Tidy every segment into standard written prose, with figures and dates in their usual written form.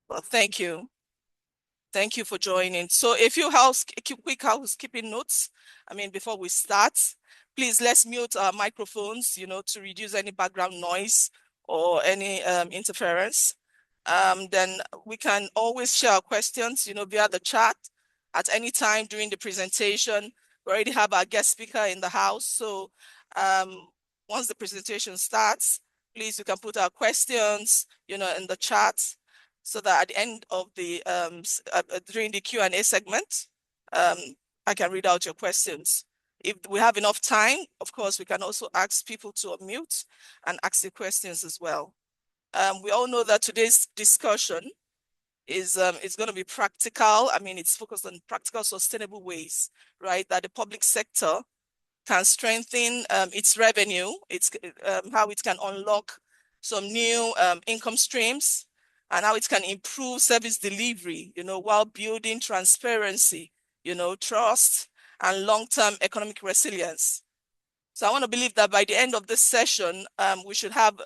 Well, thank you. Thank you for joining. So a few quick housekeeping notes. Before we start, please let's mute our microphones, to reduce any background noise or any interference. Then we can always share our questions, via the chat at any time during the presentation. We already have our guest speaker in the house. So once the presentation starts, please, you can put our questions, in the chat, so that at the end of the during the Q&A segment, I can read out your questions. If we have enough time, of course, we can also ask people to unmute and ask the questions as well. We all know that today's discussion is going to be practical. It's focused on practical, sustainable ways, right, that the public sector can strengthen its revenue, how it can unlock some new income streams, and how it can improve service delivery, while building transparency, trust, and long-term economic resilience. So I want to believe that by the end of this session, we should have,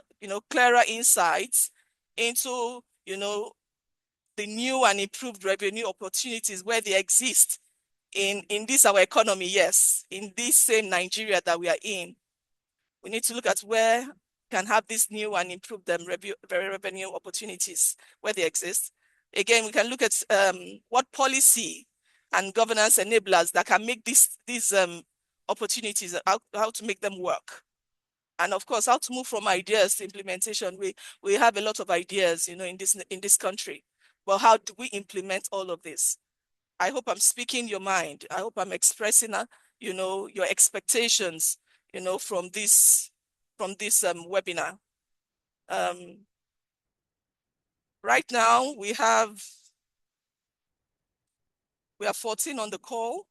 clearer insights into, the new and improved revenue opportunities where they exist in this our economy, yes, in this same Nigeria that we are in. We need to look at where we can have these new and improved revenue opportunities where they exist. Again, we can look at what policy and governance enablers that can make these opportunities, how to make them work. And of course, how to move from ideas to implementation. We have a lot of ideas, in this country. But how do we implement all of this? I hope I'm speaking your mind. I hope I'm expressing, your expectations, from this webinar. Right now we have 14 on the call.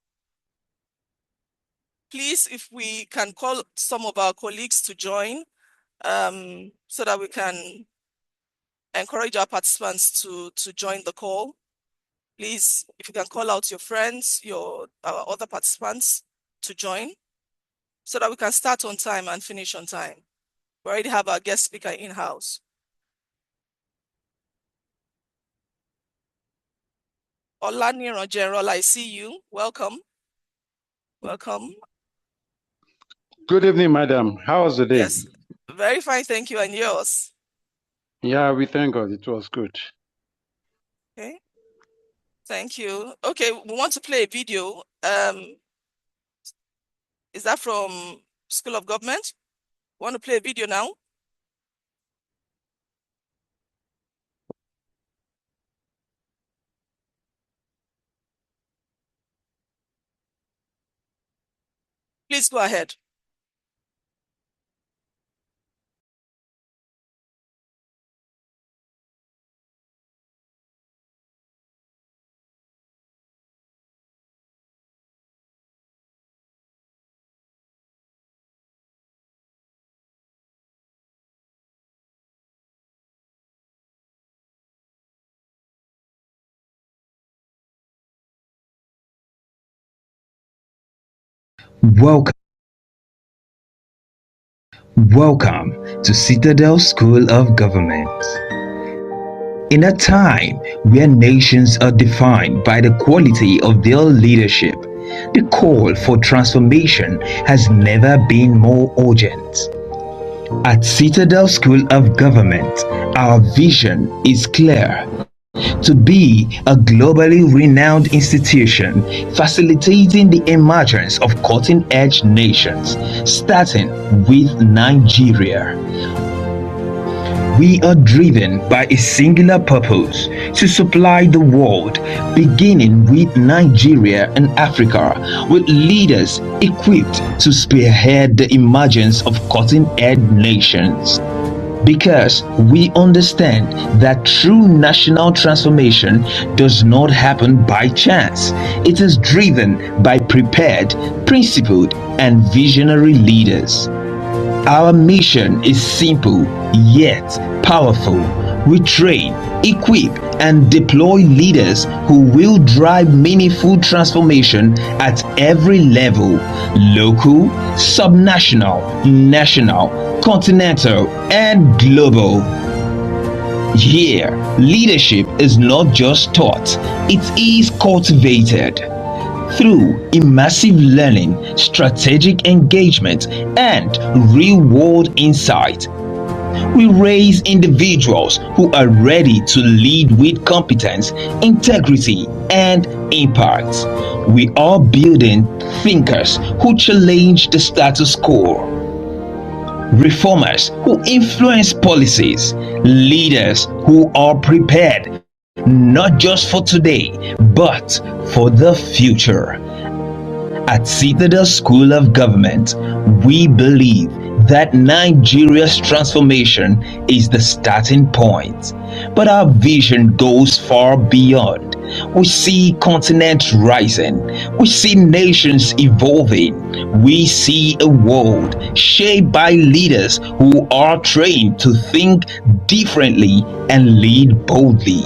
Please, if we can call some of our colleagues to join, so that we can encourage our participants to join the call. Please, if you can call out your friends, our other participants to join, so that we can start on time and finish on time. We already have our guest speaker in-house. Olaniran General, I see you. Welcome. Welcome. Good evening, madam. How was the day? Yes, very fine, thank you. And yours? Yeah, we thank God. It was good. Okay. Thank you. Okay, we want to play a video. Is that from School of Government? Want to play a video now? Please go ahead. Welcome to Citadel School of Government. In a time where nations are defined by the quality of their leadership, the call for transformation has never been more urgent. At Citadel School of Government, our vision is clear: to be a globally renowned institution facilitating the emergence of cutting-edge nations, starting with Nigeria. We are driven by a singular purpose: to supply the world, beginning with Nigeria and Africa, with leaders equipped to spearhead the emergence of cutting-edge nations. Because we understand that true national transformation does not happen by chance. It is driven by prepared, principled, and visionary leaders. Our mission is simple yet powerful. We train, equip, and deploy leaders who will drive meaningful transformation at every level: local, subnational, national, continental, and global. Here, leadership is not just taught, it is cultivated through immersive learning, strategic engagement, and real world insight. We raise individuals who are ready to lead with competence, integrity, and impact. We are building thinkers who challenge the status quo, reformers who influence policies, leaders who are prepared not just for today, but for the future. At Citadel School of Government, we believe that Nigeria's transformation is the starting point. But our vision goes far beyond. We see continents rising, we see nations evolving, we see a world shaped by leaders who are trained to think differently and lead boldly.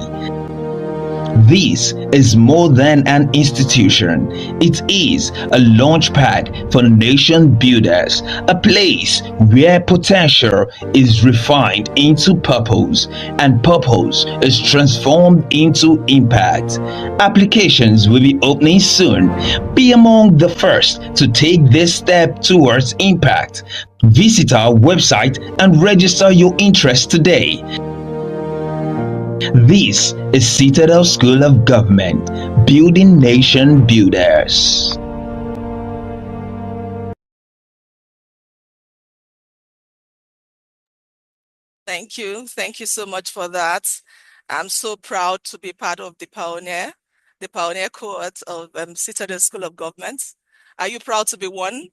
This is more than an institution. It is a launchpad for nation builders, a place where potential is refined into purpose and purpose is transformed into impact. Applications will be opening soon. Be among the first to take this step towards impact. Visit our website and register your interest today. This is Citadel School of Government, building nation builders. Thank you. Thank you so much for that. I'm so proud to be part of the pioneer cohort of Citadel School of Government. Are you proud to be one?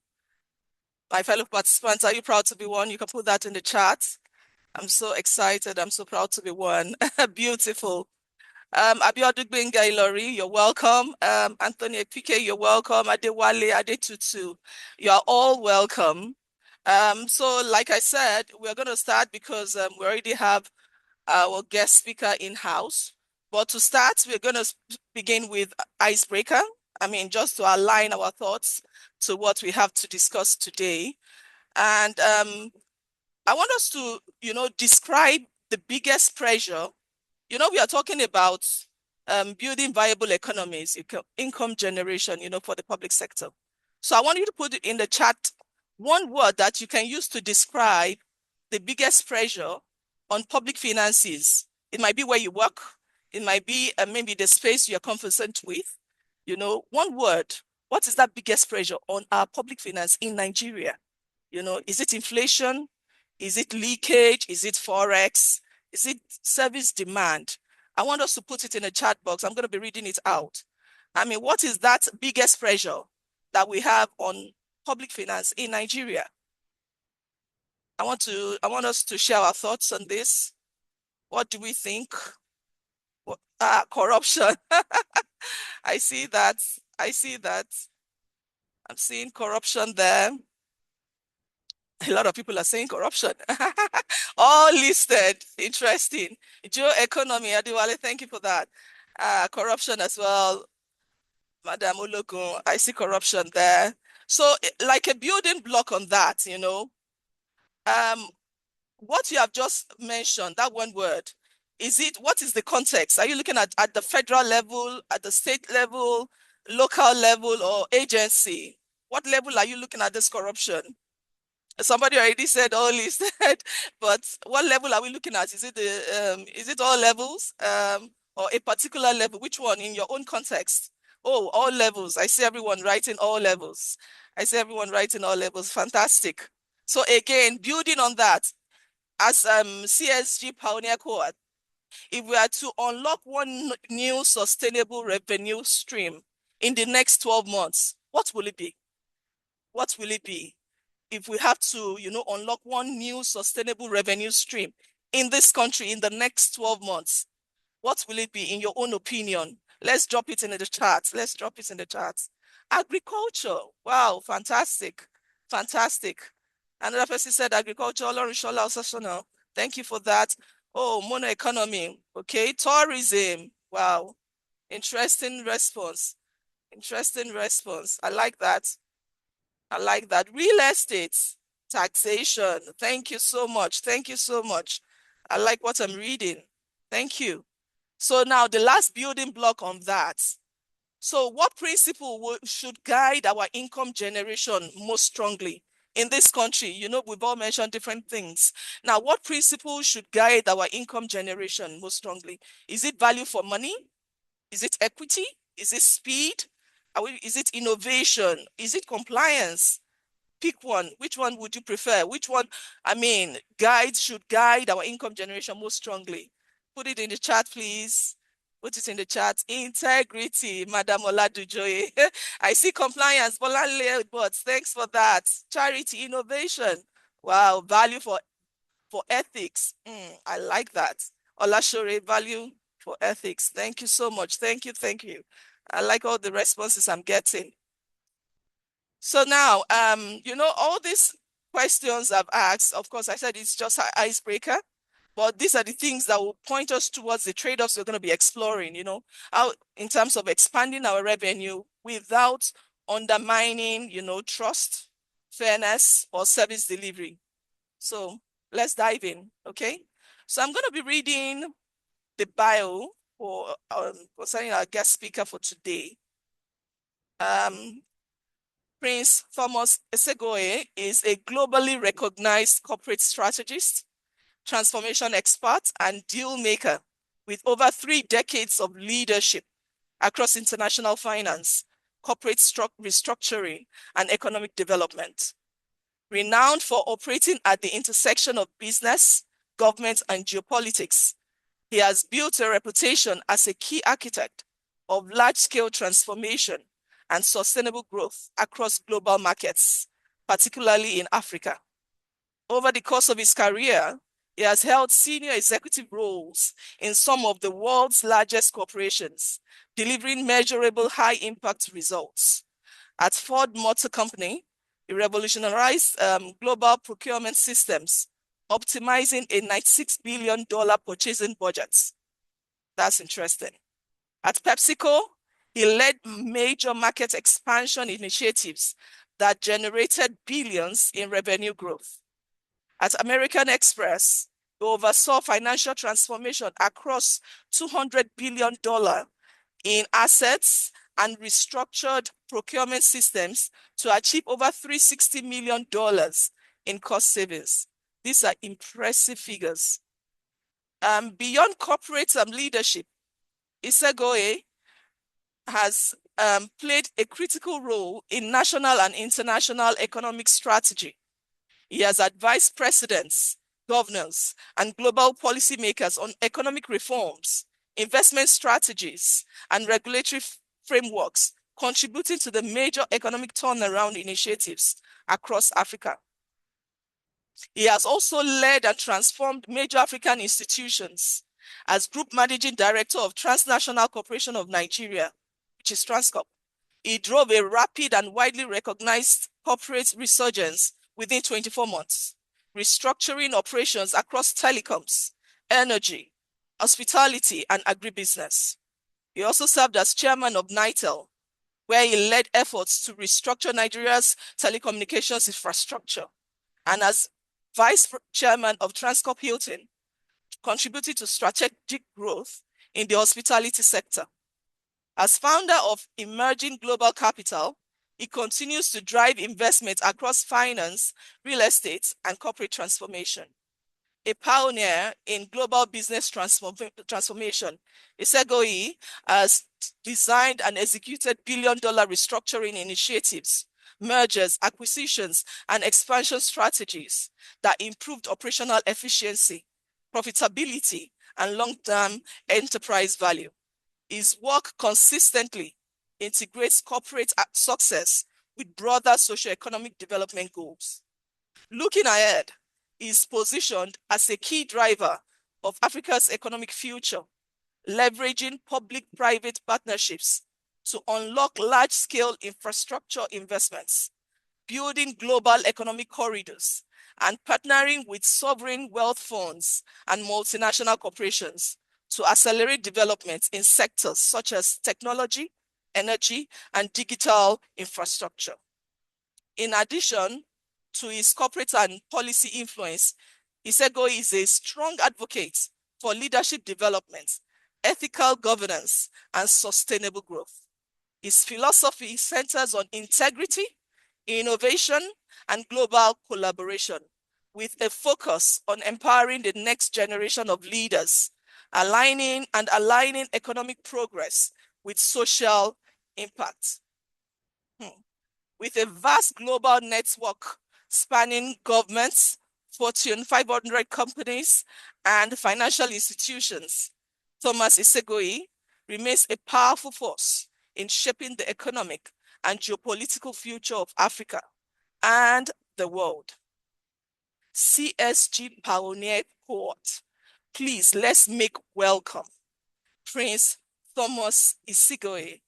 My fellow participants, are you proud to be one? You can put that in the chat. I'm so excited. I'm so proud to be one. Beautiful. Abiodun Gbenga Ilori, you're welcome. Anthony Epike, you're welcome. Adewale Adetutu, you're all welcome. So like I said, we're going to start because we already have our guest speaker in-house. But to start, we're going to begin with icebreaker. I mean, just to align our thoughts to what we have to discuss today. And I want us to, describe the biggest pressure. We are talking about building viable economies, income generation, for the public sector. So I want you to put it in the chat one word that you can use to describe the biggest pressure on public finances. It might be where you work. It might be maybe the space you're conversant with. One word. What is that biggest pressure on our public finance in Nigeria? Is it inflation? Is it leakage? Is it forex? Is it service demand? I want us to put it in a chat box. I'm going to be reading it out. I mean, what is that biggest pressure that we have on public finance in Nigeria? I want us to share our thoughts on this. What do we think? Corruption. I see that. I'm seeing corruption there. A lot of people are saying corruption. All listed. Interesting. Economy, Adiwale, thank you for that. Corruption as well. Madam Ologun, I see corruption there. So like a building block on that, what you have just mentioned, that one word, what is the context? Are you looking at the federal level, at the state level, local level, or agency? What level are you looking at this corruption? Somebody already said all listed, but what level are we looking at? Is it all levels or a particular level? Which one in your own context? Oh, all levels. I see everyone writing all levels. Fantastic. So again, building on that, as CSG Pioneer Cohort, if we are to unlock one new sustainable revenue stream in the next 12 months, what will it be? What will it be? If we have to, unlock one new sustainable revenue stream in this country in the next 12 months, what will it be in your own opinion? Let's drop it in the chat. Agriculture. Wow, fantastic. Another person said agriculture. Thank you for that. Oh, mono economy. Okay, tourism. Wow, interesting response. I like that. Real estate, taxation. Thank you so much. I like what I'm reading. Thank you. So now the last building block on that. So what principle should guide our income generation most strongly in this country? You know, we've all mentioned different things. Now, what principle should guide our income generation most strongly? Is it value for money? Is it equity? Is it speed? Is it innovation? Is it compliance? Pick one. Which one would you prefer? Which one, should guide our income generation most strongly? Put it in the chat, please. Put it in the chat. Integrity, Madam Oladujoye. I see compliance, Bolanle, but thanks for that. Charity, innovation. Wow, value for ethics. I like that. Olashore, value for ethics. Thank you so much. Thank you, thank you. I like all the responses I'm getting. So now, all these questions I've asked, of course, I said it's just an icebreaker, but these are the things that will point us towards the trade-offs we're going to be exploring, how in terms of expanding our revenue without undermining, trust, fairness, or service delivery. So let's dive in, okay? So I'm going to be reading the bio for concerning our guest speaker for today. Prince Thomas Iseghohi is a globally recognized corporate strategist, transformation expert, and deal maker with over 3 decades of leadership across international finance, corporate restructuring, and economic development. Renowned for operating at the intersection of business, government, and geopolitics, he has built a reputation as a key architect of large-scale transformation and sustainable growth across global markets, particularly in Africa. Over the course of his career, he has held senior executive roles in some of the world's largest corporations, delivering measurable high-impact results. At Ford Motor Company, he revolutionized global procurement systems, optimizing a $96 billion purchasing budget. That's interesting. At PepsiCo, he led major market expansion initiatives that generated billions in revenue growth. At American Express, he oversaw financial transformation across $200 billion in assets and restructured procurement systems to achieve over $360 million in cost savings. These are impressive figures. Beyond corporate leadership, Iseghohi has played a critical role in national and international economic strategy. He has advised presidents, governors, and global policymakers on economic reforms, investment strategies, and regulatory frameworks, contributing to the major economic turnaround initiatives across Africa. He has also led and transformed major African institutions. As Group Managing Director of Transnational Corporation of Nigeria, which is Transcorp, he drove a rapid and widely recognized corporate resurgence within 24 months, restructuring operations across telecoms, energy, hospitality, and agribusiness. He also served as chairman of NITEL, where he led efforts to restructure Nigeria's telecommunications infrastructure, and as vice chairman of Transcorp Hilton, contributed to strategic growth in the hospitality sector. As founder of Emerging Global Capital, he continues to drive investment across finance, real estate, and corporate transformation. A pioneer in global business transformation, Iseghohi has designed and executed billion-dollar restructuring initiatives, mergers, acquisitions, and expansion strategies that improved operational efficiency, profitability, and long-term enterprise value. His work consistently integrates corporate success with broader socioeconomic development goals. Looking ahead, he is positioned as a key driver of Africa's economic future, leveraging public-private partnerships to unlock large-scale infrastructure investments, building global economic corridors, and partnering with sovereign wealth funds and multinational corporations to accelerate development in sectors such as technology, energy, and digital infrastructure. In addition to his corporate and policy influence, Iseghohi is a strong advocate for leadership development, ethical governance, and sustainable growth. His philosophy centers on integrity, innovation, and global collaboration, with a focus on empowering the next generation of leaders, aligning economic progress with social impact. With a vast global network spanning governments, Fortune 500 companies, and financial institutions, Thomas Iseghohi remains a powerful force in shaping the economic and geopolitical future of Africa and the world. CSG Pioneer Cohort, please let's make welcome Prince Thomas Iseghohi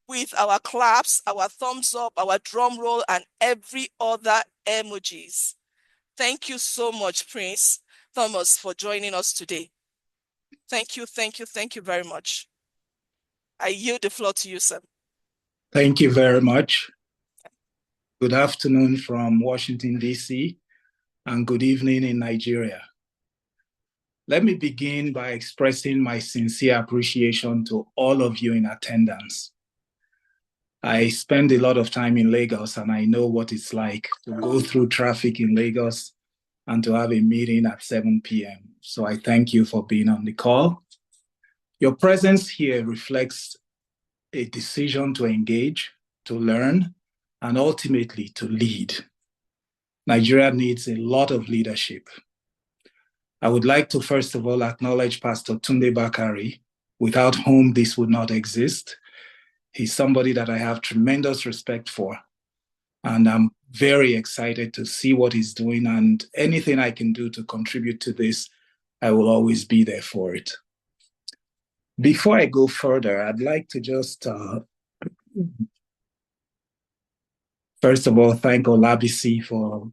with our claps, our thumbs up, our drum roll, and every other emojis. Thank you so much, Prince Thomas, for joining us today. Thank you, thank you, thank you very much. I yield the floor to you, sir. Thank you very much. Good afternoon from Washington, D.C., and good evening in Nigeria. Let me begin by expressing my sincere appreciation to all of you in attendance. I spend a lot of time in Lagos, and I know what it's like to go through traffic in Lagos and to have a meeting at 7 p.m. So I thank you for being on the call. Your presence here reflects a decision to engage, to learn, and ultimately to lead. Nigeria needs a lot of leadership. I would like to first of all acknowledge Pastor Tunde Bakari, without whom this would not exist. He's somebody that I have tremendous respect for, and I'm very excited to see what he's doing, and anything I can do to contribute to this, I will always be there for it. Before I go further, I'd like to just first of all thank Olabisi for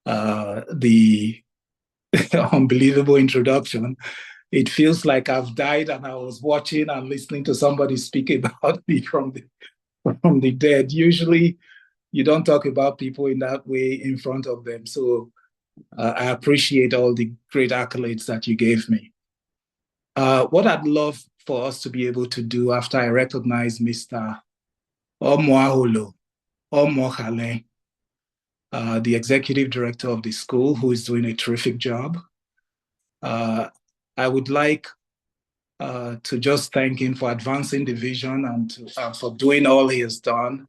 the unbelievable introduction. It feels like I've died and I was watching and listening to somebody speak about me from the dead. Usually, you don't talk about people in that way in front of them. So I appreciate all the great accolades that you gave me. What I'd love for us to be able to do after I recognize Mr. Omoaholo Omohale, the executive director of the school, who is doing a terrific job. I would like to just thank him for advancing the vision and for doing all he has done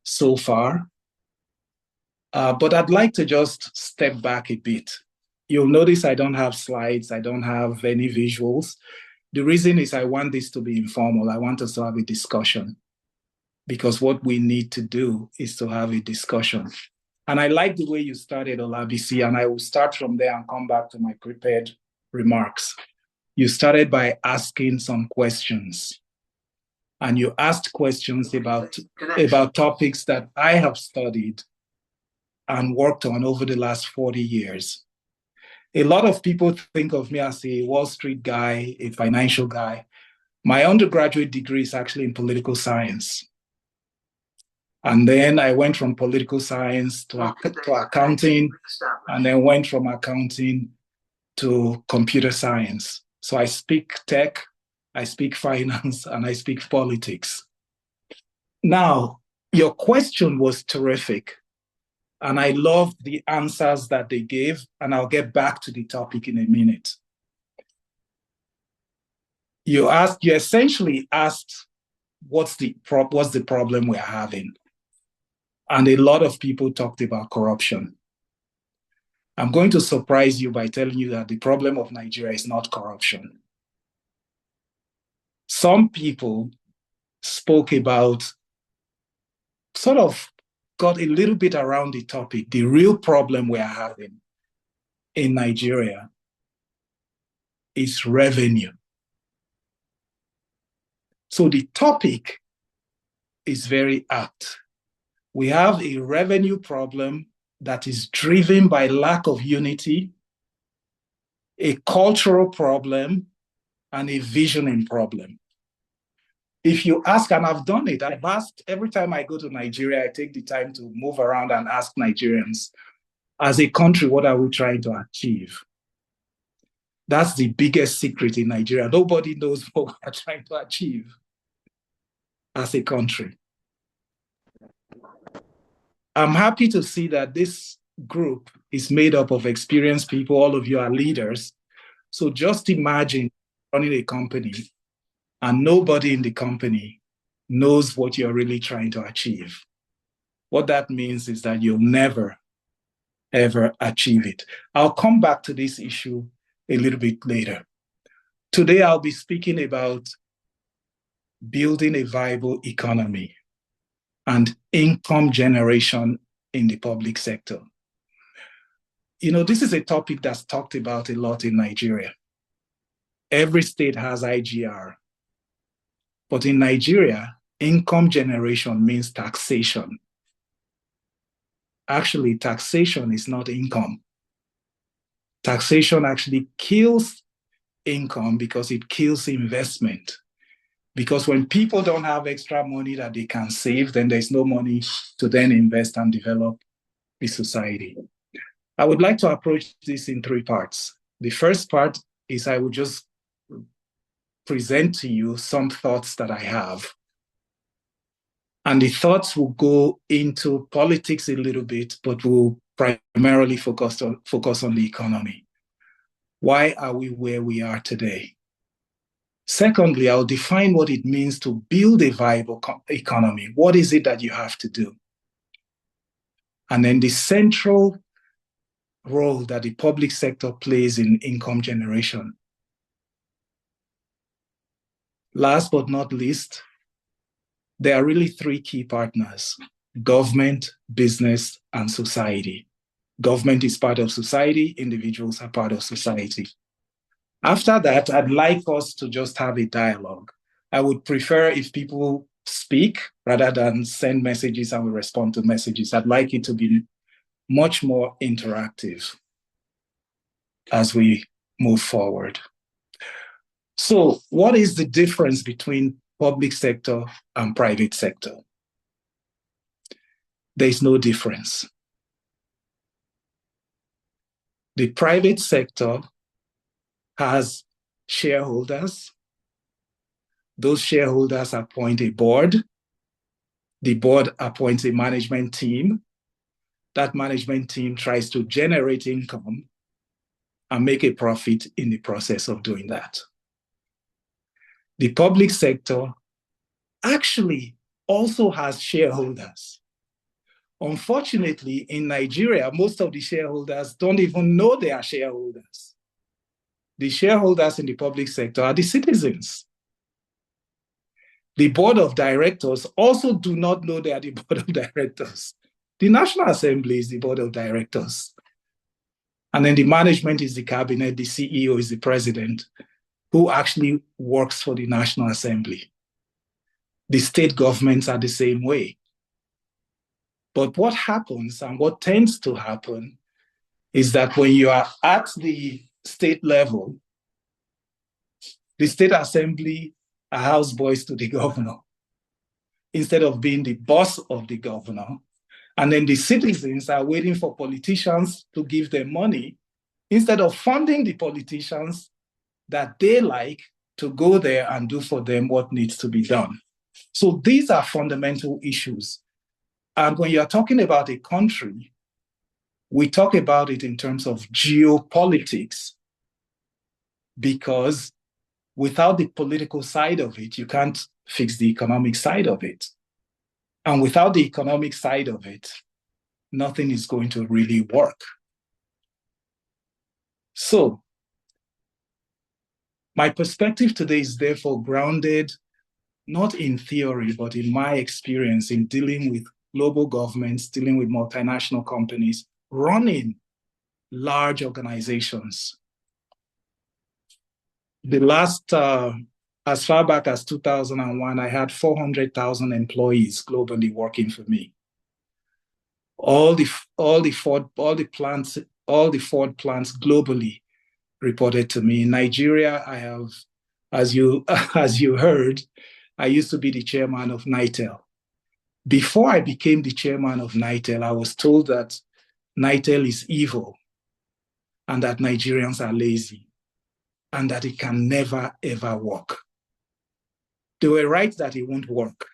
so far. But I'd like to just step back a bit. You'll notice I don't have slides. I don't have any visuals. The reason is I want this to be informal. I want us to have a discussion, because what we need to do is to have a discussion. And I like the way you started, Olabisi, and I will start from there and come back to my prepared remarks. You started by asking some questions, and you asked questions about topics that I have studied and worked on over the last 40 years. A lot of people think of me as a Wall Street guy, a financial guy. My undergraduate degree is actually in political science. And then I went from political science to accounting, and then went from accounting to computer science. So I speak tech, I speak finance, and I speak politics. Now, your question was terrific, and I loved the answers that they gave, and I'll get back to the topic in a minute. You essentially asked, what's the problem we're having? And a lot of people talked about corruption. I'm going to surprise you by telling you that the problem of Nigeria is not corruption. Some people spoke about, sort of got a little bit around the topic. The real problem we're having in Nigeria is revenue. So the topic is very apt. We have a revenue problem that is driven by lack of unity, a cultural problem, and a visioning problem. If you ask, and I've done it, I've asked every time I go to Nigeria, I take the time to move around and ask Nigerians, as a country, what are we trying to achieve? That's the biggest secret in Nigeria. Nobody knows what we're trying to achieve as a country. I'm happy to see that this group is made up of experienced people. All of you are leaders. So just imagine running a company and nobody in the company knows what you're really trying to achieve. What that means is that you'll never, ever achieve it. I'll come back to this issue a little bit later. Today, I'll be speaking about building a viable economy and income generation in the public sector. You know, this is a topic that's talked about a lot in Nigeria. Every state has IGR. But in Nigeria, income generation means taxation. Actually, taxation is not income. Taxation actually kills income because it kills investment. Because when people don't have extra money that they can save, then there's no money to then invest and develop the society. I would like to approach this in three parts. The first part is I will just present to you some thoughts that I have. And the thoughts will go into politics a little bit, but will primarily focus on the economy. Why are we where we are today? Secondly, I'll define what it means to build a viable economy. What is it that you have to do? And then the central role that the public sector plays in income generation. Last but not least, there are really three key partners: government, business, and society. Government is part of society, individuals are part of society. After that, I'd like us to just have a dialogue. I would prefer if people speak rather than send messages and we respond to messages. I'd like it to be much more interactive as we move forward. So, what is the difference between public sector and private sector? There's no difference. The private sector has shareholders. Those shareholders appoint a board. The board appoints a management team. That management team tries to generate income and make a profit in the process of doing that. The public sector actually also has shareholders. Unfortunately, in Nigeria, most of the shareholders don't even know they are shareholders. The shareholders in the public sector are the citizens. The board of directors also do not know they are the board of directors. The National Assembly is the board of directors. And then the management is the cabinet, the CEO is the president, who actually works for the National Assembly. The state governments are the same way. But what happens and what tends to happen is that when you are at the state level, the state assembly are houseboys to the governor instead of being the boss of the governor. And then the citizens are waiting for politicians to give them money instead of funding the politicians that they like to go there and do for them what needs to be done. So these are fundamental issues. And when you're talking about a country, we talk about it in terms of geopolitics, because without the political side of it, you can't fix the economic side of it. And without the economic side of it, nothing is going to really work. So, my perspective today is therefore grounded not in theory, but in my experience in dealing with global governments, dealing with multinational companies, running large organizations. The last, as far back as 2001, I had 400,000 employees globally working for me. All the Ford plants globally reported to me. In Nigeria, I have, as you heard, I used to be the chairman of NITEL. Before I became the chairman of NITEL, I was told that NITEL is evil and that Nigerians are lazy. and that it can never, ever work. They were right that it won't work,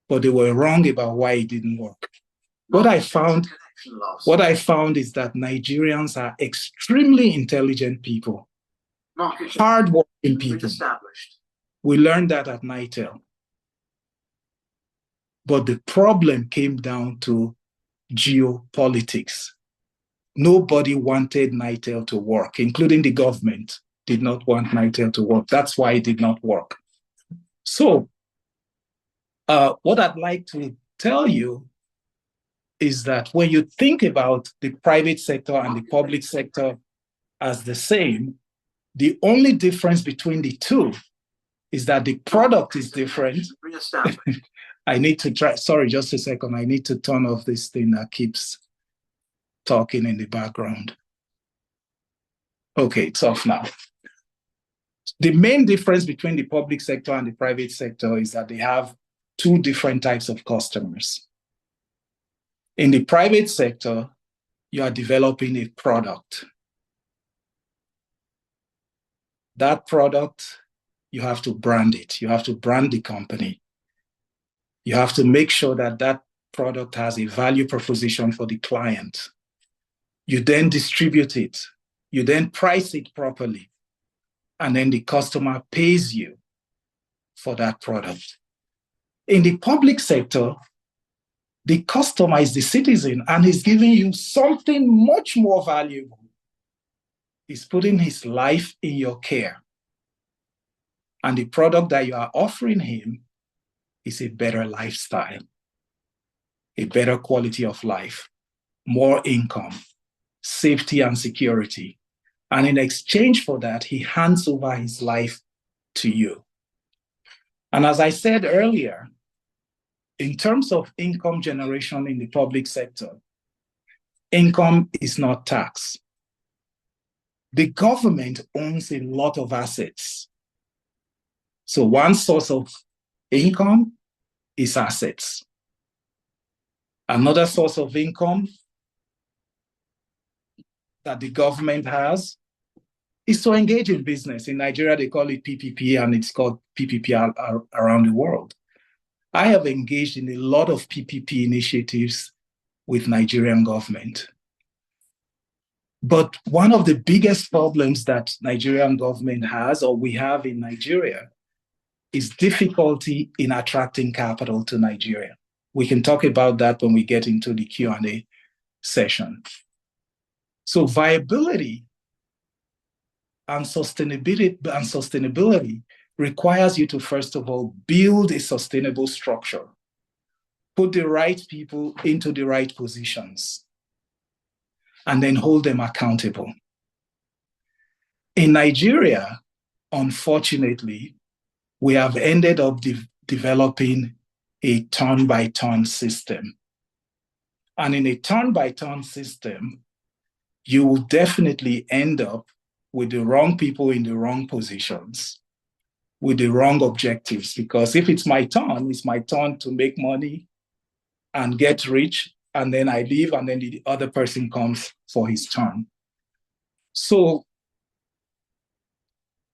but they were wrong about why it didn't work. What I found is that Nigerians are extremely intelligent people, hardworking people. We learned that at NITEL. But the problem came down to geopolitics. Nobody wanted NITEL to work, including the government did not want NITEL to work. That's why it did not work. So what I'd like to tell you is that when you think about the private sector and the public sector as the same, the only difference between the two is that the product is different. I need to try, sorry, just a second. I need to turn off this thing that keeps talking in the background. Okay, it's off now. The main difference between the public sector and the private sector is that they have two different types of customers. In the private sector, you are developing a product. That product, you have to brand it. You have to brand the company. You have to make sure that that product has a value proposition for the client. You then distribute it. You then price it properly. And then the customer pays you for that product. In the public sector, the customer is the citizen and he's giving you something much more valuable. He's putting his life in your care. And the product that you are offering him is a better lifestyle, a better quality of life, more income, safety and security. And in exchange for that, he hands over his life to you. And as I said earlier, in terms of income generation in the public sector, income is not taxed. The government owns a lot of assets. So one source of income is assets. Another source of income that the government has is to engage in business. In Nigeria, they call it PPP, and it's called PPP around the world. I have engaged in a lot of PPP initiatives with Nigerian government. But one of the biggest problems that Nigerian government has, or we have in Nigeria, is difficulty in attracting capital to Nigeria. We can talk about that when we get into the Q&A session. So viability and sustainability requires you to, first of all, build a sustainable structure, put the right people into the right positions, and then hold them accountable. In Nigeria, unfortunately, we have ended up developing a turn-by-turn system. And in a turn-by-turn system, you will definitely end up with the wrong people in the wrong positions, with the wrong objectives. Because if it's my turn to make money and get rich, and then I leave, and then the other person comes for his turn. So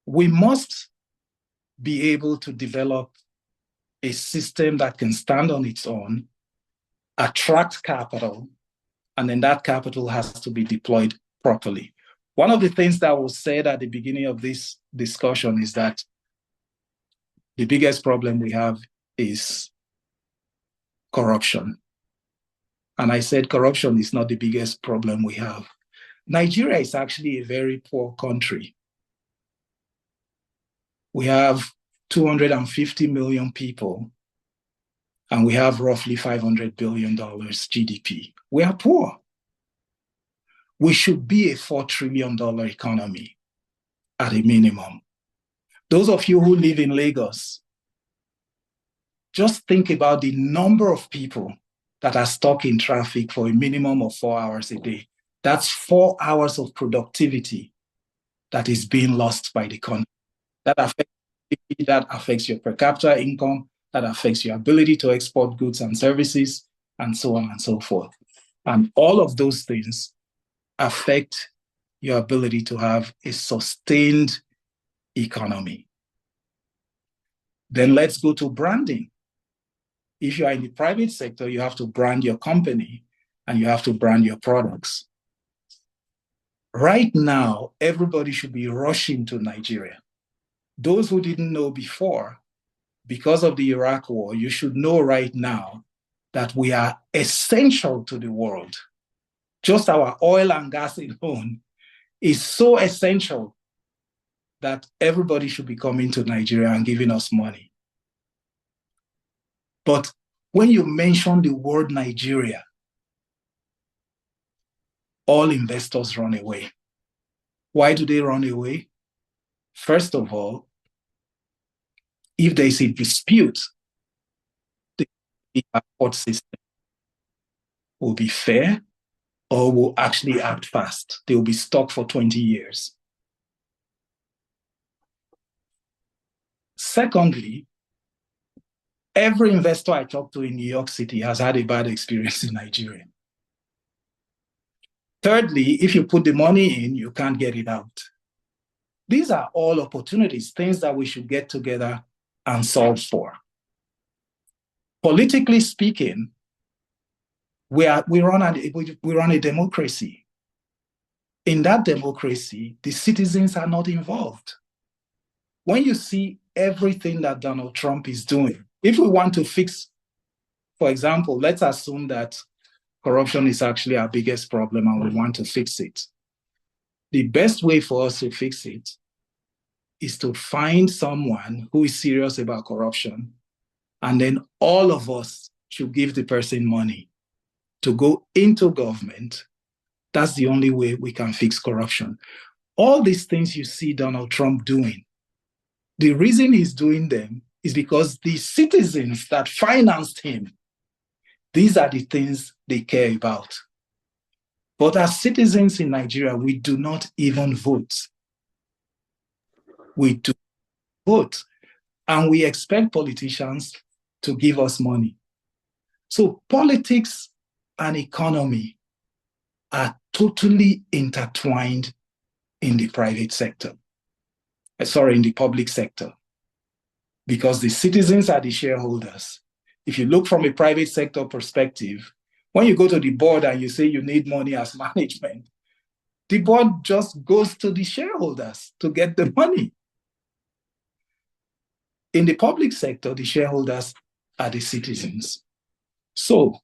we must be able to develop a system that can stand on its own, attract capital, and then that capital has to be deployed properly. One of the things that was said at the beginning of this discussion is that the biggest problem we have is corruption. And I said corruption is not the biggest problem we have. Nigeria is actually a very poor country. We have 250 million people, and we have roughly $500 billion GDP. We are poor. We should be a $4 trillion economy at a minimum. Those of you who live in Lagos, just think about the number of people that are stuck in traffic for a minimum of 4 hours a day. That's 4 hours of productivity that is being lost by the country. That affects your per capita income, that affects your ability to export goods and services, and so on and so forth. And all of those things affect your ability to have a sustained economy. Then let's go to branding. If you are in the private sector, you have to brand your company and you have to brand your products. Right now, everybody should be rushing to Nigeria. Those who didn't know before, because of the Iraq war, you should know right now that we are essential to the world. Just our oil and gas alone is so essential that everybody should be coming to Nigeria and giving us money. But when you mention the word Nigeria, all investors run away. Why do they run away? First of all, if there is a dispute, the court system will be fair or will actually act fast. They will be stuck for 20 years. Secondly, every investor I talk to in New York City has had a bad experience in Nigeria. Thirdly, if you put the money in, you can't get it out. These are all opportunities, things that we should get together and solve for. Politically speaking, we run a democracy. In that democracy, the citizens are not involved. When you see everything that Donald Trump is doing, if we want to fix, for example, let's assume that corruption is actually our biggest problem and we want to fix it. The best way for us to fix it is to find someone who is serious about corruption, and then all of us should give the person money to go into government. That's the only way we can fix corruption. All these things you see Donald Trump doing, the reason he's doing them is because the citizens that financed him, these are the things they care about. But as citizens in Nigeria, we do not even vote. We do vote, and we expect politicians to give us money. So politics and economy are totally intertwined in the private sector. In the public sector, because the citizens are the shareholders. If you look from a private sector perspective, when you go to the board and you say you need money as management, the board just goes to the shareholders to get the money. In the public sector, the shareholders are the citizens. So,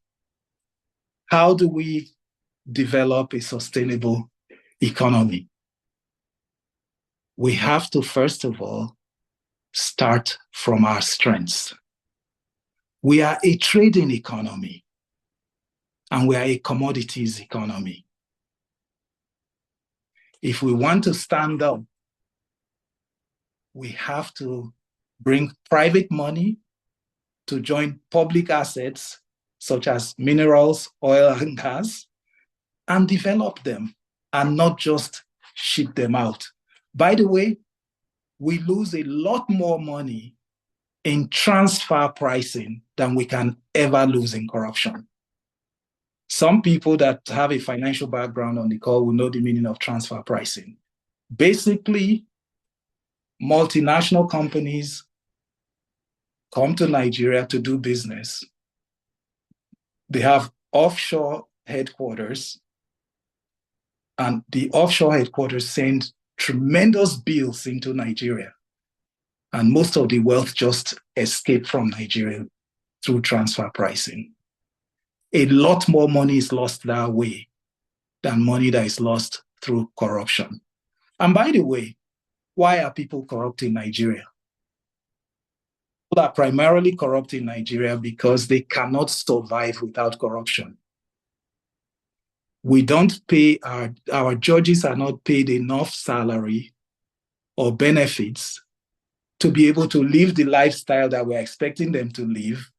how do we develop a sustainable economy? We have to, first of all, start from our strengths. We are a trading economy, and we are a commodities economy. If we want to stand up, we have to bring private money to join public assets, such as minerals, oil, and gas, and develop them, and not just ship them out. By the way, we lose a lot more money in transfer pricing than we can ever lose in corruption. Some people that have a financial background on the call will know the meaning of transfer pricing. Basically, multinational companies come to Nigeria to do business. They have offshore headquarters, and the offshore headquarters send tremendous bills into Nigeria. And most of the wealth just escape from Nigeria through transfer pricing. A lot more money is lost that way than money that is lost through corruption. And by the way, why are people corrupt in Nigeria? People are primarily corrupt in Nigeria because they cannot survive without corruption. We don't pay, our judges are not paid enough salary or benefits to be able to live the lifestyle that we're expecting them to live.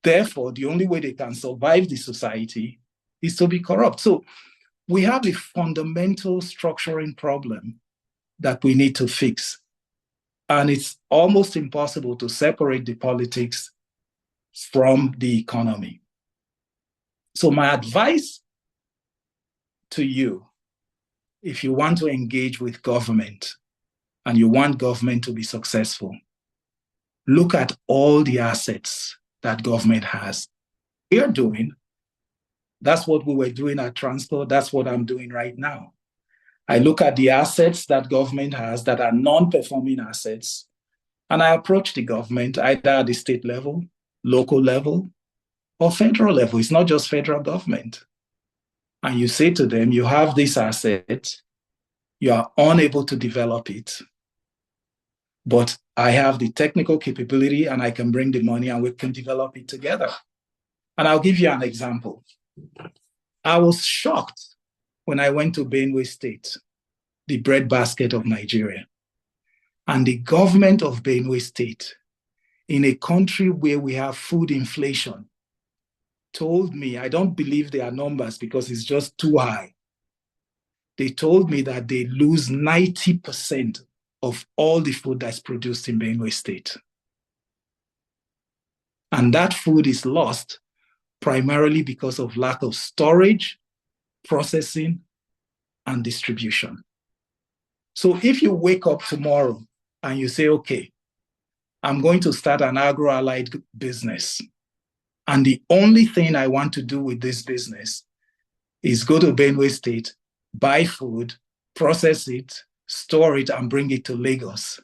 Therefore, the only way they can survive the society is to be corrupt. So we have a fundamental structuring problem that we need to fix. And it's almost impossible to separate the politics from the economy. So my advice to you if you want to engage with government and you want government to be successful, look at all the assets that government has. We are doing. That's what we were doing at Transport. That's what I'm doing right now. I look at the assets that government has that are non-performing assets, and I approach the government either at the state level, local level, or federal level. It's not just federal government. And you say to them, you have this asset, you are unable to develop it, but I have the technical capability and I can bring the money and we can develop it together. And I'll give you an example. I was shocked when I went to Benue State, the breadbasket of Nigeria, and the government of Benue State, in a country where we have food inflation, told me, I don't believe their numbers because it's just too high. They told me that they lose 90% of all the food that's produced in Benue State. And that food is lost primarily because of lack of storage, processing, and distribution. So if you wake up tomorrow and you say, okay, I'm going to start an agro-allied business, and the only thing I want to do with this business is go to Benue State, buy food, process it, store it, and bring it to Lagos,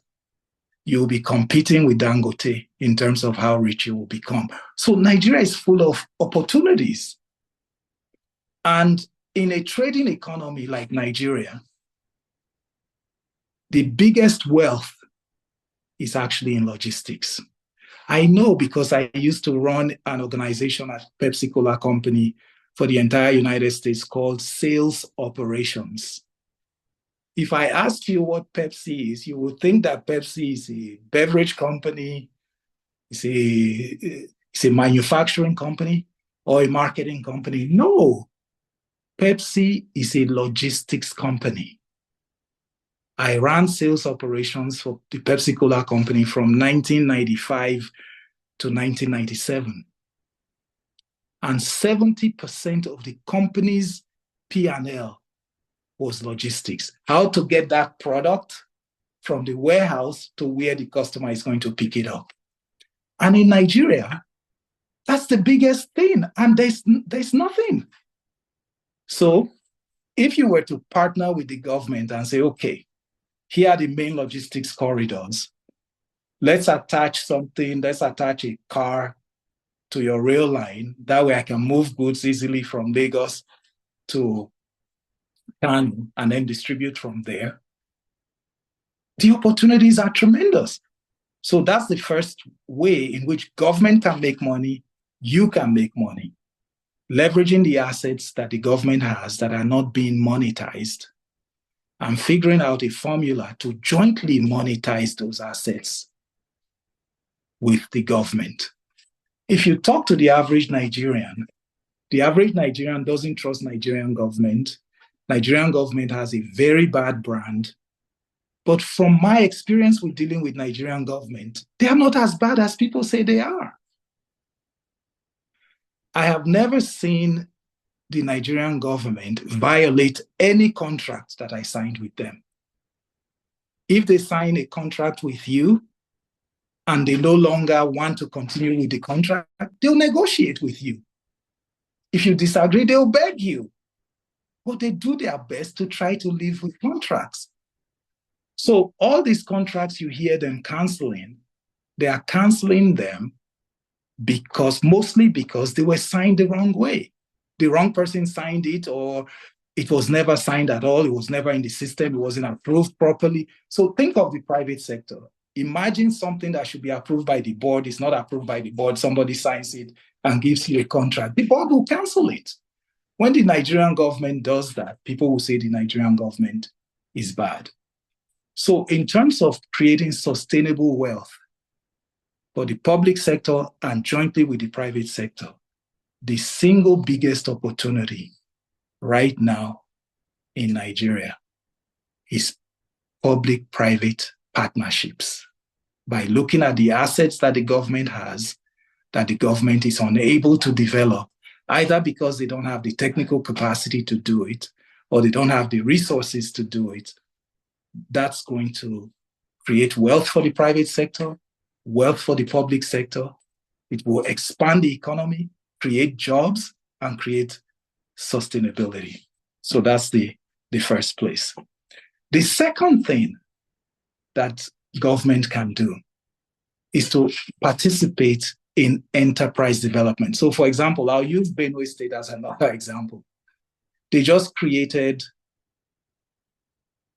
you'll be competing with Dangote in terms of how rich you will become. So Nigeria is full of opportunities. And in a trading economy like Nigeria, the biggest wealth is actually in logistics. I know because I used to run an organization at Pepsi Cola Company for the entire United States called Sales Operations. If I asked you what Pepsi is, you would think that Pepsi is a beverage company, it's a manufacturing company, or a marketing company. No, Pepsi is a logistics company. I ran sales operations for the Pepsi Cola Company from 1995 to 1997. And 70% of the company's P&L was logistics. How to get that product from the warehouse to where the customer is going to pick it up. And in Nigeria, that's the biggest thing. And there's nothing. So if you were to partner with the government and say, okay, here are the main logistics corridors. Let's attach something, let's attach a car to your rail line. That way I can move goods easily from Lagos to Kano and then distribute from there. The opportunities are tremendous. So that's the first way in which government can make money, you can make money. Leveraging the assets that the government has that are not being monetized and figuring out a formula to jointly monetize those assets with the government. If you talk to the average Nigerian doesn't trust Nigerian government. Nigerian government has a very bad brand. But from my experience with dealing with Nigerian government, they are not as bad as people say they are. I have never seen the Nigerian government violate any contract that I signed with them. If they sign a contract with you and they no longer want to continue with the contract, they'll negotiate with you. If you disagree, they'll beg you. But they do their best to try to live with contracts. So all these contracts you hear them canceling, they are canceling them mostly because they were signed the wrong way. The wrong person signed it, or it was never signed at all. It was never in the system. It wasn't approved properly. So think of the private sector. Imagine something that should be approved by the board is not approved by the board. Somebody signs it and gives you a contract. The board will cancel it. When the Nigerian government does that, people will say the Nigerian government is bad. So in terms of creating sustainable wealth for the public sector and jointly with the private sector, the single biggest opportunity right now in Nigeria is public-private partnerships. By looking at the assets that the government has, that the government is unable to develop, either because they don't have the technical capacity to do it, or they don't have the resources to do it, that's going to create wealth for the private sector, wealth for the public sector. It will expand the economy, create jobs, and create sustainability. So that's the first place. The second thing that government can do is to participate in enterprise development. So, for example, I'll use Benue State as another example. They just created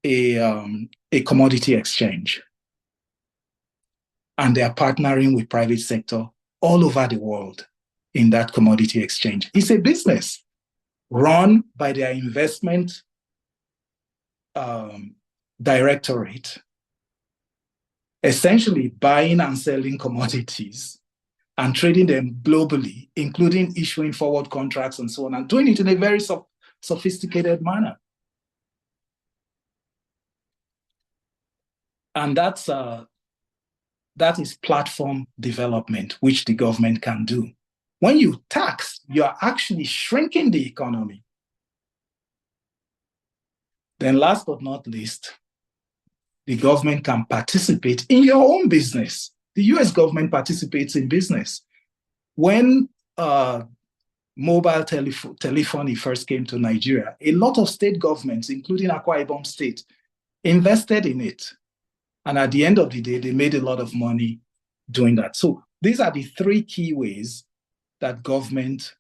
a commodity exchange, and they are partnering with private sector all over the world in that commodity exchange. It's a business run by their investment directorate, essentially buying and selling commodities and trading them globally, including issuing forward contracts and so on, and doing it in a very sophisticated manner. And that is platform development, which the government can do. When you tax, you're actually shrinking the economy. Then last but not least, the government can participate in your own business. The US government participates in business. When mobile telephony first came to Nigeria, a lot of state governments, including Akwa Ibom State, invested in it. And at the end of the day, they made a lot of money doing that. So these are the three key ways that government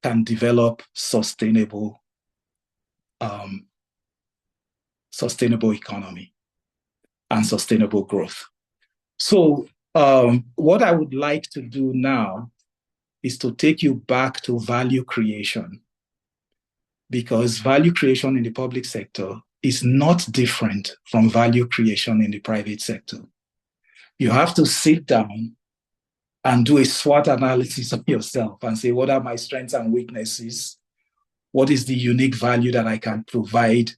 can develop sustainable economy and sustainable growth. So what I would like to do now is to take you back to value creation, because value creation in the public sector is not different from value creation in the private sector. You have to sit down and do a SWOT analysis of yourself and say, what are my strengths and weaknesses? What is the unique value that I can provide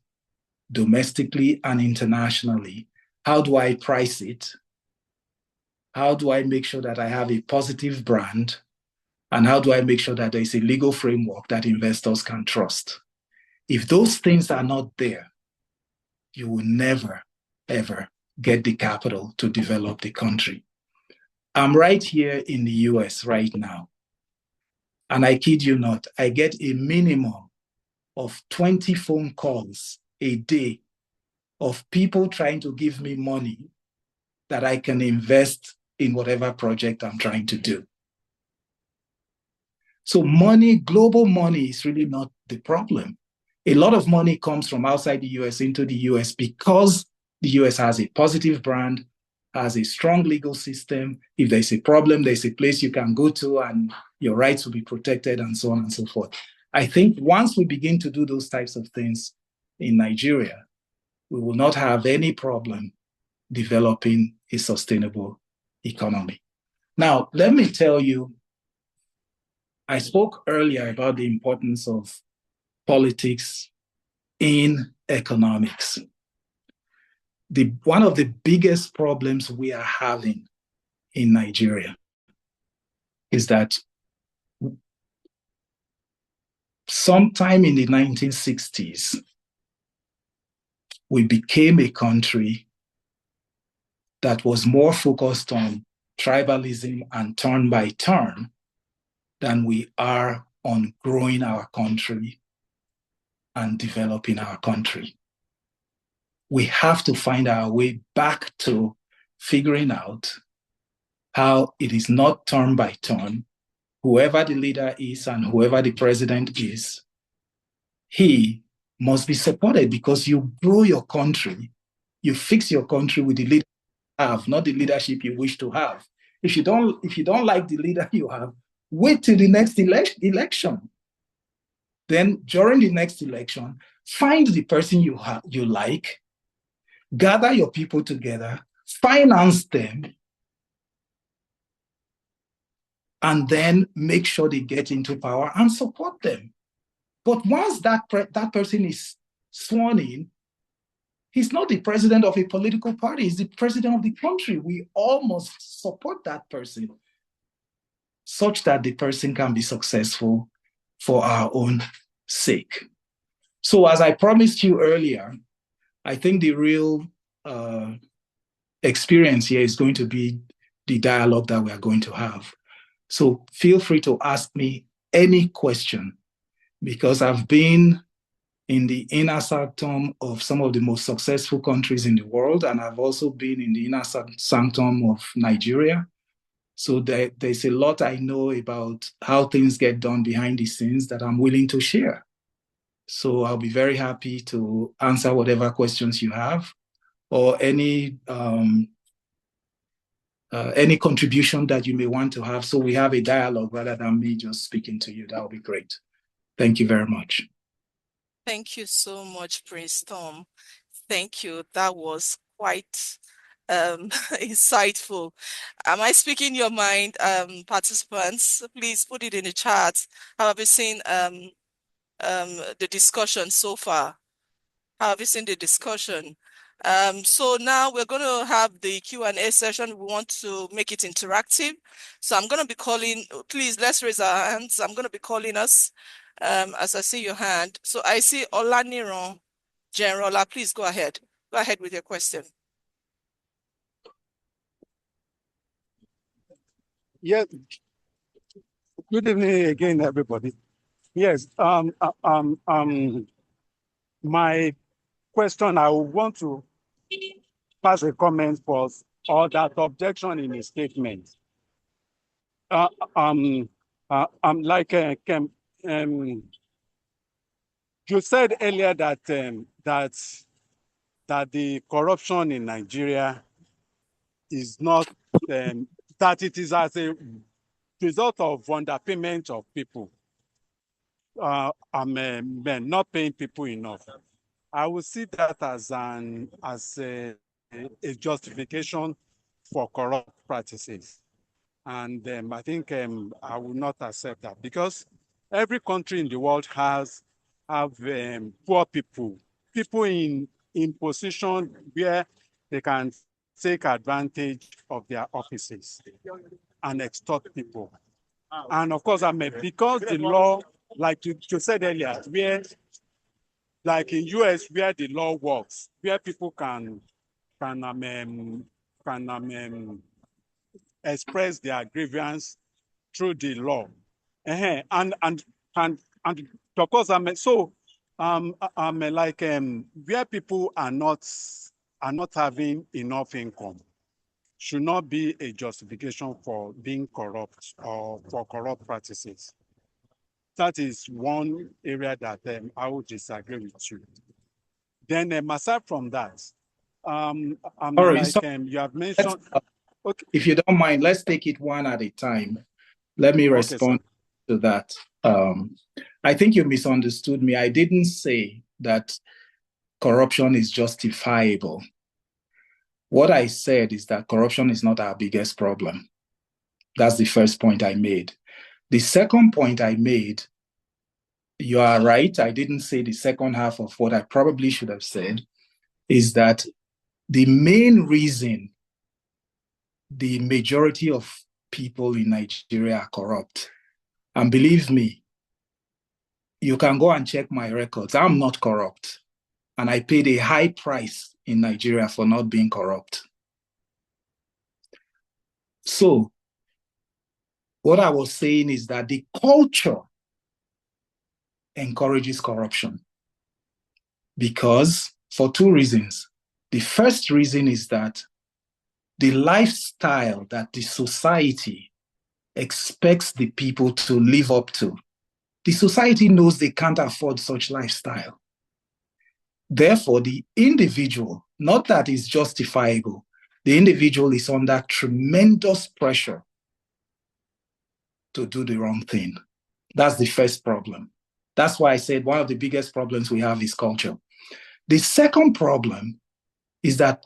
domestically and internationally? How do I price it? How do I make sure that I have a positive brand? And how do I make sure that there is a legal framework that investors can trust? If those things are not there, you will never, ever get the capital to develop the country. I'm right here in the US right now. And I kid you not, I get a minimum of 20 phone calls a day of people trying to give me money that I can invest in whatever project I'm trying to do. So money, global money is really not the problem. A lot of money comes from outside the US into the US because the US has a positive brand, has a strong legal system. If there's a problem, there's a place you can go to and your rights will be protected and so on and so forth. I think once we begin to do those types of things in Nigeria, we will not have any problem developing a sustainable economy. Now, let me tell you, I spoke earlier about the importance of politics in economics. One of the biggest problems we are having in Nigeria is that sometime in the 1960s, we became a country that was more focused on tribalism and turn by turn than we are on growing our country and developing our country. We have to find our way back to figuring out how it is not turn by turn. Whoever the leader is and whoever the president is, he must be supported, because you grow your country, you fix your country with the leader you have, not the leadership you wish to have. If you don't like the leader you have, wait till the next election. Then during the next election, find the person you like, gather your people together, finance them, and then make sure they get into power and support them. But once that person is sworn in, he's not the president of a political party, he's the president of the country. We all must support that person such that the person can be successful for our own sake. So as I promised you earlier, I think the real experience here is going to be the dialogue that we are going to have. So feel free to ask me any question, because I've been in the inner sanctum of some of the most successful countries in the world, and I've also been in the inner sanctum of Nigeria. So there's a lot I know about how things get done behind the scenes that I'm willing to share. So I'll be very happy to answer whatever questions you have, or any contribution that you may want to have, so we have a dialogue rather than me just speaking to you. That would be great. Thank you very much. Thank you so much, Prince Tom. Thank you. That was quite insightful. Am I speaking your mind, participants? Please put it in the chat. How have you seen the discussion so far? How have you seen the discussion? So now we're going to have the Q&A session. We want to make it interactive. So I'm going to be calling, please, let's raise our hands. I'm going to be calling us as I see your hand. So I see Olaniran Generola. Please go ahead. Go ahead with your question. Yes. Good evening again, everybody. Yes. My question, I want to pass a comment first, or that objection in a statement. You said earlier that that the corruption in Nigeria is not that it is as a result of underpayment of people. Not paying people enough. I would see that as a justification for corrupt practices, and I think I will not accept that, because every country in the world have poor people in position where they can take advantage of their offices and extort people. And of course, because the law, like you said earlier, where, like in US, where the law works, where people can express their grievance through the law, and of course, where people are not having enough income should not be a justification for being corrupt or for corrupt practices. That is one area that I would disagree with you. Then aside from that, you have mentioned. Okay. If you don't mind, let's take it one at a time. Let me respond to that. I think you misunderstood me. I didn't say that corruption is justifiable. What I said is that corruption is not our biggest problem. That's the first point I made. The second point I made, you are right, I didn't say the second half of what I probably should have said, is that the main reason the majority of people in Nigeria are corrupt, and believe me, you can go and check my records. I'm not corrupt, and I paid a high price in Nigeria for not being corrupt. So what I was saying is that the culture encourages corruption, because for two reasons. The first reason is that the lifestyle that the society expects the people to live up to, the society knows they can't afford such lifestyle. Therefore, the individual, not that is justifiable, the individual is under tremendous pressure to do the wrong thing. That's the first problem. That's why I said one of the biggest problems we have is culture. The second problem is that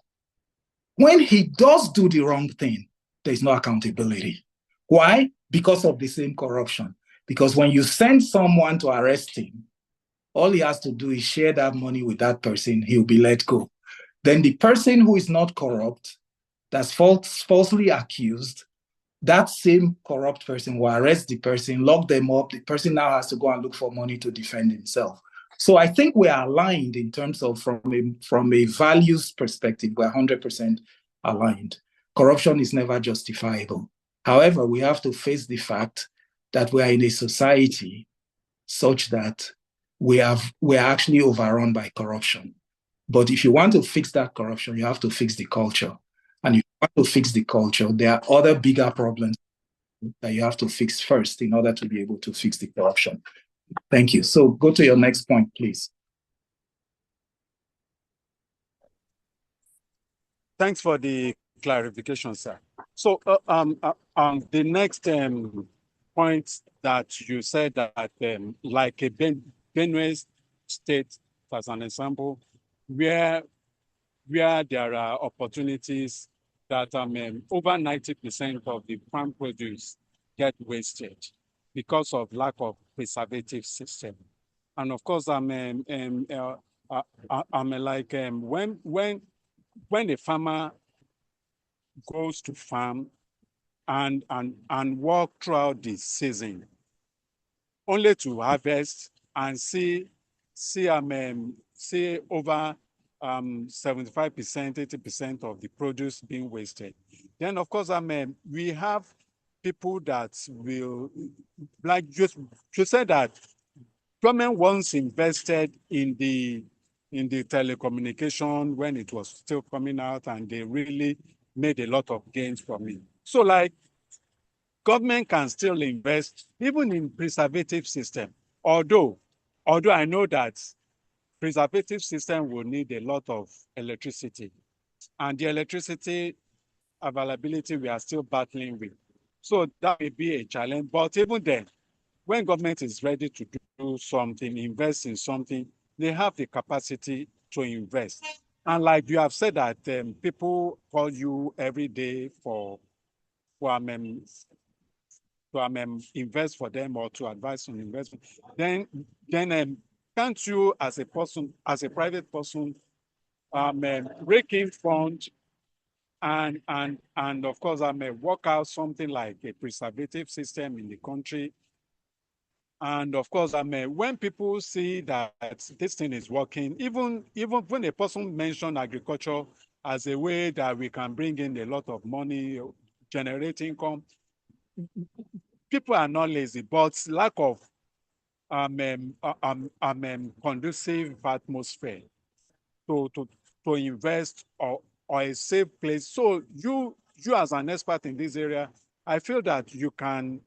when he does do the wrong thing, there's no accountability. Why? Because of the same corruption. Because when you send someone to arrest him, all he has to do is share that money with that person, he'll be let go. Then the person who is not corrupt, that's falsely accused, that same corrupt person will arrest the person, lock them up. The person now has to go and look for money to defend himself. So I think we are aligned in terms of from a values perspective, we're 100% aligned. Corruption is never justifiable. However, we have to face the fact that we are in a society such that we are actually overrun by corruption. But if you want to fix that corruption, you have to fix the culture. And if you want to fix the culture, there are other bigger problems that you have to fix first in order to be able to fix the corruption. Thank you. So go to your next point, please. Thanks for the clarification, sir. So the next point that you said that like a Benue state, as an example, where there are opportunities that over 90% of the farm produce get wasted because of lack of preservative system. And of course, I'm like when a farmer goes to farm and work throughout the season, only to harvest and see over 75%, 80% of the produce being wasted. Then of course, we have people that will, like you said that government once invested in the telecommunication when it was still coming out, and they really made a lot of gains from it. So like government can still invest even in preservative system, although I know that preservative system will need a lot of electricity, and the electricity availability we are still battling with. So that may be a challenge, but even then, when government is ready to do something, invest in something, they have the capacity to invest. And like you have said that people call you every day for invest for them or to advise on investment, then can't you as a person, as a private person, rake in fund and of course work out something like a preservative system in the country. And of course, when people see that this thing is working, even when a person mentioned agriculture as a way that we can bring in a lot of money, generate income, people are not lazy, but lack of conducive atmosphere to invest or a safe place. So you as an expert in this area, I feel that you can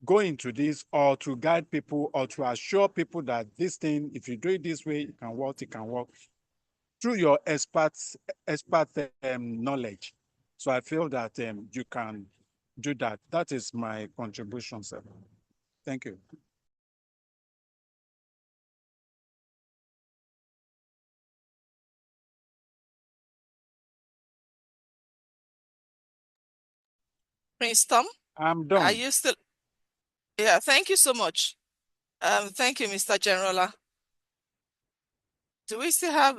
go into this or to guide people or to assure people that this thing, if you do it this way, it can work through your expert knowledge. So I feel that you can do that. That is my contribution, sir. Thank you. Prince Tom, I'm are done. you still? Yeah, thank you so much. Thank you, Mr. Generala. Do we still have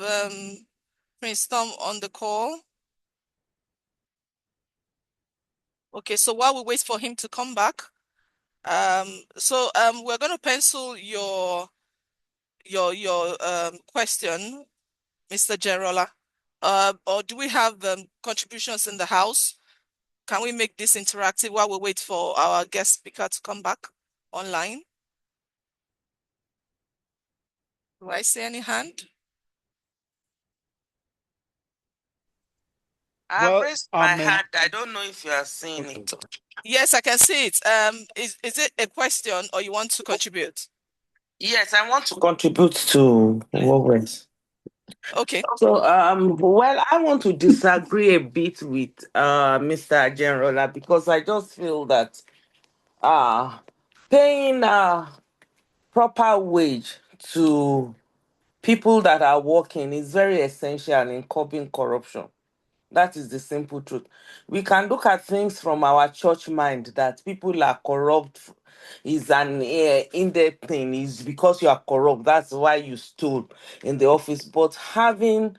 Prince Tom on the call? Okay, so while we wait for him to come back, we're gonna pencil your question, Mr. Generala. Or do we have contributions in the house? Can we make this interactive while we wait for our guest speaker to come back online? Do I see any hand? I've raised my hand. I don't know if you are seeing it. Yes, I can see it. Is it a question or you want to contribute? Yes, I want to contribute to what was. Okay. So, well, I want to disagree a bit with Mr. General because I just feel that paying proper wage to people that are working is very essential in curbing corruption. That is the simple truth. We can look at things from our church mind that people are corrupt is an in-depth thing, is because you are corrupt. That's why you stood in the office. But having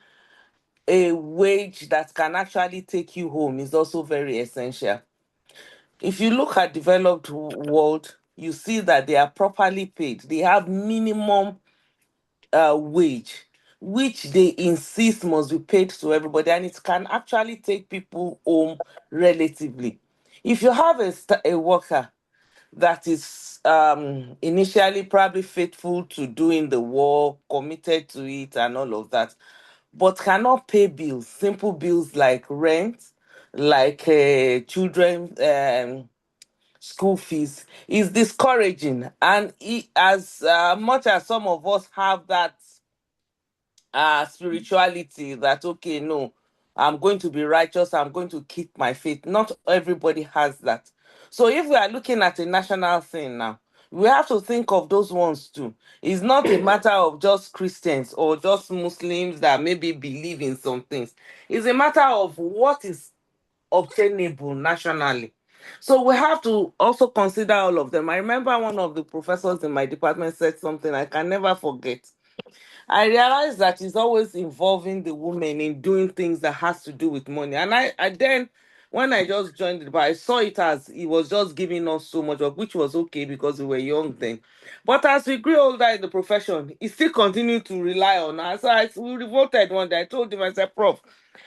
a wage that can actually take you home is also very essential. If you look at developed world, you see that they are properly paid. They have minimum wage, which they insist must be paid to everybody, and it can actually take people home relatively. If you have a worker that is initially probably faithful to doing the work, committed to it, and all of that, but cannot pay bills, simple bills like rent, like children school fees, is discouraging. And as much as some of us have that spirituality that, okay, no, I'm going to be righteous, I'm going to keep my faith, not everybody has that. So if we are looking at a national thing now, we have to think of those ones too. It's not a matter of just Christians or just Muslims that maybe believe in some things. It's a matter of what is obtainable nationally. So we have to also consider all of them. I remember one of the professors in my department said something I can never forget. I realized that it's always involving the women in doing things that has to do with money. And I then, when I just joined it, but I saw it as he was just giving us so much of, which was okay because we were young then. But as we grew older in the profession, he still continued to rely on us. So we revolted one day. I told him, I said, Prof,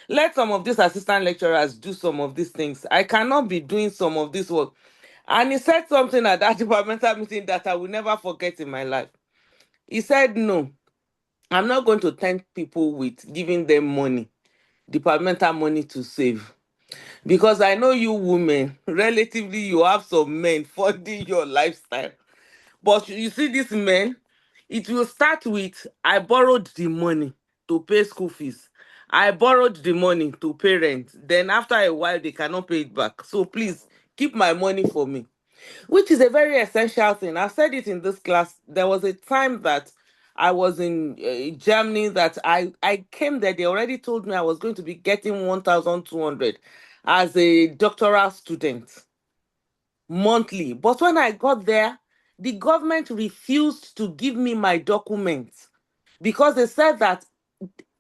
let some of these assistant lecturers do some of these things. I cannot be doing some of this work. And he said something at that departmental meeting that I will never forget in my life. He said, no, I'm not going to tempt people with giving them money, departmental money to save. Because I know you women, relatively, you have some men funding your lifestyle. But you see, these men, it will start with, I borrowed the money to pay school fees. I borrowed the money to pay rent. Then after a while, they cannot pay it back. So please, keep my money for me, which is a very essential thing. I've said it in this class. There was a time that I was in Germany that I came there. They already told me I was going to be getting 1,200 as a doctoral student monthly. But when I got there, the government refused to give me my documents because they said that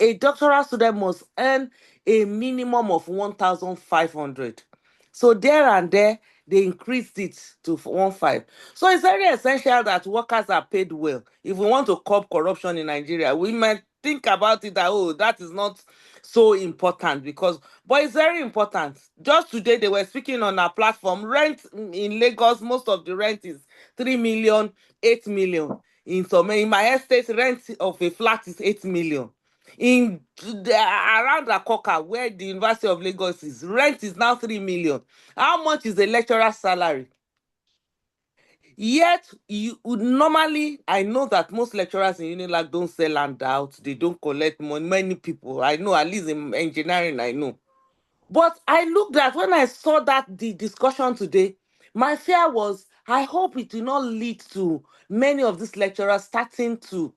a doctoral student must earn a minimum of 1,500. So there and there, they increased it to 1,500. So it's very essential that workers are paid well. If we want to curb corruption in Nigeria, we might think about it that, oh, that is not so important because, but it's very important. Just today, they were speaking on our platform. Rent in Lagos, most of the rent is 3 million, 8 million. In my estate, rent of a flat is 8 million. Around Akoka, where the University of Lagos is, rent is now 3 million. How much is a lecturer's salary? Yet, you would normally, I know that most lecturers in Unilag don't sell land out, they don't collect money. Many people, I know, at least in engineering, I know. But I looked at, when I saw that the discussion today, my fear was, I hope it will not lead to many of these lecturers starting to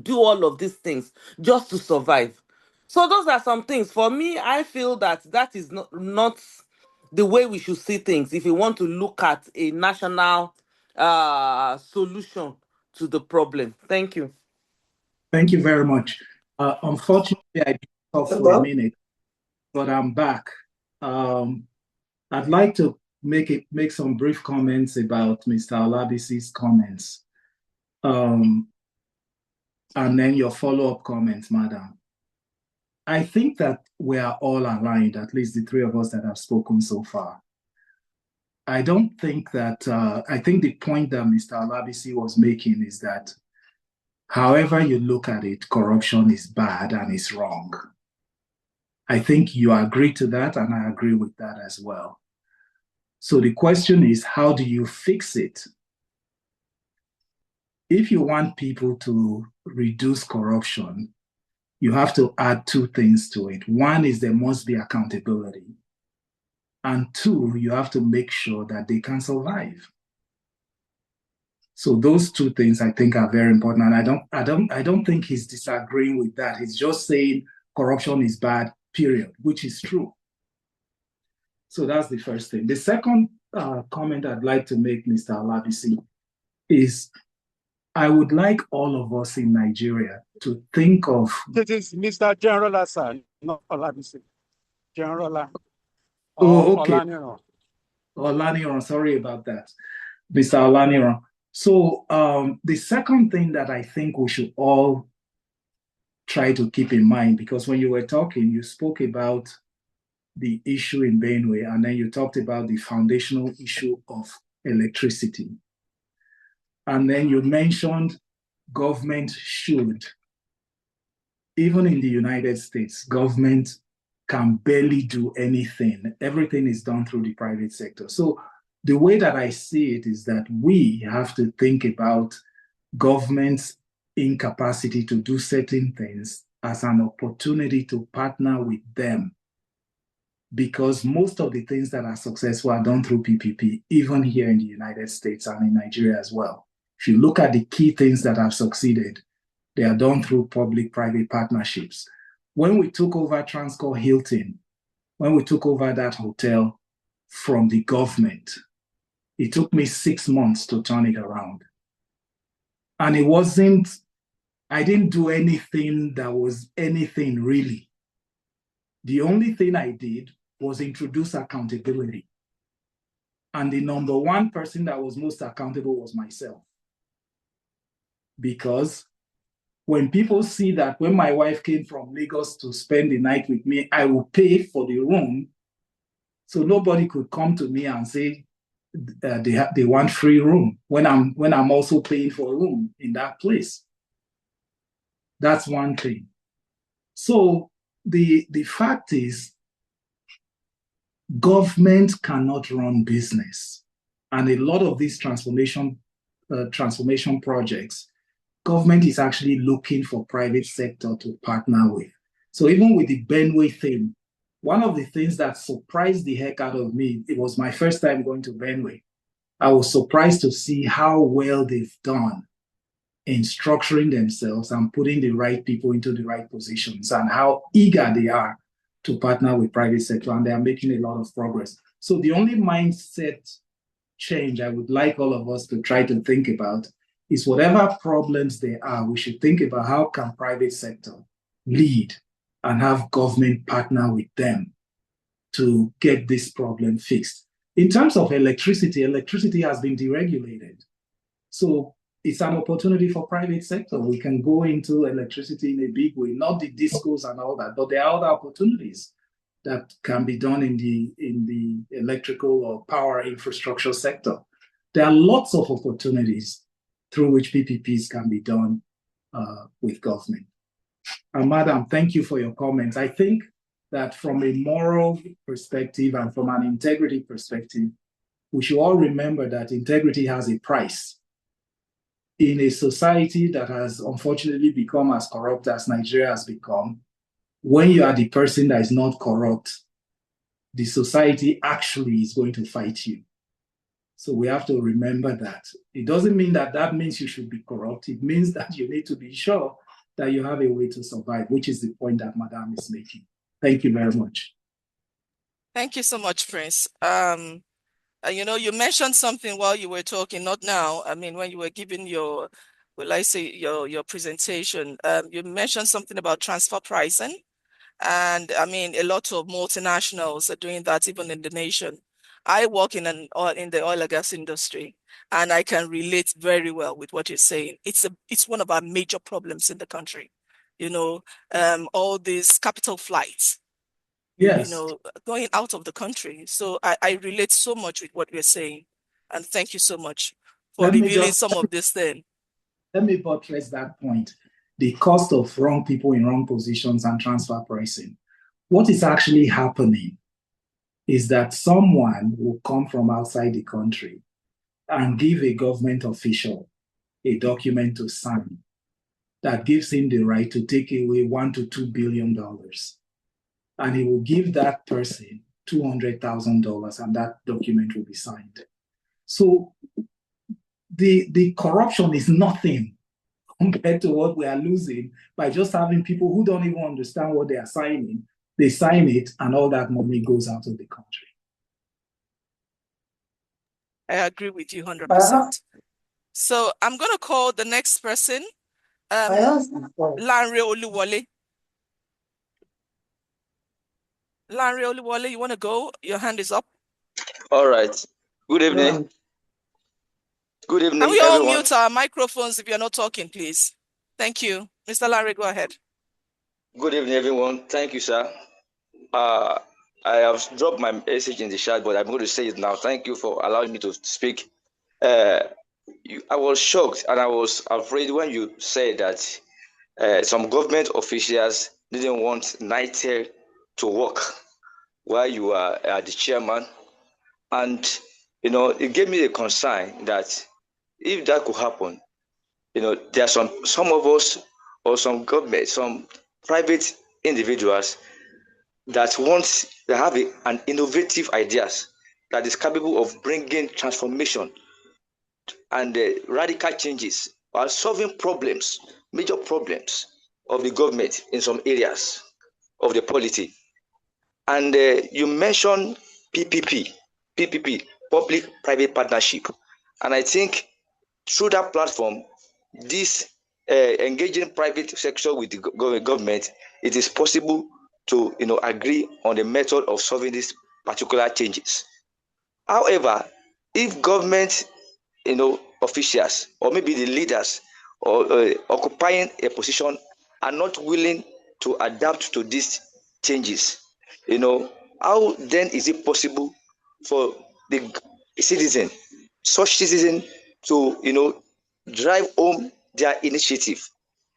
do all of these things just to survive. So those are some things. For me, I feel that that is not the way we should see things if we want to look at a national solution to the problem. Thank you. Thank you very much. Unfortunately, I did off for a minute, but I'm back. I'd like to make some brief comments about Mr. Olabisi's comments, and then your follow-up comments, madam. I think that we are all aligned, at least the three of us that have spoken so far. I don't think that, I think the point that Mr. Olabisi was making is that however you look at it, corruption is bad and it's wrong. I think you agree to that, and I agree with that as well. So the question is, how do you fix it? If you want people to reduce corruption, you have to add two things to it. One is there must be accountability. And two, you have to make sure that they can survive. So those two things I think are very important. And I don't think he's disagreeing with that. He's just saying corruption is bad, period, which is true. So that's the first thing. The second comment I'd like to make, Mr. Olabisi, is I would like all of us in Nigeria to think of... It is Mr. General, sir, not Olabisi. General. Oh, okay. Olaniran. Olaniran, sorry about that. Mr. Olaniran. So the second thing that I think we should all try to keep in mind, because when you were talking, you spoke about the issue in Benue, and then you talked about the foundational issue of electricity. And then you mentioned government should. Even in the United States, government can barely do anything. Everything is done through the private sector. So the way that I see it is that we have to think about government's incapacity to do certain things as an opportunity to partner with them, because most of the things that are successful are done through PPP, even here in the United States and in Nigeria as well. If you look at the key things that have succeeded, they are done through public-private partnerships. When we took over Transcorp Hilton, when we took over that hotel from the government, it took me 6 months to turn it around. And I didn't do anything that was anything really. The only thing I did was introduce accountability. And the number one person that was most accountable was myself. Because when people see that when my wife came from Lagos to spend the night with me, I will pay for the room. So nobody could come to me and say they want free room when I'm also paying for a room in that place. That's one thing. So the fact is, government cannot run business. And a lot of these transformation projects, government is actually looking for private sector to partner with. So even with the Benue thing, one of the things that surprised the heck out of me, it was my first time going to Benue. I was surprised to see how well they've done in structuring themselves and putting the right people into the right positions, and how eager they are to partner with private sector, and they are making a lot of progress. So the only mindset change I would like all of us to try to think about is whatever problems there are, we should think about how can private sector lead and have government partner with them to get this problem fixed. In terms of electricity, electricity has been deregulated. So it's an opportunity for private sector. We can go into electricity in a big way, not the discos and all that, but there are other opportunities that can be done in the electrical or power infrastructure sector. There are lots of opportunities through which PPPs can be done with government. And Madam, thank you for your comments. I think that from a moral perspective and from an integrity perspective, we should all remember that integrity has a price. In a society that has unfortunately become as corrupt as Nigeria has become, when you are the person that is not corrupt, the society actually is going to fight you. So we have to remember that. It doesn't mean that that means you should be corrupt. It means that you need to be sure that you have a way to survive, which is the point that Madam is making. Thank you very much. Thank you so much, Prince. You mentioned something while you were talking, not now. I mean, when you were giving your presentation, you mentioned something about transfer pricing. And I mean, a lot of multinationals are doing that even in the nation. I work in the oil and gas industry, and I can relate very well with what you're saying. It's one of our major problems in the country. All these capital flights, Yes. going out of the country. So I relate so much with what we're saying. And thank you so much for revealing some of this thing. Let me buttress that point. The cost of wrong people in wrong positions and transfer pricing. What is actually happening is that someone will come from outside the country and give a government official a document to sign that gives him the right to take away $1 to $2 billion. And he will give that person $200,000, and that document will be signed. So the corruption is nothing compared to what we are losing by just having people who don't even understand what they are signing. They sign it, and all that money goes out of the country. I agree with you 100%. So I'm going to call the next person, Lanre Oluwole. Lanre Oluwole, you want to go? Your hand is up. All right. Good evening. Good Can evening, we all everyone. mute our microphones if you're not talking, please? Thank you. Mr. Larry, go ahead. Good evening, everyone. Thank you, sir. I have dropped my message in the chat, but I'm going to say it now. Thank you for allowing me to speak. I was shocked and I was afraid when you said that some government officials didn't want NITEL to work while you are the chairman. And, it gave me a concern that if that could happen, there are some of us or some government, some private individuals that have an innovative ideas that is capable of bringing transformation and radical changes or solving problems, major problems of the government in some areas of the polity. And you mentioned PPP, public-private partnership, and I think through that platform, this engaging private sector with the government, it is possible to agree on the method of solving these particular changes. However, if government officials or maybe the leaders or occupying a position are not willing to adapt to these changes, how then is it possible for the citizen, such citizen, to drive home their initiative?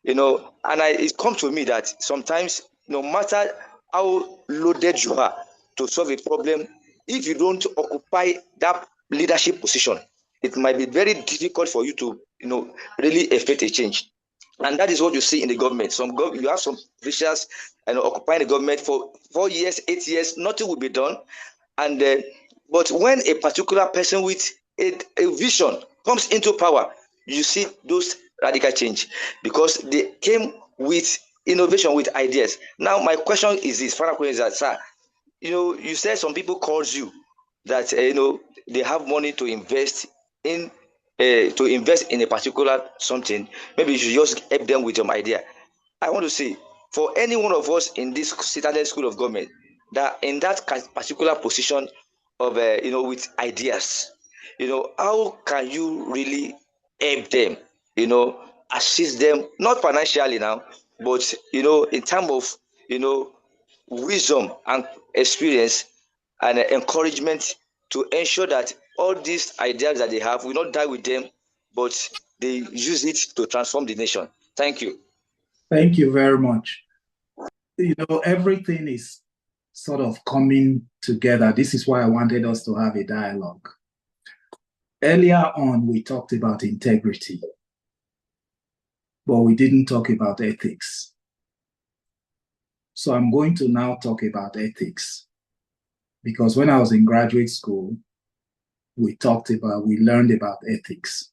And it comes to me that sometimes, no matter how loaded you are to solve a problem, if you don't occupy that leadership position, it might be very difficult for you to really effect a change. And that is what you see in the government. You have some officials occupying the government for 4 years, 8 years, nothing will be done. And but when a particular person with a vision comes into power, you see those radical change because they came with innovation, with ideas. Now, my question is this: final question is that, sir, you said some people calls you that they have money to invest in a particular something. Maybe you should just help them with your idea. I want to say, for any one of us in this Citadel School of Government that in that particular position of with ideas, how can you really help them, assist them, not financially now, but in terms of wisdom and experience and encouragement to ensure that all these ideas that they have will not die with them, but they use it to transform the nation. Thank you. Thank you very much. Everything is sort of coming together. This is why I wanted us to have a dialogue. Earlier on, we talked about integrity, but we didn't talk about ethics. So I'm going to now talk about ethics, because when I was in graduate school, we learned about ethics.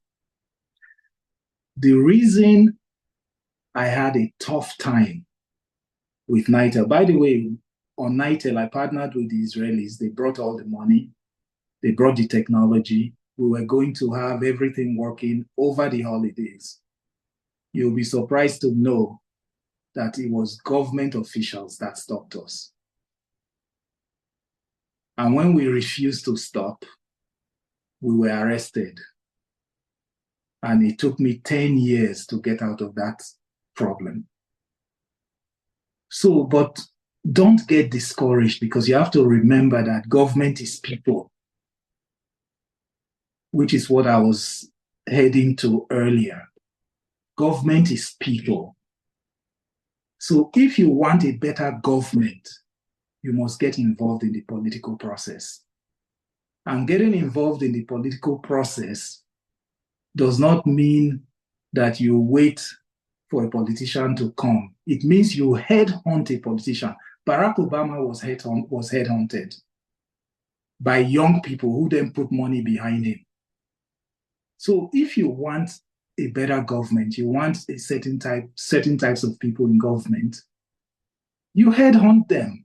The reason I had a tough time with NITEL, by the way, on NITEL, I partnered with the Israelis. They brought all the money. They brought the technology. We were going to have everything working over the holidays. You'll be surprised to know that it was government officials that stopped us. And when we refused to stop, we were arrested. And it took me 10 years to get out of that problem. So, but don't get discouraged, because you have to remember that government is people, which is what I was heading to earlier. Government is people. So if you want a better government, you must get involved in the political process. And getting involved in the political process does not mean that you wait for a politician to come. It means you headhunt a politician. Barack Obama was headhunted by young people who then put money behind him. So if you want a better government, you want a certain types of people in government, you headhunt them.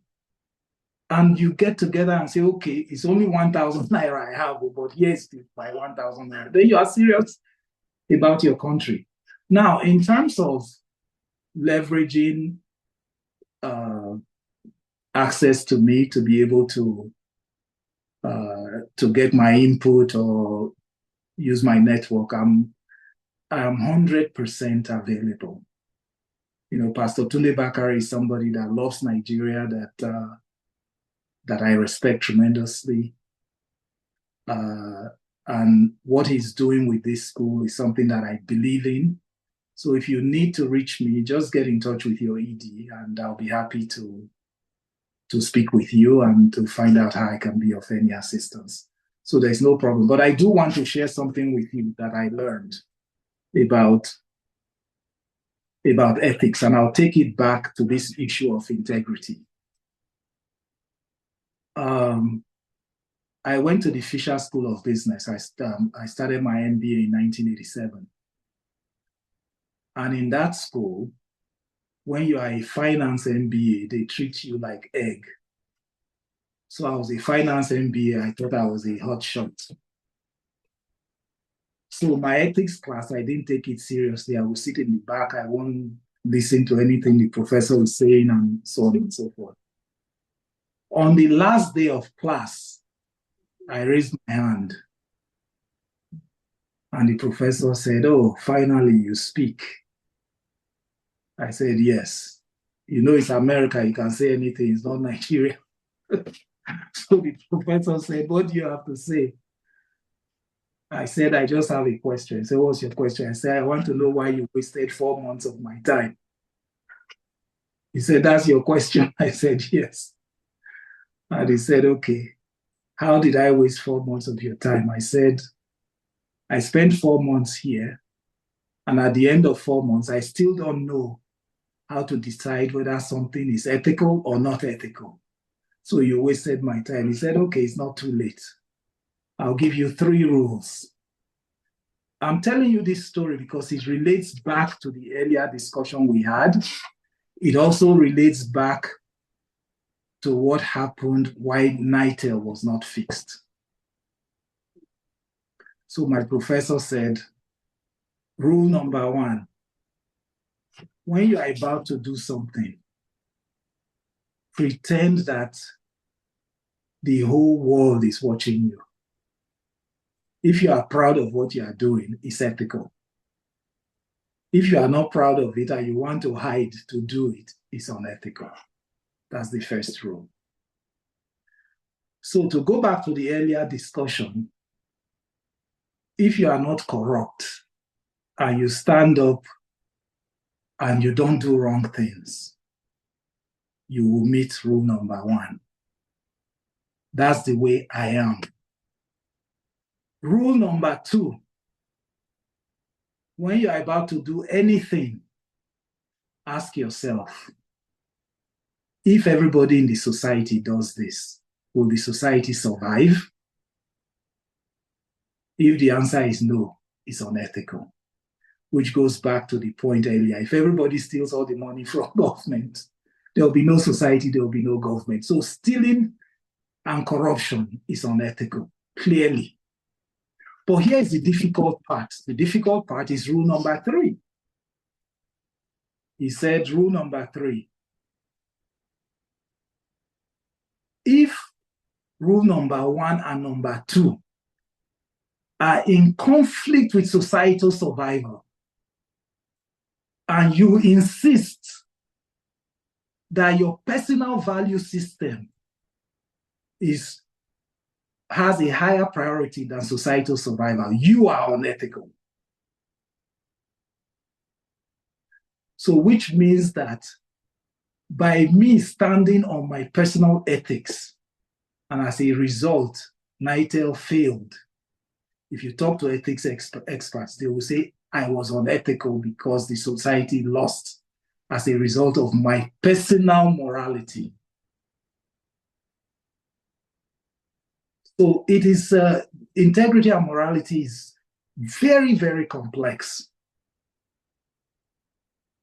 And you get together and say, okay, it's only 1,000 naira I have, but here's my 1,000 naira. Then you are serious about your country. Now, in terms of leveraging access to me to be able to get my input or use my network, I'm 100% available. Pastor Tunde Bakari is somebody that loves Nigeria, that I respect tremendously. And what he's doing with this school is something that I believe in. So if you need to reach me, just get in touch with your ED, and I'll be happy to speak with you and to find out how I can be of any assistance. So there's no problem. But I do want to share something with you that I learned about ethics, and I'll take it back to this issue of integrity. I went to the Fisher School of Business. I started my MBA in 1987. And in that school, when you are a finance MBA, they treat you like egg. So I was a finance MBA. I thought I was a hot shot. So my ethics class, I didn't take it seriously. I would sit in the back. I won't listen to anything the professor was saying, and so on and so forth. On the last day of class, I raised my hand. And the professor said, "Oh, finally you speak." I said, "Yes. It's America. You can say anything. It's not Nigeria." So the professor said, "What do you have to say?" I said, "I just have a question." He said, "What's your question?" I said, "I want to know why you wasted 4 months of my time." He said, "That's your question?" I said, "Yes." And he said, "Okay, how did I waste 4 months of your time?" I said, "I spent 4 months here, and at the end of 4 months, I still don't know how to decide whether something is ethical or not ethical. So you wasted my time." He said, "Okay, it's not too late. I'll give you 3 rules." I'm telling you this story because it relates back to the earlier discussion we had. It also relates back to what happened why NITEL was not fixed. So my professor said, rule number 1, when you are about to do something, pretend that the whole world is watching you. If you are proud of what you are doing, it's ethical. If you are not proud of it and you want to hide to do it, it's unethical. That's the first rule. So to go back to the earlier discussion, if you are not corrupt and you stand up and you don't do wrong things, you will meet rule number 1. That's the way I am. Rule number 2, when you're about to do anything, ask yourself, if everybody in the society does this, will the society survive? If the answer is no, it's unethical, which goes back to the point earlier. If everybody steals all the money from government, there will be no society, there will be no government. So stealing and corruption is unethical, clearly. But here's the difficult part. The difficult part is rule number 3. He said, rule number 3, if rule number 1 and number 2 are in conflict with societal survival, and you insist that your personal value system has a higher priority than societal survival, you are unethical. So which means that by me standing on my personal ethics, and as a result, NITEL failed. If you talk to ethics experts, they will say, I was unethical because the society lost as a result of my personal morality. So it is, integrity and morality is very, very complex.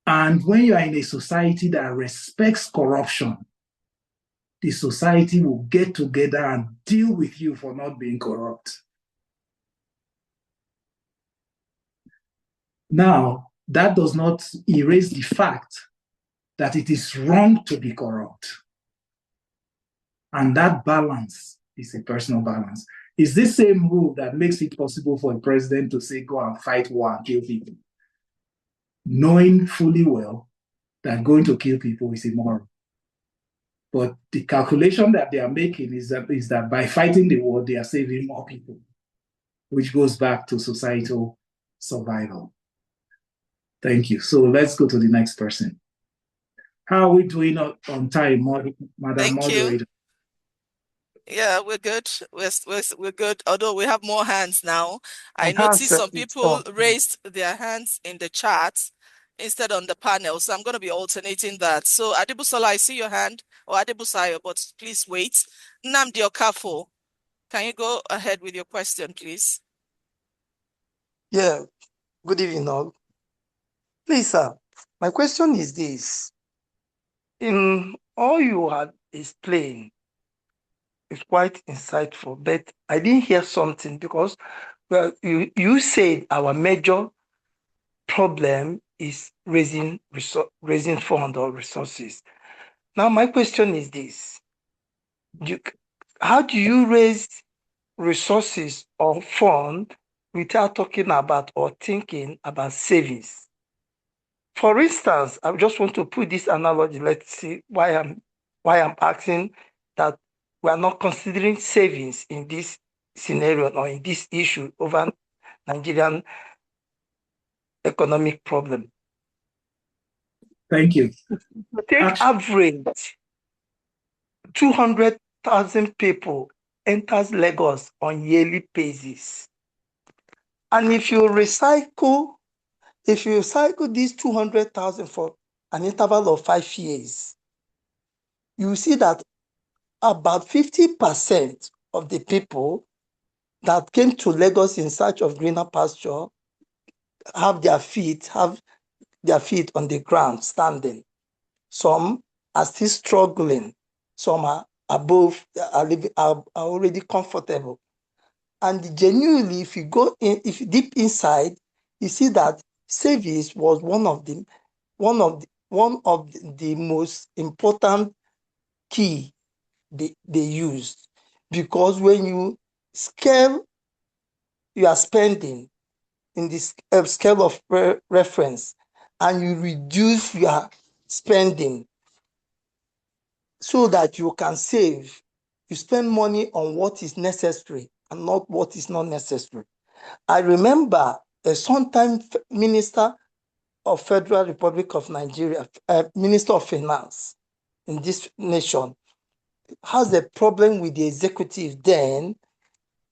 And when you are in a society that respects corruption, the society will get together and deal with you for not being corrupt. Now, that does not erase the fact that it is wrong to be corrupt. And that balance is a personal balance. It's this same rule that makes it possible for a president to say, go and fight war and kill people, knowing fully well that going to kill people is immoral. But the calculation that they are making is that by fighting the war, they are saving more people, which goes back to societal survival. Thank you. So let's go to the next person. How are we doing on time, Madam Moderator? Yeah, we're good. We're good. Although we have more hands now. I noticed some people raised their hands in the chat instead on the panel. So I'm going to be alternating that. So Adebusola, I see your hand, or Adebusayo, but please wait. Nnamdi Okafo, can you go ahead with your question, please? Yeah, good evening all. Please, sir, my question is this. In all you had explained, it's quite insightful, but I didn't hear something because well, you said our major problem is raising fund or resources. Now, my question is this. How do you raise resources or fund without talking about or thinking about savings? For instance, I just want to put this analogy. Let's see why I'm asking that we are not considering savings in this scenario or in this issue over Nigerian economic problem. Thank you. Take average 200,000 people enters Lagos on yearly basis. And if you recycle these 200,000 for an interval of 5 years, you see that about 50% of the people that came to Lagos in search of greener pasture have their feet on the ground standing. Some are still struggling. Some are already comfortable. And genuinely, if you deep inside, you see that savings was one of the most important key they used, because when you scale your spending in this scale of reference and you reduce your spending so that you can save, you spend money on what is necessary and not what is not necessary. I remember a sometime Minister of Federal Republic of Nigeria, Minister of Finance in this nation, has a problem with the executive then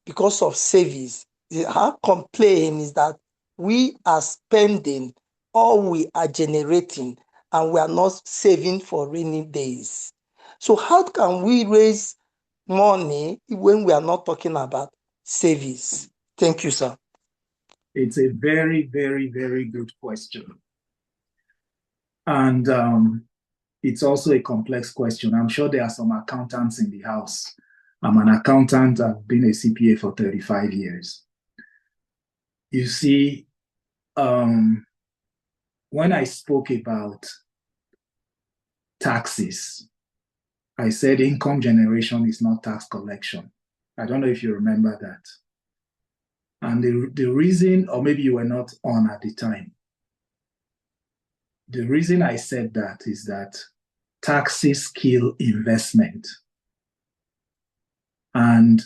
because of savings. Her complaint is that we are spending all we are generating and we are not saving for rainy days. So how can we raise money when we are not talking about savings? Thank you, sir. It's a very, very, very good question. And it's also a complex question. I'm sure there are some accountants in the house. I'm an accountant. I've been a CPA for 35 years. You see, when I spoke about taxes, I said income generation is not tax collection. I don't know if you remember that. And the reason, or maybe you were not on at the time, the reason I said that is that taxes kill investment. And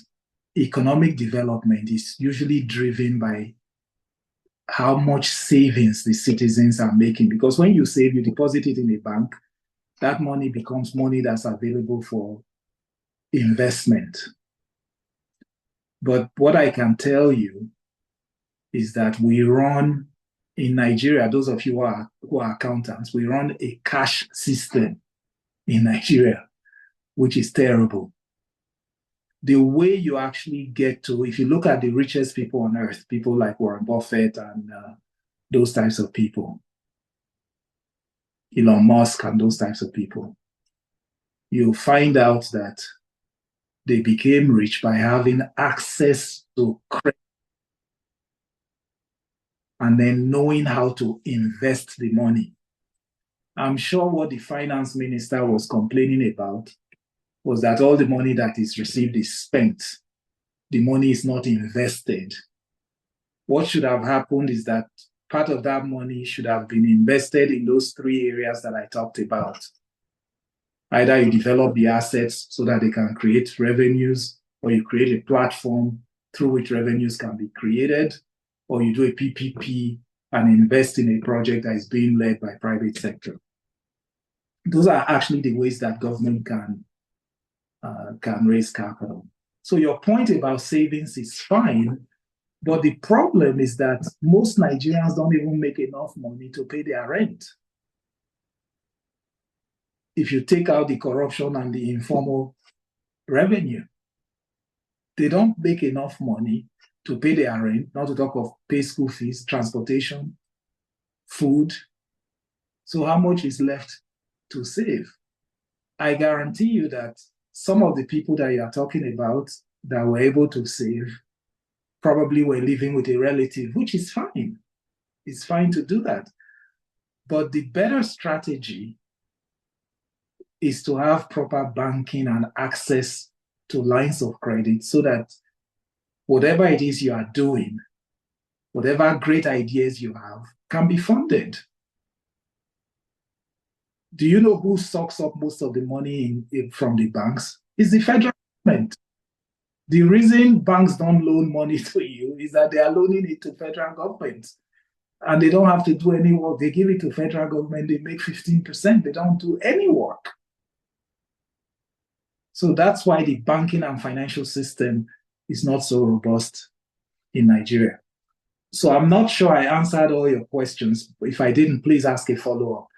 economic development is usually driven by how much savings the citizens are making. Because when you save, you deposit it in a bank, that money becomes money that's available for investment. But what I can tell you is that we run in Nigeria, those of you who are accountants, we run a cash system in Nigeria, which is terrible. The way you actually get to, if you look at the richest people on earth, people like Warren Buffett and those types of people, Elon Musk and those types of people, you'll find out that they became rich by having access to credit and then knowing how to invest the money. I'm sure what the finance minister was complaining about was that all the money that is received is spent. the money is not invested. What should have happened is that part of that money should have been invested in those three areas that I talked about. Either you develop the assets so that they can create revenues, or you create a platform through which revenues can be created, or you do a PPP and invest in a project that is being led by private sector. Those are actually the ways that government can raise capital. So your point about savings is fine, but the problem is that most Nigerians don't even make enough money to pay their rent. If you take out the corruption and the informal revenue, they don't make enough money to pay their rent, not to talk of pay school fees, transportation, food. So how much is left to save? I guarantee you that some of the people that you are talking about that were able to save probably were living with a relative, which is fine. It's fine to do that. But the better strategy is to have proper banking and access to lines of credit so that whatever it is you are doing, whatever great ideas you have, can be funded. Do you know who sucks up most of the money from the banks? It's the federal government. The reason banks don't loan money to you is that they are loaning it to federal government. And they don't have to do any work. They give it to federal government, they make 15%. They don't do any work. So that's why the banking and financial system is not so robust in Nigeria. So I'm not sure I answered all your questions. If I didn't, please ask a follow-up.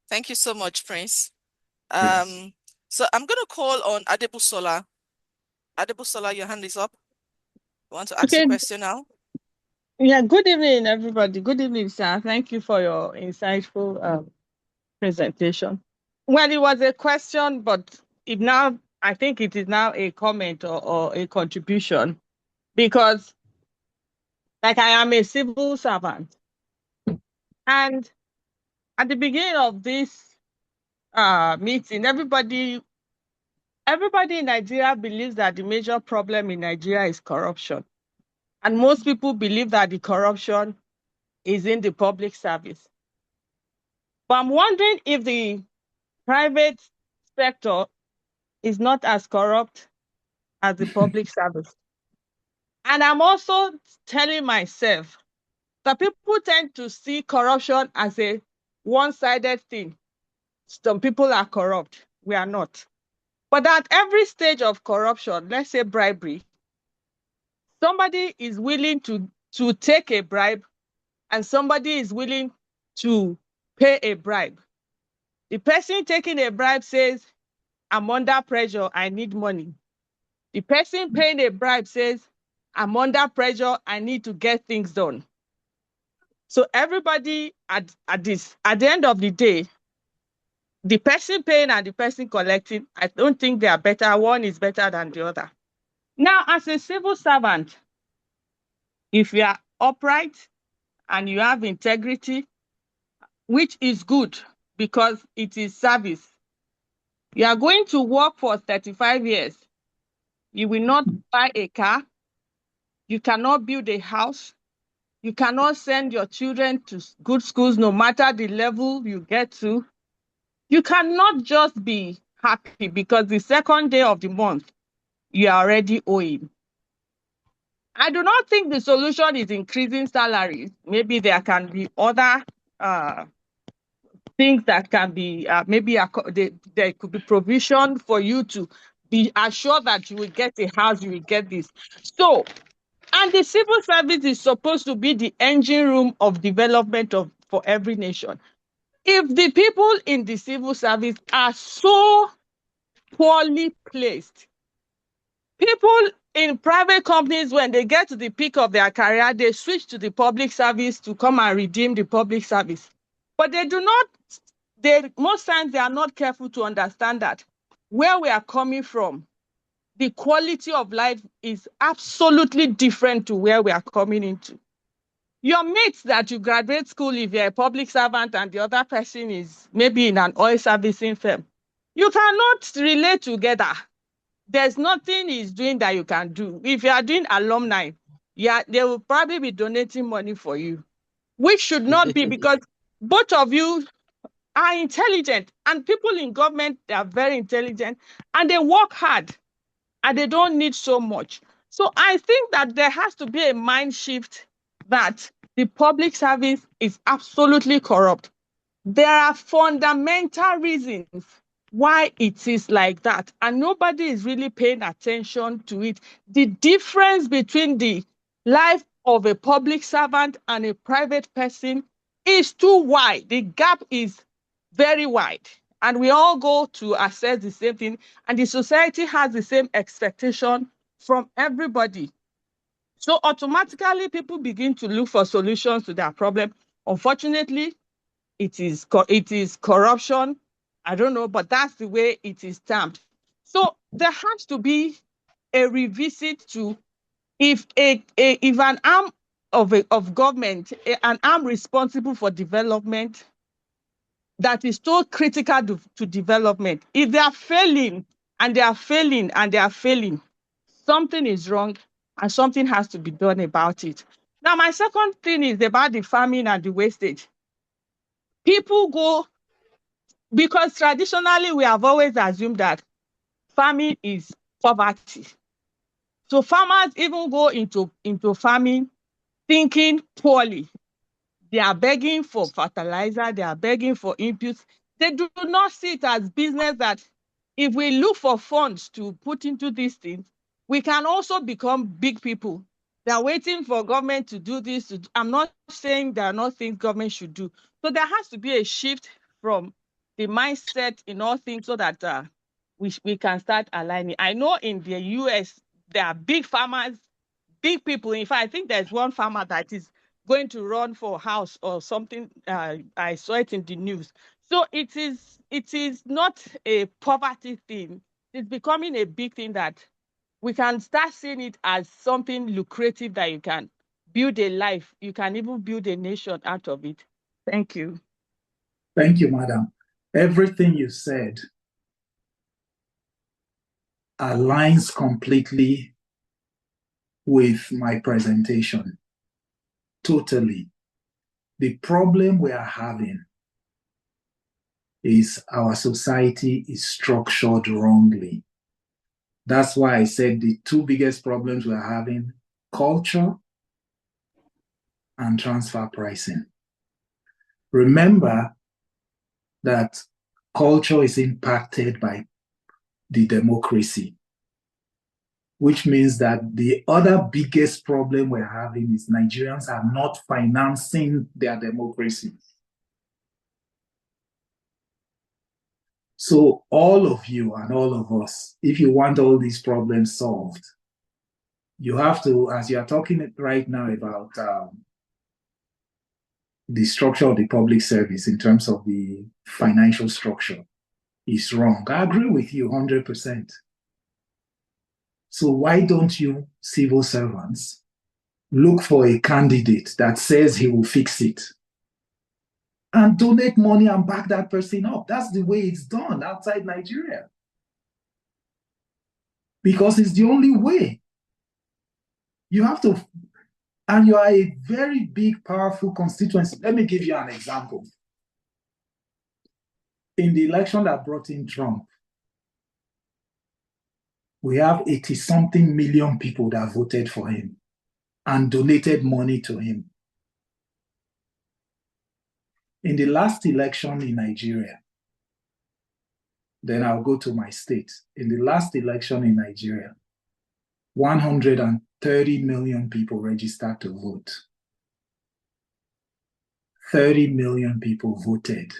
Thank you so much, Prince. Yes. So I'm going to call on Adebusola. Adebusola, your hand is up. You want to ask a question now? Yeah, good evening, everybody. Good evening, sir. Thank you for your insightful presentation. Well, it was a question, but I think it is now a comment or a contribution, because like I am a civil servant. And at the beginning of this meeting, everybody in Nigeria believes that the major problem in Nigeria is corruption. And most people believe that the corruption is in the public service. But I'm wondering if the private sector is not as corrupt as the public service. And I'm also telling myself that people tend to see corruption as a one-sided thing. Some people are corrupt, we are not. But at every stage of corruption, let's say bribery, somebody is willing to take a bribe and somebody is willing to pay a bribe. The person taking a bribe says, I'm under pressure, I need money. The person paying a bribe says, I'm under pressure, I need to get things done. So everybody at the end of the day, the person paying and the person collecting, I don't think they are better. One is better than the other. Now, as a civil servant, if you are upright and you have integrity, which is good because it is service, you are going to work for 35 years. You will not buy a car. You cannot build a house. You cannot send your children to good schools, no matter the level you get to. You cannot just be happy because the second day of the month, you are already owing. I do not think the solution is increasing salaries. Maybe there can be other things that can be, there could be provision for you to be assured that you will get a house, you will get this. So, and the civil service is supposed to be the engine room of development for every nation. If the people in the civil service are so poorly placed, people in private companies, when they get to the peak of their career, they switch to the public service to come and redeem the public service. But most times they are not careful to understand that where we are coming from, the quality of life is absolutely different to where we are coming into. Your mates that you graduate school, if you're a public servant and the other person is maybe in an oil servicing firm, You cannot relate together. There's nothing he's doing that you can do. If you are doing alumni, yeah, they will probably be donating money for you, which should not be, because both of you are intelligent, and people in government, they are very intelligent and they work hard and they don't need so much. So I think that there has to be a mind shift that the public service is absolutely corrupt. There are fundamental reasons why it is like that, and nobody is really paying attention to it. The difference between the life of a public servant and a private person is too wide. The gap is very wide, and we all go to assess the same thing, and the society has the same expectation from everybody. So automatically, people begin to look for solutions to their problem. Unfortunately, it is corruption. I don't know, but that's the way it is termed. So there has to be a revisit to, if if an arm of government, an arm responsible for development, that is so critical to development, if they are failing and they are failing and they are failing, something is wrong and something has to be done about it. Now, my second thing is about the farming and the wastage. People go, because traditionally we have always assumed that farming is poverty. So farmers even go into farming thinking poorly. They are begging for fertilizer, they are begging for inputs. They do not see it as business, that if we look for funds to put into these things, we can also become big people. They are waiting for government to do this. I'm not saying there are not things government should do. So there has to be a shift from the mindset in all things, so that we can start aligning. I know in the US, there are big farmers, big people. In fact, I think there's one farmer that is going to run for house or something. I saw it in the news. So it is not a poverty thing. It's becoming a big thing that we can start seeing it as something lucrative, that you can build a life. You can even build a nation out of it. Thank you. Thank you, madam. Everything you said aligns completely with my presentation. Totally. The problem we are having is our society is structured wrongly. That's why I said the two biggest problems we're having: culture and transfer pricing. Remember that culture is impacted by the democracy, which means that the other biggest problem we're having is Nigerians are not financing their democracy. So all of you and all of us, if you want all these problems solved, you have to, as you are talking right now about the structure of the public service in terms of the financial structure, is wrong. I agree with you 100%. So why don't you, civil servants, look for a candidate that says he will fix it and donate money and back that person up? That's the way it's done outside Nigeria, because it's the only way. You have to, and you are a very big, powerful constituency. Let me give you an example. In the election that brought in Trump, we have 80-something million people that voted for him and donated money to him. In the last election in Nigeria, then I'll go to my state. In the last election in Nigeria, 130 million people registered to vote. 30 million people voted.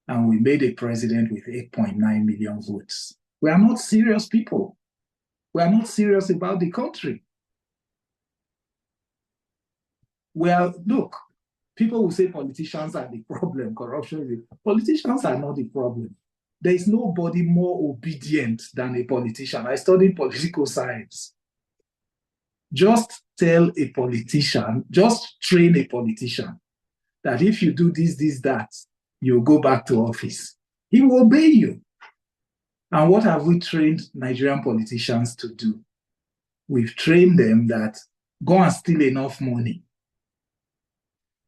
And we made a president with 8.9 million votes. We are not serious people. We are not serious about the country. Well, look, people will say politicians are the problem, corruption is the problem. Politicians are not the problem. There is nobody more obedient than a politician. I studied political science. Just tell a politician, just train a politician that if you do this, that, you'll go back to office. He will obey you. And what have we trained Nigerian politicians to do? We've trained them that go and steal enough money,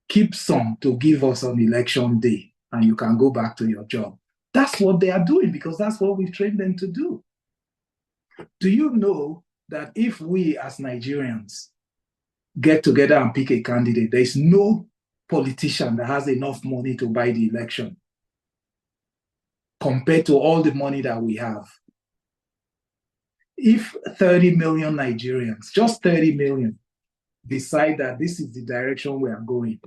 keep some to give us on election day, and you can go back to your job. That's what they are doing because that's what we've trained them to do. Do you know that if we as Nigerians get together and pick a candidate, there's no politician that has enough money to buy the election compared to all the money that we have? If 30 million Nigerians, just 30 million, decide that this is the direction we are going,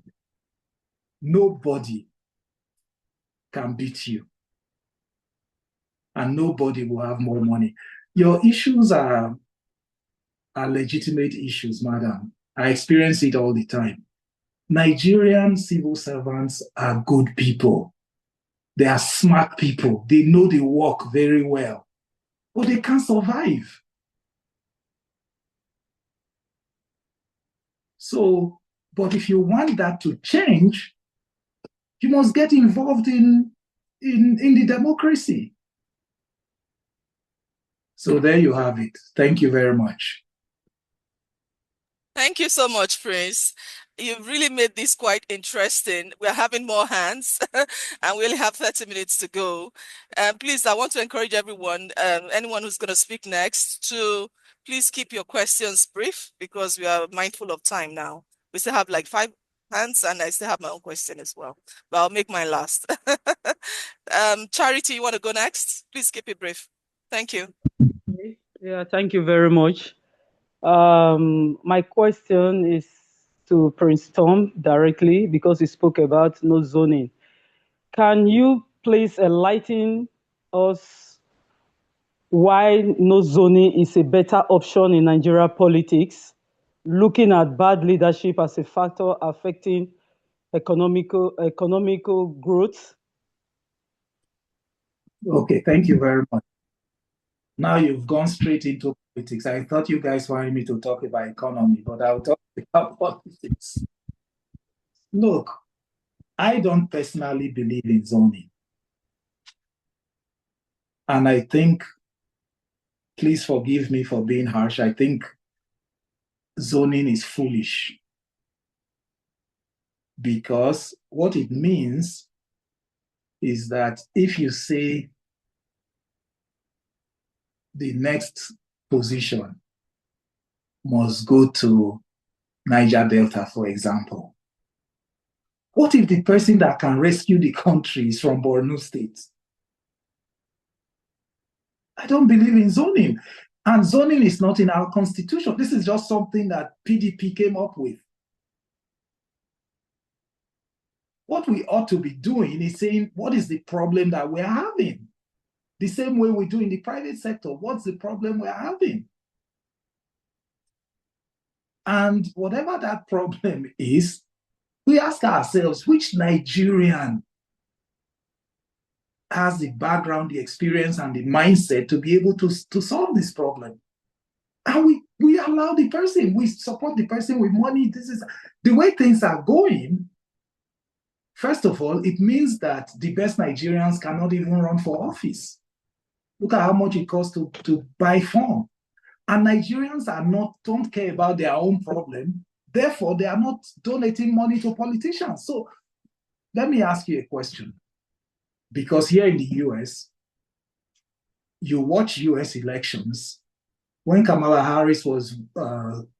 nobody can beat you. And nobody will have more money. Your issues are legitimate issues, madam. I experience it all the time. Nigerian civil servants are good people. They are smart people. They know the work very well, but they can't survive. So, but if you want that to change, you must get involved in the democracy. So there you have it. Thank you very much. Thank you so much, Prince. You've really made this quite interesting. We're having more hands and we only have 30 minutes to go. Please, I want to encourage everyone, anyone who's going to speak next, to please keep your questions brief because we are mindful of time now. We still have like 5 hands and I still have my own question as well, but I'll make mine last. Charity, you want to go next? Please keep it brief. Thank you. Yeah, thank you very much. My question is to Prince Tom directly because he spoke about no zoning. Can you please enlighten us why no zoning is a better option in Nigeria politics, looking at bad leadership as a factor affecting economical growth? Okay, thank you very much. Now you've gone straight into politics. I thought you guys wanted me to talk about economy, but I'll talk about politics. Look, I don't personally believe in zoning. And I think, please forgive me for being harsh, I think zoning is foolish. Because what it means is that if you say the next position must go to Niger Delta, for example, what if the person that can rescue the country is from Borno State? I don't believe in zoning. And zoning is not in our constitution. This is just something that PDP came up with. What we ought to be doing is saying, what is the problem that we're having? The same way we do in the private sector. What's the problem we're having? And whatever that problem is, we ask ourselves, which Nigerian has the background, the experience, and the mindset to be able to solve this problem? And we allow the person, we support the person with money. This is the way things are going. First of all, it means that the best Nigerians cannot even run for office. Look at how much it costs to buy form. And Nigerians don't care about their own problem. Therefore, they are not donating money to politicians. So let me ask you a question. Because here in the US, you watch US elections. When Kamala Harris was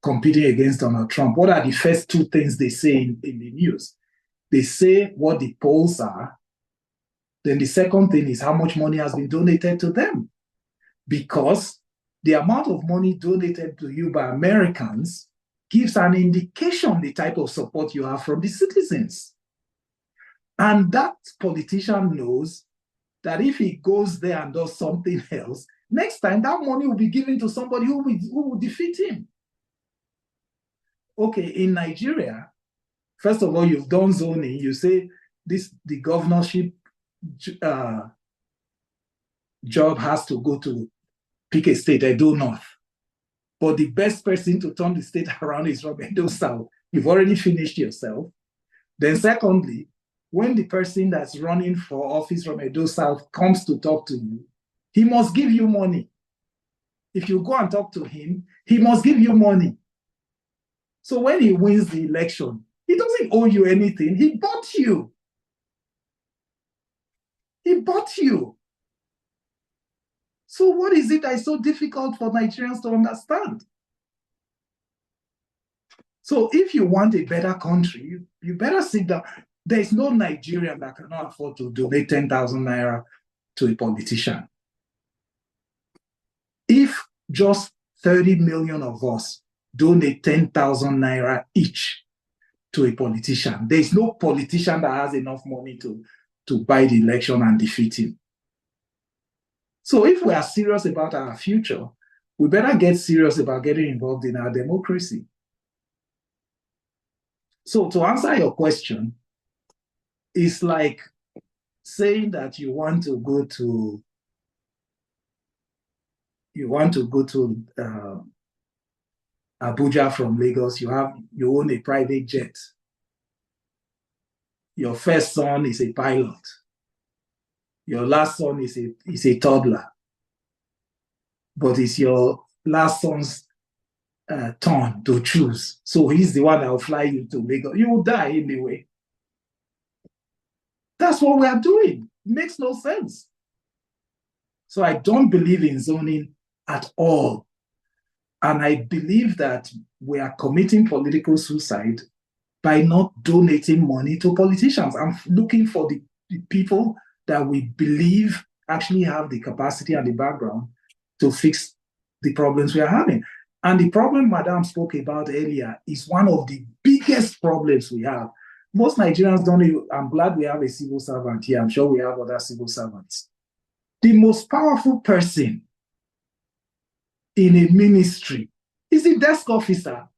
competing against Donald Trump, what are the first 2 things they say in the news? They say what the polls are. Then the second thing is how much money has been donated to them. Because the amount of money donated to you by Americans gives an indication the type of support you have from the citizens. And that politician knows that if he goes there and does something else, next time that money will be given to somebody who will defeat him. Okay, in Nigeria, first of all, you've done zoning. You say the governorship job has to go to pick a state, Edo North. But the best person to turn the state around is from Edo South. You've already finished yourself. Then secondly, when the person that's running for office from Edo South comes to talk to you, he must give you money. If you go and talk to him, he must give you money. So when he wins the election, he doesn't owe you anything. He bought you. He bought you. So what is it that is so difficult for Nigerians to understand? So if you want a better country, you better sit down. There is no Nigerian that cannot afford to donate 10,000 naira to a politician. If just 30 million of us donate 10,000 naira each to a politician, there is no politician that has enough money to buy the election and defeat him. So if we are serious about our future, we better get serious about getting involved in our democracy. So to answer your question, it's like saying that you want to go to Abuja from Lagos. You own a private jet. Your first son is a pilot. Your last son is a toddler. But it's your last son's turn to choose. So he's the one that will fly you to Lagos. You will die anyway. That's what we are doing. It makes no sense. So I don't believe in zoning at all. And I believe that we are committing political suicide by not donating money to politicians. I'm looking for the people that we believe actually have the capacity and the background to fix the problems we are having. And the problem Madam spoke about earlier is one of the biggest problems we have. Most Nigerians don't even, I'm glad we have a civil servant here. I'm sure we have other civil servants. The most powerful person in a ministry is the desk officer.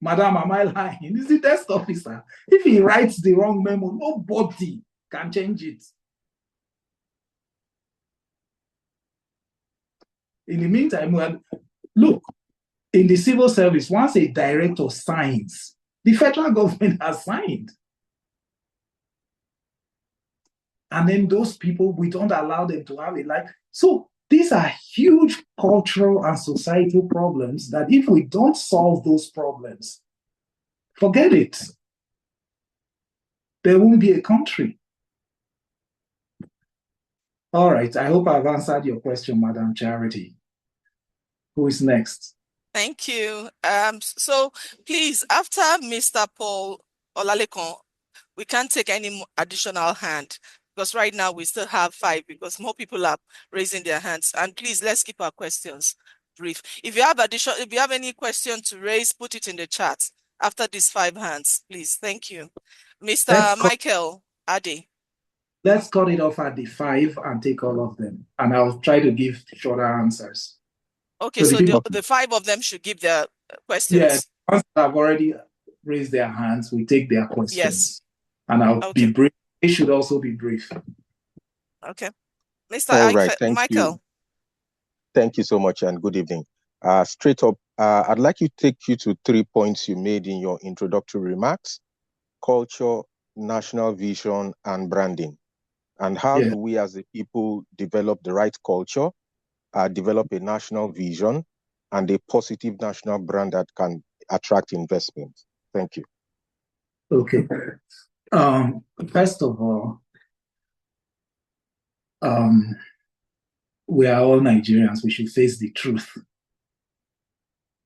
Madam, am I lying? Is the desk officer. If he writes the wrong memo, nobody can change it. In the meantime, look, in the civil service, once a director signs, the federal government has signed. And then those people, we don't allow them to have a life. So these are huge cultural and societal problems that if we don't solve those problems, forget it. There won't be a country. All right, I hope I've answered your question, Madam Charity. Who is next? Thank you. So please, after Mr. Paul Olalekan, we can't take any additional hand because right now we still have 5 because more people are raising their hands. And please, let's keep our questions brief. If you have any question to raise, put it in the chat after these 5 hands, please. Thank you. Mr. Michael Ade. Let's cut it off at the 5 and take all of them. And I'll try to give shorter answers. Okay, so the 5 of them should give their questions. Yes, yeah, ones that have already raised their hands, we take their questions. Yes. And I'll be brief. It should also be brief. Okay. Mr. Michael. You. Thank you so much and good evening. Straight up, I'd like to take you to 3 points you made in your introductory remarks: culture, national vision, and branding. And how do we as a people develop the right culture, develop a national vision, and a positive national brand that can attract investment? Thank you. Okay. First of all, we are all Nigerians. We should face the truth.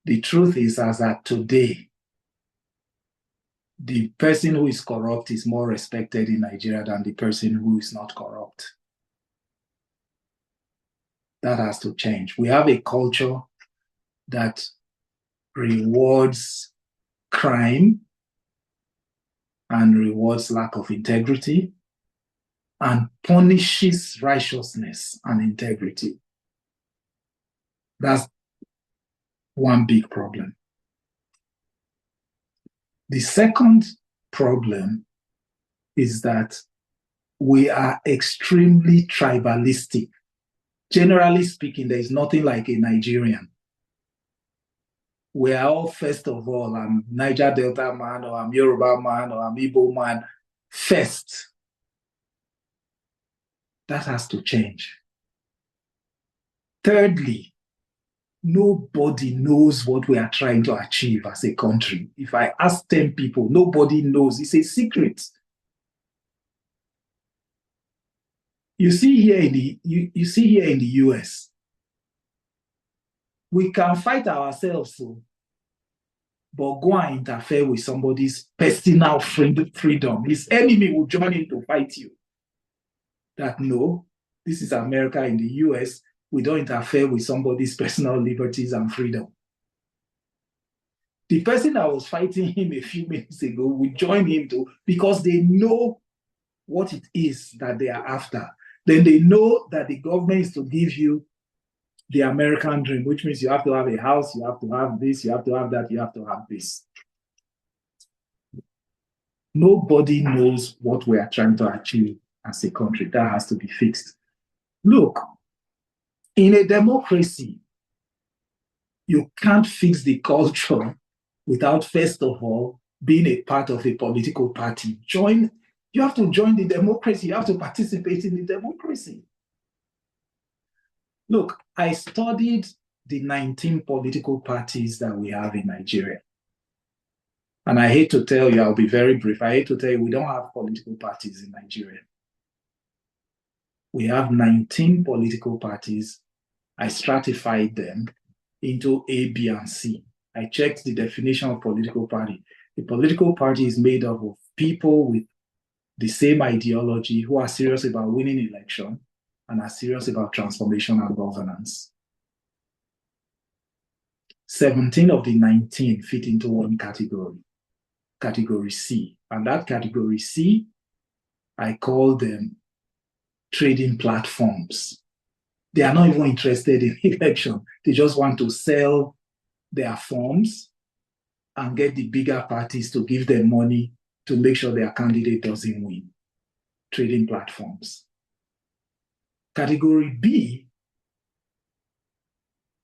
The truth is, as at today, the person who is corrupt is more respected in Nigeria than the person who is not corrupt. That has to change. We have a culture that rewards crime and rewards lack of integrity and punishes righteousness and integrity. That's one big problem. The second problem is that we are extremely tribalistic. Generally speaking, there is nothing like a Nigerian. We are all, first of all, I'm Niger Delta man, or I'm Yoruba man, or I'm Igbo man. First, that has to change. Thirdly, nobody knows what we are trying to achieve as a country. If I ask 10 people, nobody knows. It's a secret. You see here in the US, we can fight ourselves, but go and interfere with somebody's personal freedom. His enemy will join in to fight you. That no, this is America. In the US, we don't interfere with somebody's personal liberties and freedom. The person that was fighting him a few minutes ago will join him because they know what it is that they are after. Then they know that the government is to give you the American dream, which means you have to have a house, you have to have this, you have to have that, you have to have this. Nobody knows what we are trying to achieve as a country. That has to be fixed. Look, in a democracy, you can't fix the culture without, first of all, being a part of a political party. You have to join the democracy. You have to participate in the democracy. Look, I studied the 19 political parties that we have in Nigeria. And I hate to tell you, I'll be very brief. I hate to tell you, we don't have political parties in Nigeria. We have 19 political parties. I stratified them into A, B, and C. I checked the definition of political party. A political party is made up of people with the same ideology who are serious about winning election and are serious about transformation and governance. 17 of the 19 fit into one category, category C. And that category C, I call them trading platforms. They are not even interested in election. They just want to sell their forms and get the bigger parties to give them money to make sure their candidate doesn't win. Trading platforms. Category B,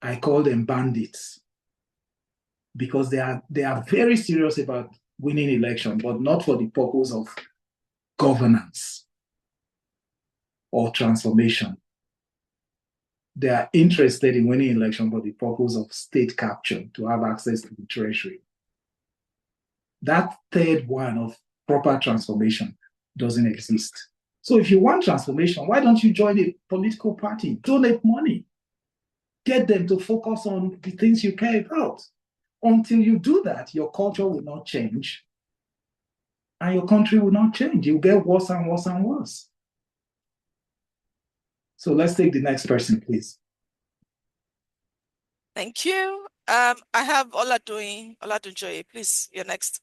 I call them bandits because they are very serious about winning election, but not for the purpose of governance or transformation. They are interested in winning election for the purpose of state capture, to have access to the treasury. That third one of proper transformation doesn't exist. So if you want transformation, why don't you join a political party? Donate money. Get them to focus on the things you care about. Until you do that, your culture will not change and your country will not change. You'll get worse and worse and worse. So let's take the next person, please. Thank you. I have Olatunjoye. Please, you're next.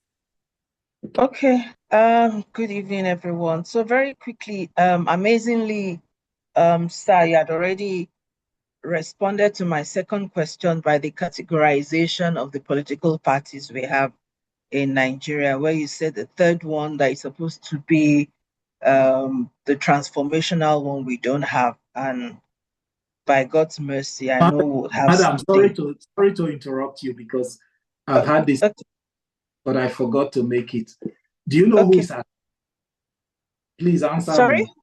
Okay. Good evening, everyone. So very quickly, amazingly, Sir, you had already responded to my second question by the categorization of the political parties we have in Nigeria, where you said the third one that is supposed to be the transformational one we don't have. And by God's mercy, I know we'll have Madam, something. sorry to interrupt you because I've had this, but I forgot to make it. Do you know who is at? Please answer Sorry? me.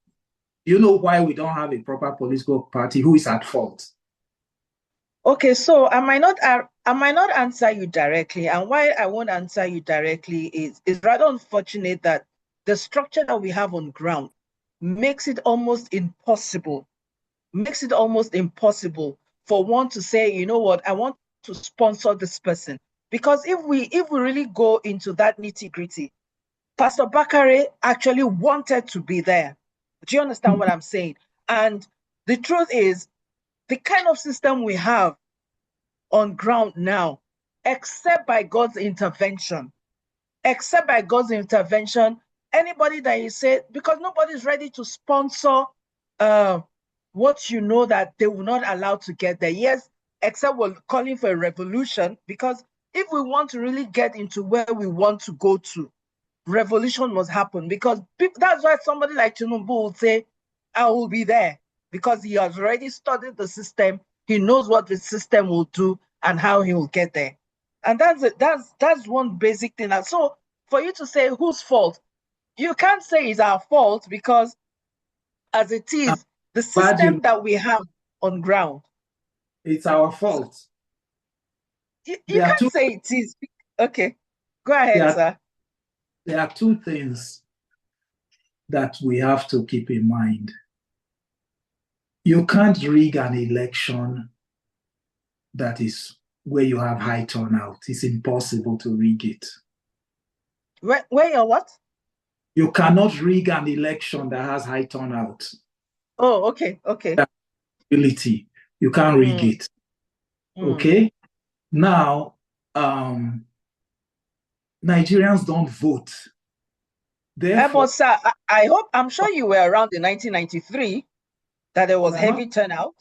Do you know why we don't have a proper political party? Who is at fault? Okay, so I might not answer you directly, and why I won't answer you directly is rather unfortunate that the structure that we have on ground makes it almost impossible for one to say, you know what, I want to sponsor this person. Because if we really go into that nitty-gritty, Pastor Bakare actually wanted to be there. Do you understand what I'm saying? And the truth is, the kind of system we have on ground now, except by God's intervention, anybody that you say, because nobody's ready to sponsor what you know that they will not allow to get there. Yes, except we're calling for a revolution, because if we want to really get into where we want to go to, revolution must happen, because that's why somebody like Tinubu will say, I will be there, because he has already studied the system. He knows what the system will do and how he will get there. And that's one basic thing. And so for you to say whose fault, you can't say it's our fault because as it is, the system that we have on ground. It's our fault. You can't say it is. Okay, go ahead, sir. There are two things that we have to keep in mind. You can't rig an election that is where you have high turnout. It's impossible to rig it. Where you're what? You cannot rig an election that has high turnout. Oh, okay. Ability. You can't rig it. Okay? Now, Nigerians don't vote. Therefore, sir, I'm sure you were around in 1993 that there was heavy turnout.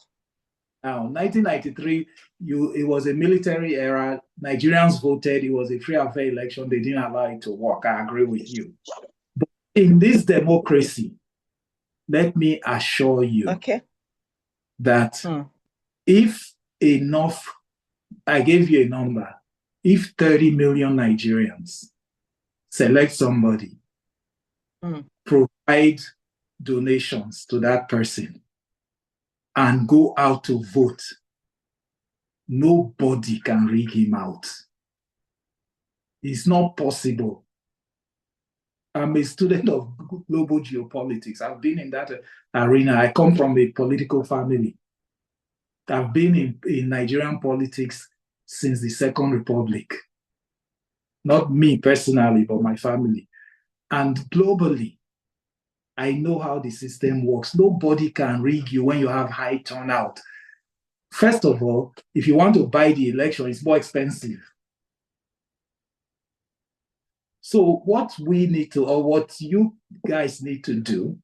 Now, 1993, it was a military era. Nigerians voted. It was a free and fair election. They didn't allow it to work. I agree with you. But in this democracy, let me assure you that if enough, I gave you a number, if 30 million Nigerians select somebody, provide donations to that person, and go out to vote, nobody can rig him out. It's not possible. I'm a student of global geopolitics. I've been in that arena. I come from a political family. I've been in Nigerian politics since the Second Republic. Not me personally, but my family. And globally, I know how the system works. Nobody can rig you when you have high turnout. First of all, if you want to buy the election, it's more expensive. So what we need to, or what you guys need to do,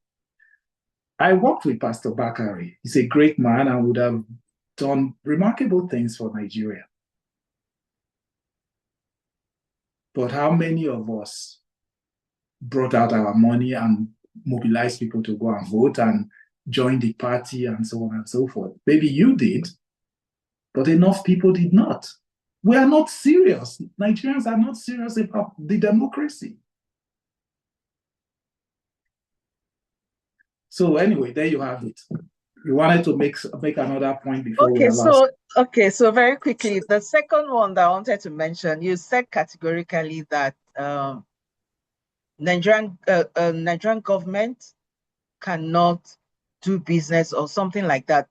I worked with Pastor Bakari. He's a great man and would have done remarkable things for Nigeria. But how many of us brought out our money and mobilized people to go and vote and join the party and so on and so forth? Maybe you did, but enough people did not. We are not serious. Nigerians are not serious about the democracy. So anyway, there you have it. You wanted to make another point before we allow. So very quickly, the second one that I wanted to mention, you said categorically that Nigerian government cannot do business or something like that.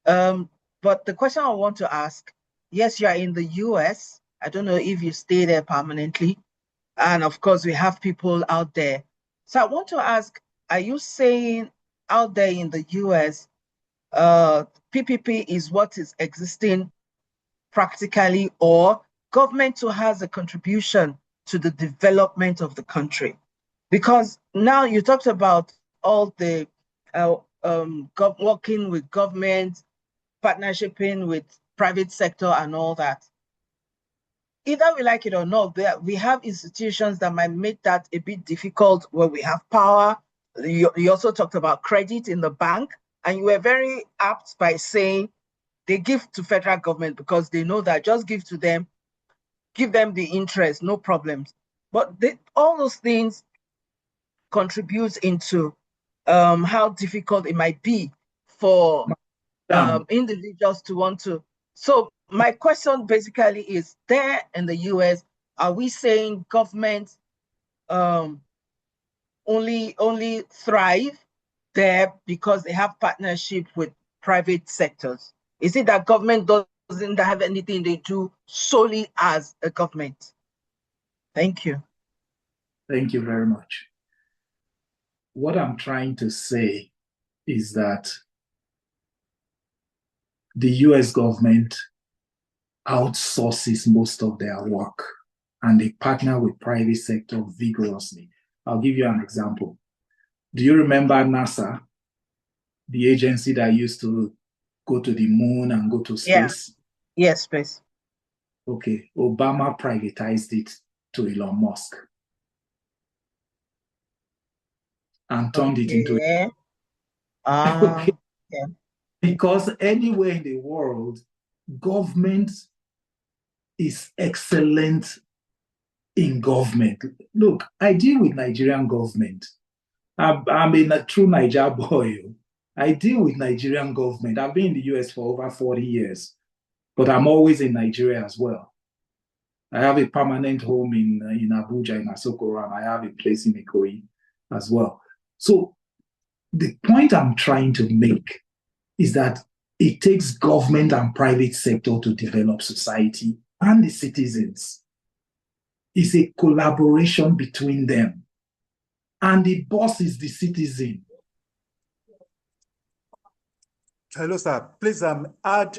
But the question I want to ask, yes, you are in the US. I don't know if you stay there permanently. And of course, we have people out there. So I want to ask, are you saying out there in the US, PPP is what is existing practically, or government too has a contribution to the development of the country? Because now you talked about all the working with government, partnershiping with private sector and all that. Either we like it or not, we have institutions that might make that a bit difficult where we have power. You also talked about credit in the bank, and you were very apt by saying they give to federal government because they know that just give them the interest, no problems. But all those things contribute into how difficult it might be for individuals to want to. So my question basically is, there in the US, are we saying government only thrive there because they have partnership with private sectors? Is it that government doesn't have anything they do solely as a government? Thank you. Thank you very much. What I'm trying to say is that the US government outsources most of their work and they partner with private sector vigorously. I'll give you an example. Do you remember NASA, the agency that used to go to the moon and go to space? Yeah. Yes, space. Okay, Obama privatized it to Elon Musk and turned it into yeah. Because anywhere in the world, government is excellent in government. Look, I deal with Nigerian government. I'm a true Niger boy. I deal with Nigerian government. I've been in the US for over 40 years, but I'm always in Nigeria as well. I have a permanent home in Abuja, in Asokoro, and I have a place in Ikoyi as well. So the point I'm trying to make is that it takes government and private sector to develop society and the citizens. It's a collaboration between them. And the boss is the citizen. Hello, sir. Please add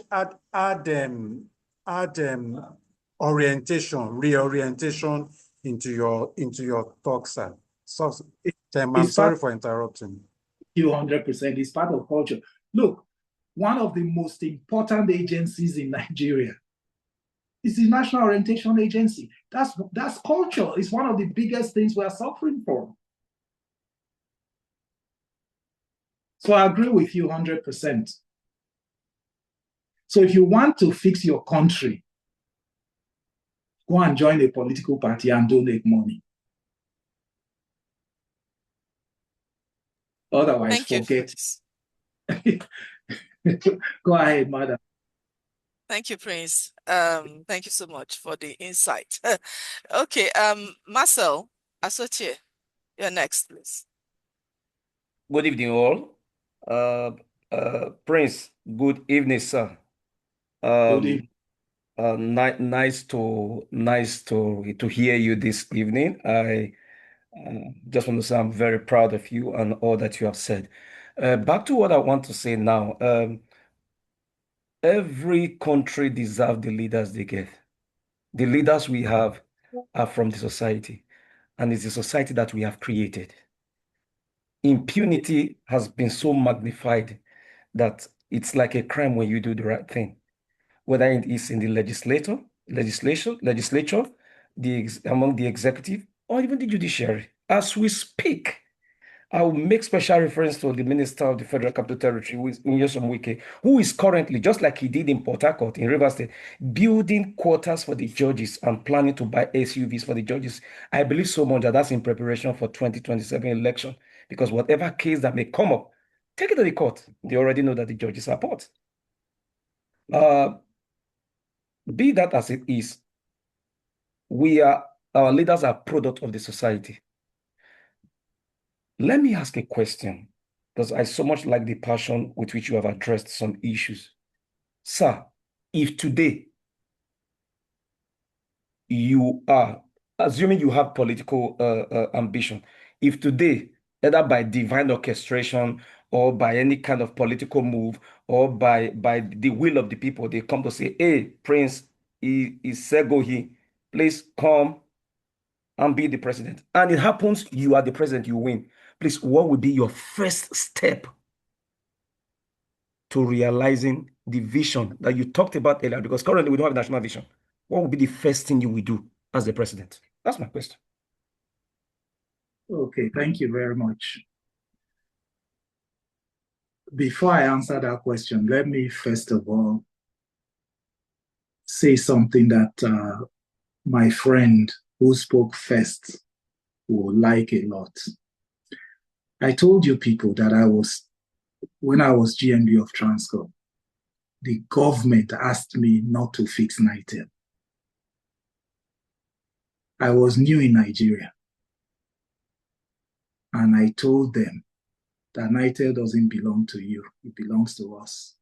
reorientation into your talk, sir. So I'm sorry for interrupting. 100%. It's part of culture. Look, one of the most important agencies in Nigeria is the National Orientation Agency. That's culture. It's one of the biggest things we are suffering from. So I agree with you 100%. So if you want to fix your country, go and join a political party and donate money. Otherwise, forget. Go ahead, madam. Thank you, Prince. Thank you so much for the insight. Okay, Marcel Asotie, you're next, please. Good evening, all. Prince, good evening, sir. Good evening. Nice to hear you this evening. I just want to say I'm very proud of you and all that you have said. Back to what I want to say now. Every country deserves the leaders they get. The leaders we have are from the society, and it's the society that we have created. Impunity has been so magnified that it's like a crime when you do the right thing, whether it is in the legislature, among the executive, or even the judiciary. As we speak, I will make special reference to the Minister of the Federal Capital Territory, who is Nyesom Wike, who is currently, just like he did in Port Harcourt, in Rivers State, building quarters for the judges and planning to buy SUVs for the judges. I believe so much that that's in preparation for 2027 election, because whatever case that may come up, take it to the court. They already know that the judges are part. Be that as it is, our leaders are product of the society. Let me ask a question, because I so much like the passion with which you have addressed some issues. Sir, if today you are, assuming you have political ambition, if today, either by divine orchestration or by any kind of political move or by the will of the people, they come to say, hey, Prince Iseghohi, please come and be the president. And it happens, you are the president, you win. Please, what would be your first step to realizing the vision that you talked about earlier? Because currently we don't have a national vision. What would be the first thing you will do as the president? That's my question. Okay, thank you very much. Before I answer that question, let me first of all say something that my friend who spoke first will like a lot. I told you people that when I was GMD of Transcorp, the government asked me not to fix NITEL. I was new in Nigeria. And I told them that NITEL doesn't belong to you, it belongs to us.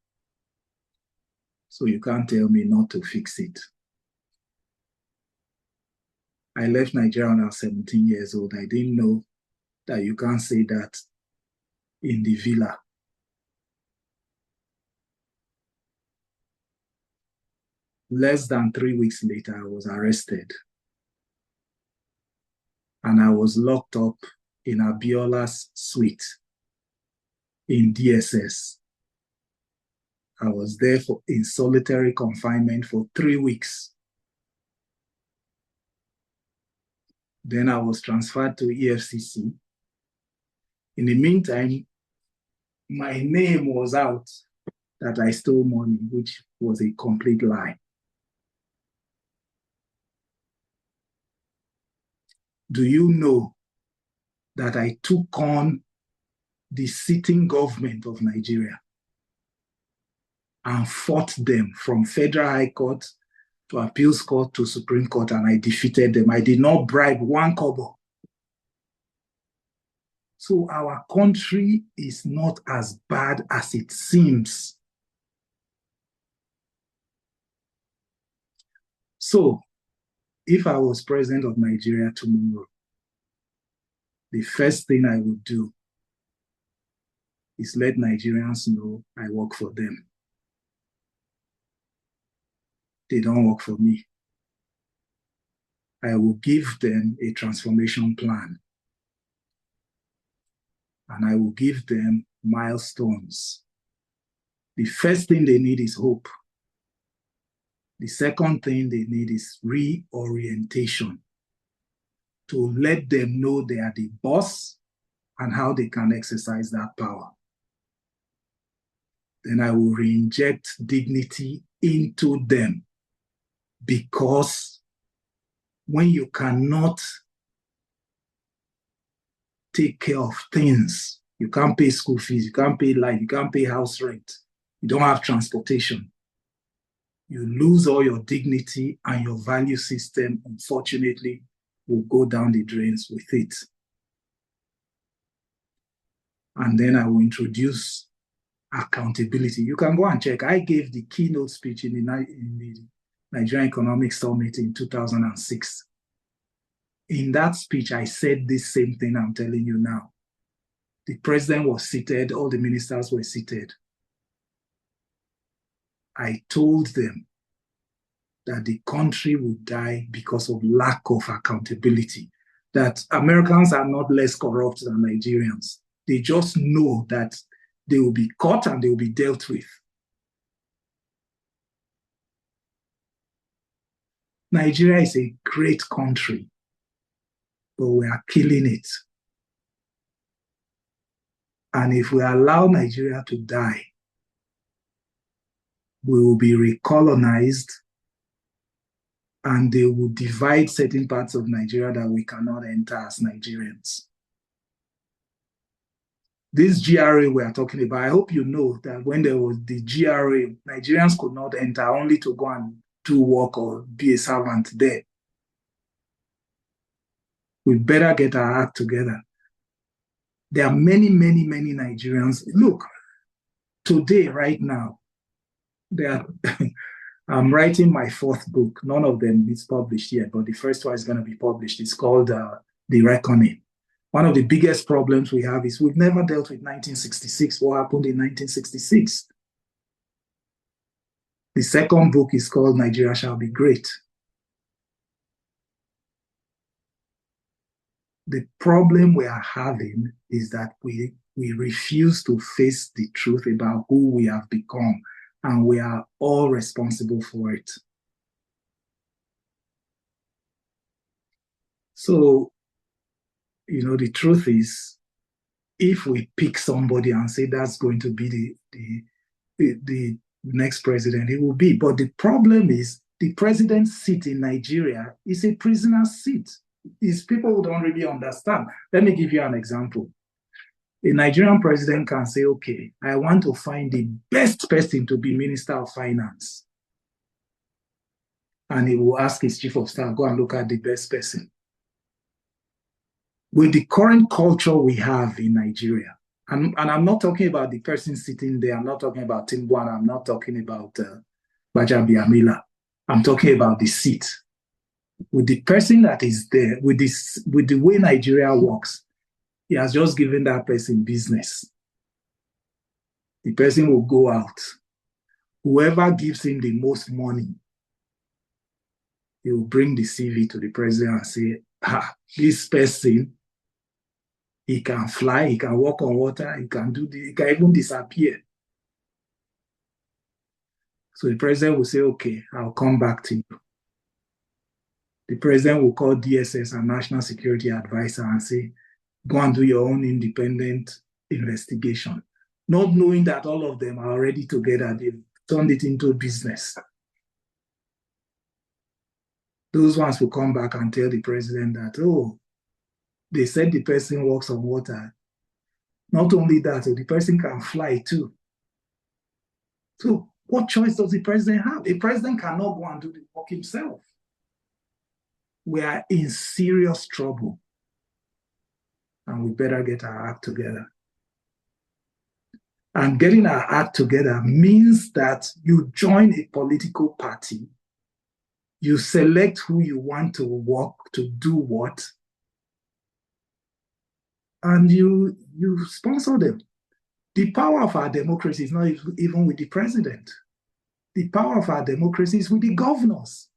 So you can't tell me not to fix it. I left Nigeria when I was 17 years old. I didn't know that you can't say that in the villa. Less than 3 weeks later, I was arrested. And I was locked up in Abiola's suite in DSS. I was there in solitary confinement for 3 weeks. Then I was transferred to EFCC. In the meantime, my name was out that I stole money, which was a complete lie. Do you know that I took on the sitting government of Nigeria and fought them from Federal High Court to Appeals Court to Supreme Court, and I defeated them. I did not bribe one kobo. So our country is not as bad as it seems. So if I was president of Nigeria tomorrow, the first thing I would do is let Nigerians know I work for them. They don't work for me. I will give them a transformation plan. And I will give them milestones. The first thing they need is hope. The second thing they need is reorientation, to let them know they are the boss and how they can exercise that power. Then I will reinject dignity into them, because when you cannot take care of things, you can't pay school fees, you can't pay light, you can't pay house rent, you don't have transportation, you lose all your dignity, and your value system, unfortunately, will go down the drains with it. And then I will introduce accountability. You can go and check. I gave the keynote speech in the Nigerian Economic Summit in 2006. In that speech, I said this same thing I'm telling you now. The president was seated, all the ministers were seated. I told them that the country would die because of lack of accountability, that Americans are not less corrupt than Nigerians. They just know that they will be caught and they will be dealt with. Nigeria is a great country, but we are killing it. And if we allow Nigeria to die, we will be recolonized, and they will divide certain parts of Nigeria that we cannot enter as Nigerians. This GRA we are talking about, I hope you know that when there was the GRA, Nigerians could not enter, only to go and do work or be a servant there. We better get our act together. There are many, many, many Nigerians. Look, today, right now, I'm writing my fourth book. None of them is published yet, but the first one is going to be published. It's called The Reckoning. One of the biggest problems we have is we've never dealt with 1966, what happened in 1966. The second book is called Nigeria Shall Be Great. The problem we are having is that we refuse to face the truth about who we have become, and we are all responsible for it. So, the truth is, if we pick somebody and say that's going to be the next president, it will be. But the problem is, the president's seat in Nigeria is a prisoner's seat. It's people who don't really understand. Let me give you an example. A Nigerian president can say, okay, I want to find the best person to be Minister of Finance. And he will ask his chief of staff, go and look at the best person. With the current culture we have in Nigeria, and I'm not talking about the person sitting there, I'm not talking about Timbuktu, I'm not talking about Bajabiamila, I'm talking about the seat. With the person that is there, with the way Nigeria works, he has just given that person business. The person will go out. Whoever gives him the most money, he will bring the CV to the president and say, this person, he can fly, he can walk on water, he can even disappear. So the president will say, okay, I'll come back to you. The president will call DSS and National Security Advisor and say, go and do your own independent investigation. Not knowing that all of them are already together, they've turned it into business. Those ones will come back and tell the president that, oh, they said the person walks on water. Not only that, the person can fly too. So what choice does the president have? A president cannot go and do the work himself. We are in serious trouble, and we better get our act together. And getting our act together means that you join a political party, you select who you want to work to do what, and you sponsor them. The power of our democracy is not even with the president. The power of our democracy is with the governors.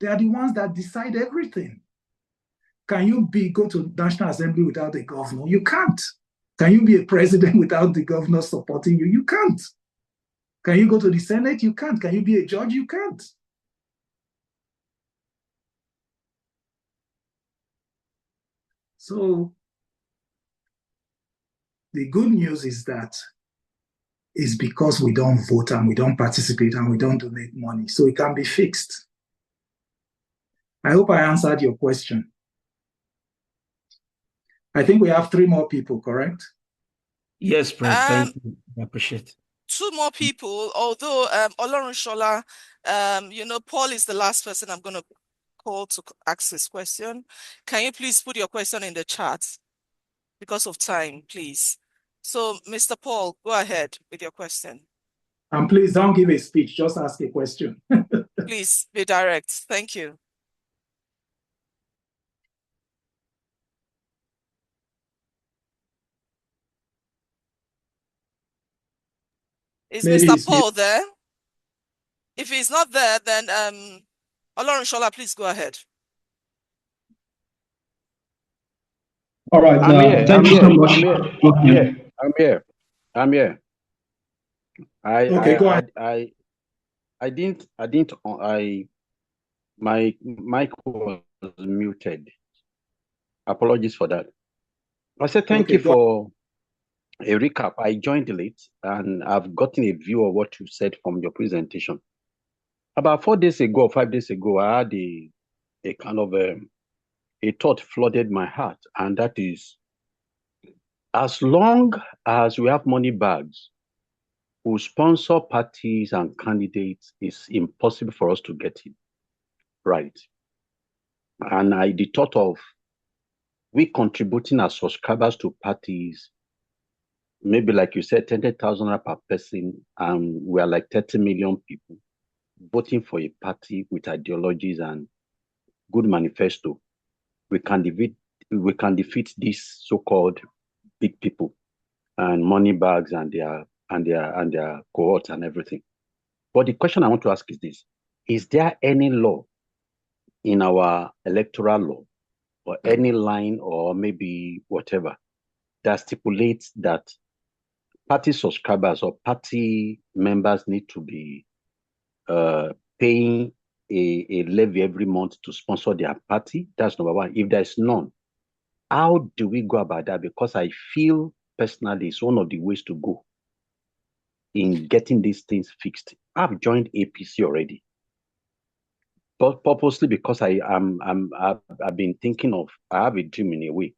They are the ones that decide everything. Can you go to National Assembly without a governor? You can't. Can you be a president without the governor supporting you? You can't. Can you go to the Senate? You can't. Can you be a judge? You can't. So the good news is that it's because we don't vote and we don't participate and we don't donate money. So it can be fixed. I hope I answered your question. I think we have 3 more people, correct? Yes, Prince. Thank you. I appreciate it. 2 more people, although Olorunshola, Paul is the last person I'm going to call to ask this question. Can you please put your question in the chat because of time, please? So, Mr. Paul, go ahead with your question. And please don't give a speech, just ask a question. Please be direct. Thank you. Is Maybe Mr. Paul there? If he's not there, then Olorunshola, please go ahead. All right. Thank you so much. I'm here. Okay, go ahead. My mic was muted. Apologies for that. I said thank you for a recap. I joined late and I've gotten a view of what you said from your presentation. About 4 days ago, or 5 days ago, I had a kind of a thought flooded my heart, and that is, as long as we have money bags who sponsor parties and candidates, it's impossible for us to get it right. And the thought of we contributing as subscribers to parties, maybe like you said, 10,000 per person, and we are like 30 million people voting for a party with ideologies and good manifesto. We can defeat these so-called big people and money bags and their cohorts and everything. But the question I want to ask is this: is there any law in our electoral law, or any line, or maybe whatever, that stipulates that party subscribers or party members need to be paying a levy every month to sponsor their party? That's number one. If there's none, how do we go about that? Because I feel personally it's one of the ways to go in getting these things fixed. I've joined APC already, but purposely because I've been thinking of, I have a dream in a way.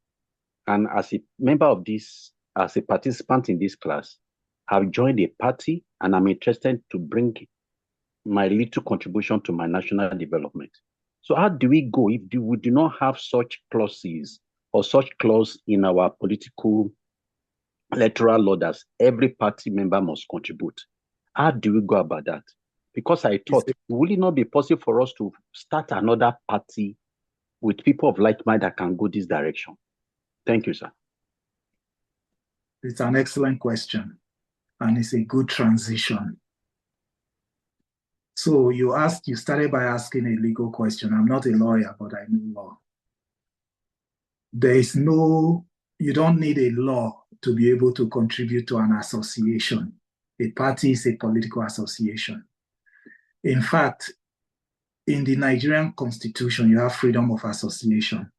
And as a member of this, as a participant in this class, I've joined a party and I'm interested to bring my little contribution to my national development. So how do we go if we do not have such clauses or such clause in our political electoral law that every party member must contribute? How do we go about that? Because I thought, will it not be possible for us to start another party with people of like mind that can go this direction? Thank you, sir. It's an excellent question, and it's a good transition. So you started by asking a legal question. I'm not a lawyer, but I know law. You don't need a law to be able to contribute to an association. A party is a political association. In fact, in the Nigerian constitution, you have freedom of association,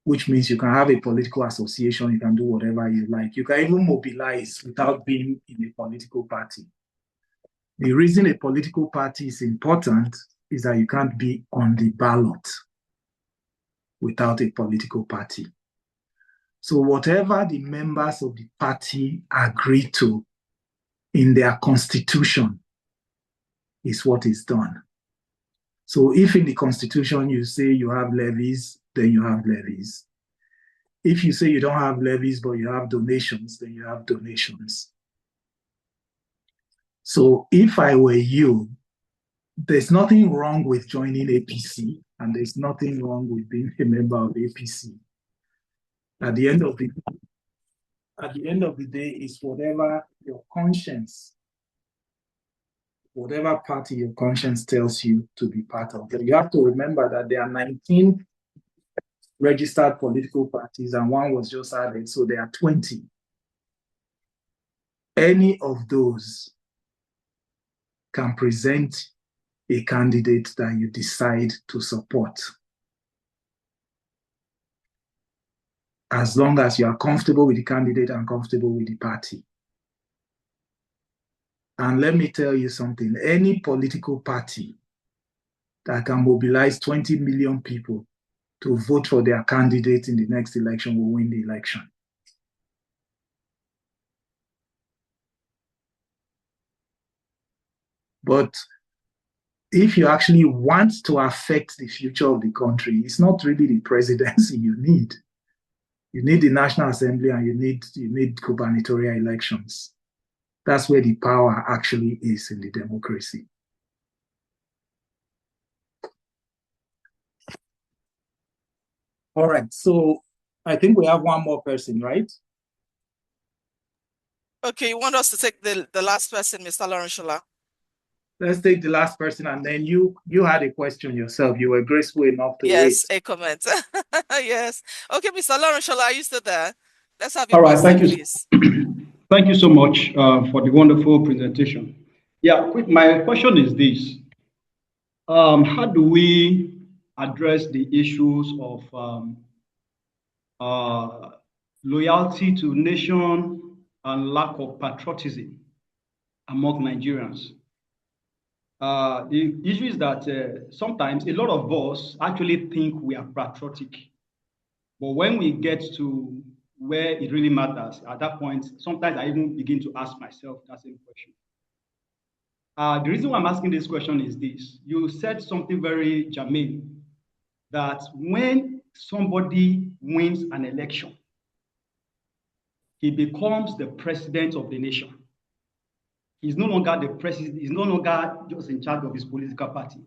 which means you can have a political association, you can do whatever you like. You can even mobilize without being in a political party. The reason a political party is important is that you can't be on the ballot without a political party. So whatever the members of the party agree to in their constitution is what is done. So if in the constitution you say you have levies, then you have levies. If you say you don't have levies, but you have donations, then you have donations. So if I were you, there's nothing wrong with joining APC, and there's nothing wrong with being a member of APC. At the end of the day, it's whatever your conscience, whatever party your conscience tells you to be part of. You have to remember that there are 19 registered political parties, and one was just added, so there are 20. Any of those can present a candidate that you decide to support, as long as you are comfortable with the candidate and comfortable with the party. And let me tell you something, any political party that can mobilize 20 million people to vote for their candidate in the next election will win the election. But if you actually want to affect the future of the country, it's not really the presidency you need. You need the National Assembly, and you need gubernatorial elections. That's where the power actually is in the democracy. All right, so I think we have one more person, right? Okay, you want us to take the last person, Mr. Lawrence? Let's take the last person, and then you had a question yourself. You were graceful enough to wait. Yes, a comment. Yes. Okay, Mr. Lawrence, are you still there? Let's have you. All right, thank you. Please. Thank you so much for the wonderful presentation. Yeah, my question is this. How do we address the issues of loyalty to nation and lack of patriotism among Nigerians? The issue is that sometimes a lot of us actually think we are patriotic, but when we get to where it really matters, at that point, sometimes I even begin to ask myself that same question. The reason why I'm asking this question is this. You said something very germane, that when somebody wins an election, he becomes the president of the nation. He's no longer the president, he's no longer just in charge of his political party.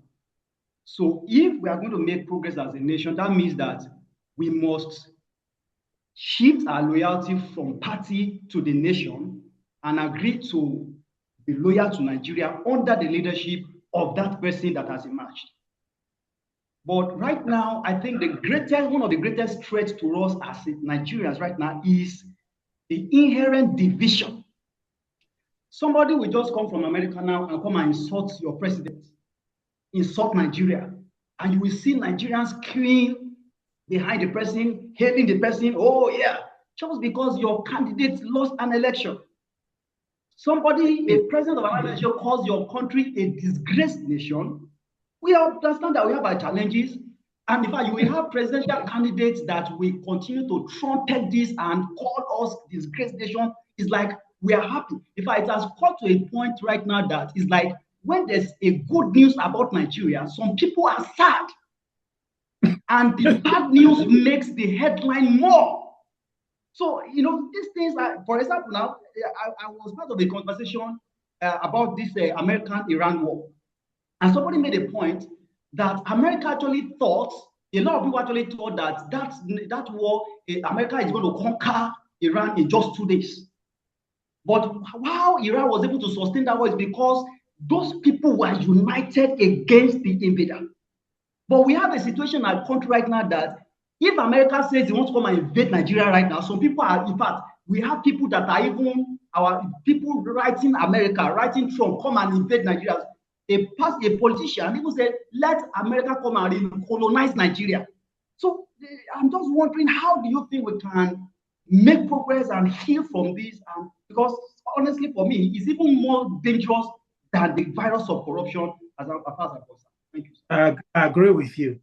So if we are going to make progress as a nation, that means that we must shift our loyalty from party to the nation and agree to be loyal to Nigeria under the leadership of that person that has emerged. But right now, I think one of the greatest threats to us as Nigerians right now is the inherent division. Somebody will just come from America now and come and insult your president, insult Nigeria, and you will see Nigerians queuing behind the person, hailing the person, oh yeah, just because your candidate lost an election. Somebody, a president of another nation, calls your country a disgraced nation. We understand that we have our challenges, and in fact, you will have presidential candidates that will continue to trumpet this and call us disgraced nation. It's like we are happy. In fact, it has got to a point right now that it's like when there's a good news about Nigeria, some people are sad. And the bad news makes the headline more. So, you know, these things are, for example, now, I was part of a conversation about this American-Iran war. And somebody made a point that America actually thought, a lot of people actually thought that war, America is going to conquer Iran in just 2 days. But how Iran was able to sustain that war is because those people were united against the invader. But we have a situation in our country right now that if America says they want to come and invade Nigeria right now, some people are, in fact, we have people that are even, our people writing America, writing Trump, come and invade Nigeria. A politician even said, let America come and colonize Nigeria. So I'm just wondering, how do you think we can make progress and heal from this? And because honestly, for me, it's even more dangerous than the virus of corruption as far as I'm concerned. Thank you. I agree with you.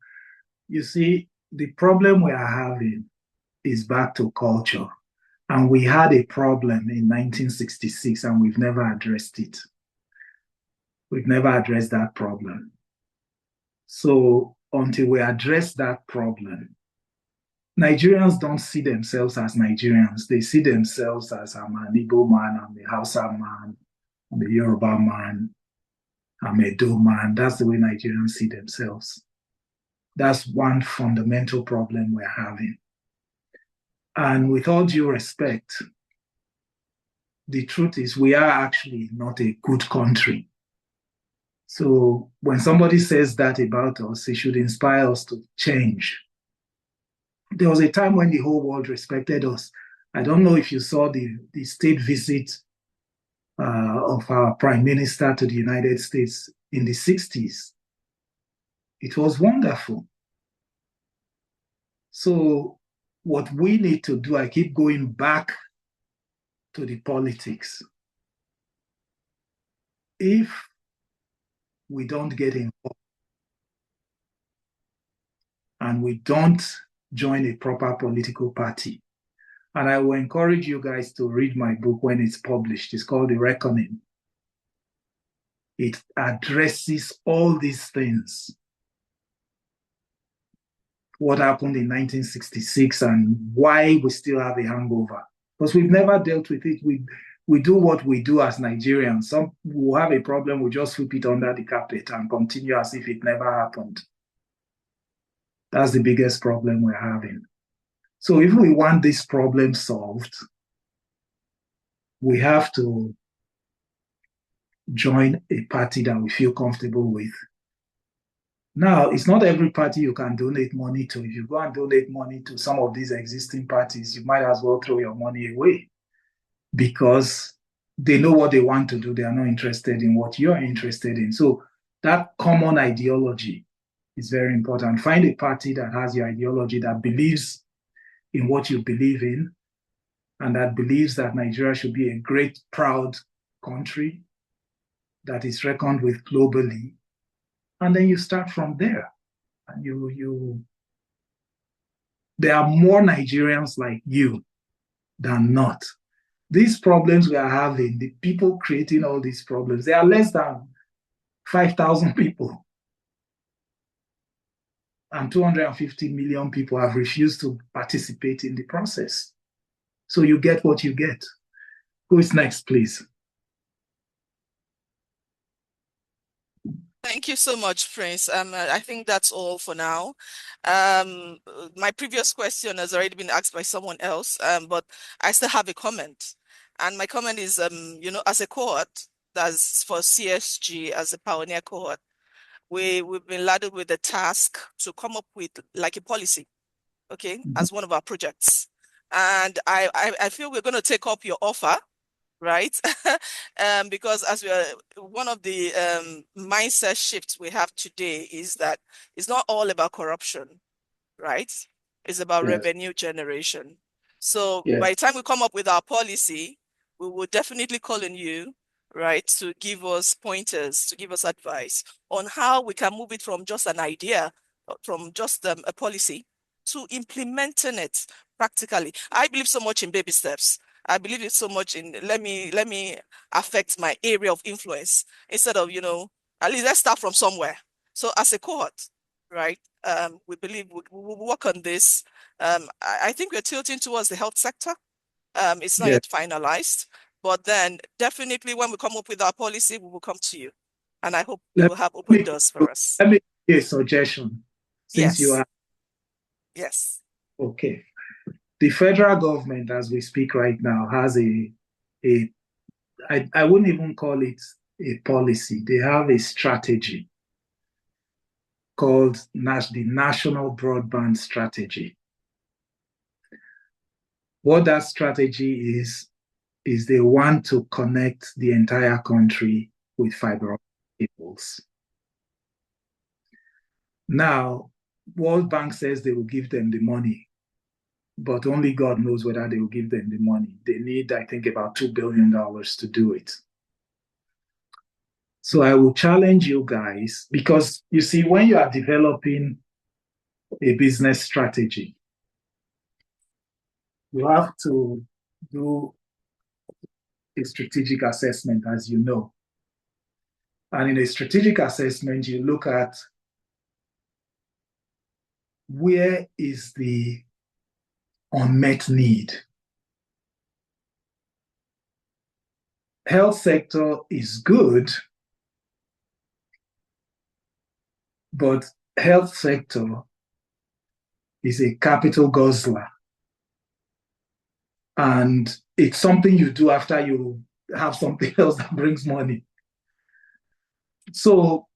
You see, the problem we are having is back to culture. And we had a problem in 1966 and we've never addressed it. We've never addressed that problem. So until we address that problem, Nigerians don't see themselves as Nigerians. They see themselves as I'm an Igbo man, I'm a Hausa man, I'm a Yoruba man, I'm a Do man. That's the way Nigerians see themselves. That's one fundamental problem we're having. And with all due respect, the truth is we are actually not a good country. So when somebody says that about us, it should inspire us to change. There was a time when the whole world respected us. I don't know if you saw the state visit of our prime minister to the United States in the 60s. It was wonderful. So what we need to do, I keep going back to the politics. If we don't get involved and we don't join a proper political party, and I will encourage you guys to read my book when it's published. It's called The Reckoning. It addresses all these things. What happened in 1966 and why we still have a hangover. Because we've never dealt with it. We do what we do as Nigerians. Some will have a problem, we just sweep it under the carpet and continue as if it never happened. That's the biggest problem we're having. So if we want this problem solved, we have to join a party that we feel comfortable with. Now, it's not every party you can donate money to. If you go and donate money to some of these existing parties, you might as well throw your money away because they know what they want to do. They are not interested in what you're interested in. So that common ideology is very important. Find a party that has your ideology, that believes in what you believe in, and that believes that Nigeria should be a great, proud country that is reckoned with globally. And then you start from there. And there are more Nigerians like you than not. These problems we are having, the people creating all these problems, they are less than 5,000 people. And 250 million people have refused to participate in the process. So you get what you get. Who is next, please? Thank you so much, Prince. I think that's all for now. My previous question has already been asked by someone else, but I still have a comment. And my comment is, as a cohort, that's for CSG, as a pioneer cohort, we've been laden with the task to come up with like a policy, okay, as one of our projects. And I feel we're going to take up your offer, right? Because as we are, one of the mindset shifts we have today is that it's not all about corruption, right? It's about revenue generation. So by the time we come up with our policy, we will definitely call on you, right, to give us pointers, to give us advice on how we can move it from just an idea, from just a policy, to implementing it practically. I believe so much in baby steps. I believe it so much in let me affect my area of influence instead of, at least let's start from somewhere. So as a cohort, right, we believe we will work on this. I think we're tilting towards the health sector. It's not yet finalized, but then definitely when we come up with our policy, we will come to you. And I hope you will have open doors for us. Let me give a suggestion. Since you are. Yes. Okay. The federal government, as we speak right now, has I wouldn't even call it a policy. They have a strategy called the National Broadband Strategy. What that strategy is they want to connect the entire country with fiber optic cables. Now, World Bank says they will give them the money, but only God knows whether they will give them the money. They need, I think, about $2 billion to do it. So I will challenge you guys, because you see, when you are developing a business strategy, you have to do a strategic assessment, as you know. And in a strategic assessment, you look at where is the unmet need. Health sector is good, but health sector is a capital guzzler. And it's something you do after you have something else that brings money. So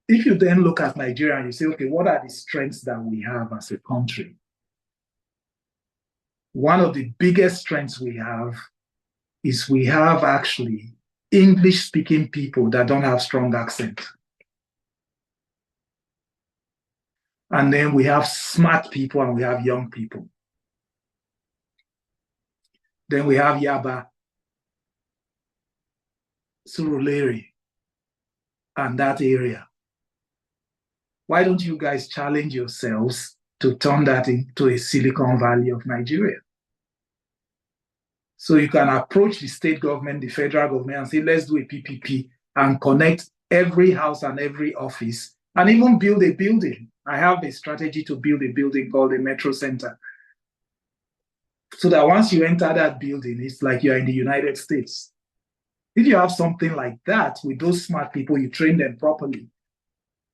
if you then look at Nigeria and you say, okay, what are the strengths that we have as a country? One of the biggest strengths we have is we have actually English-speaking people that don't have strong accent. And then we have smart people and we have young people. Then we have Yaba, Surulere, and that area. Why don't you guys challenge yourselves to turn that into a Silicon Valley of Nigeria? So you can approach the state government, the federal government, and say, let's do a PPP and connect every house and every office, and even build a building. I have a strategy to build a building called the Metro Center. So that once you enter that building, it's like you're in the United States. If you have something like that with those smart people, you train them properly,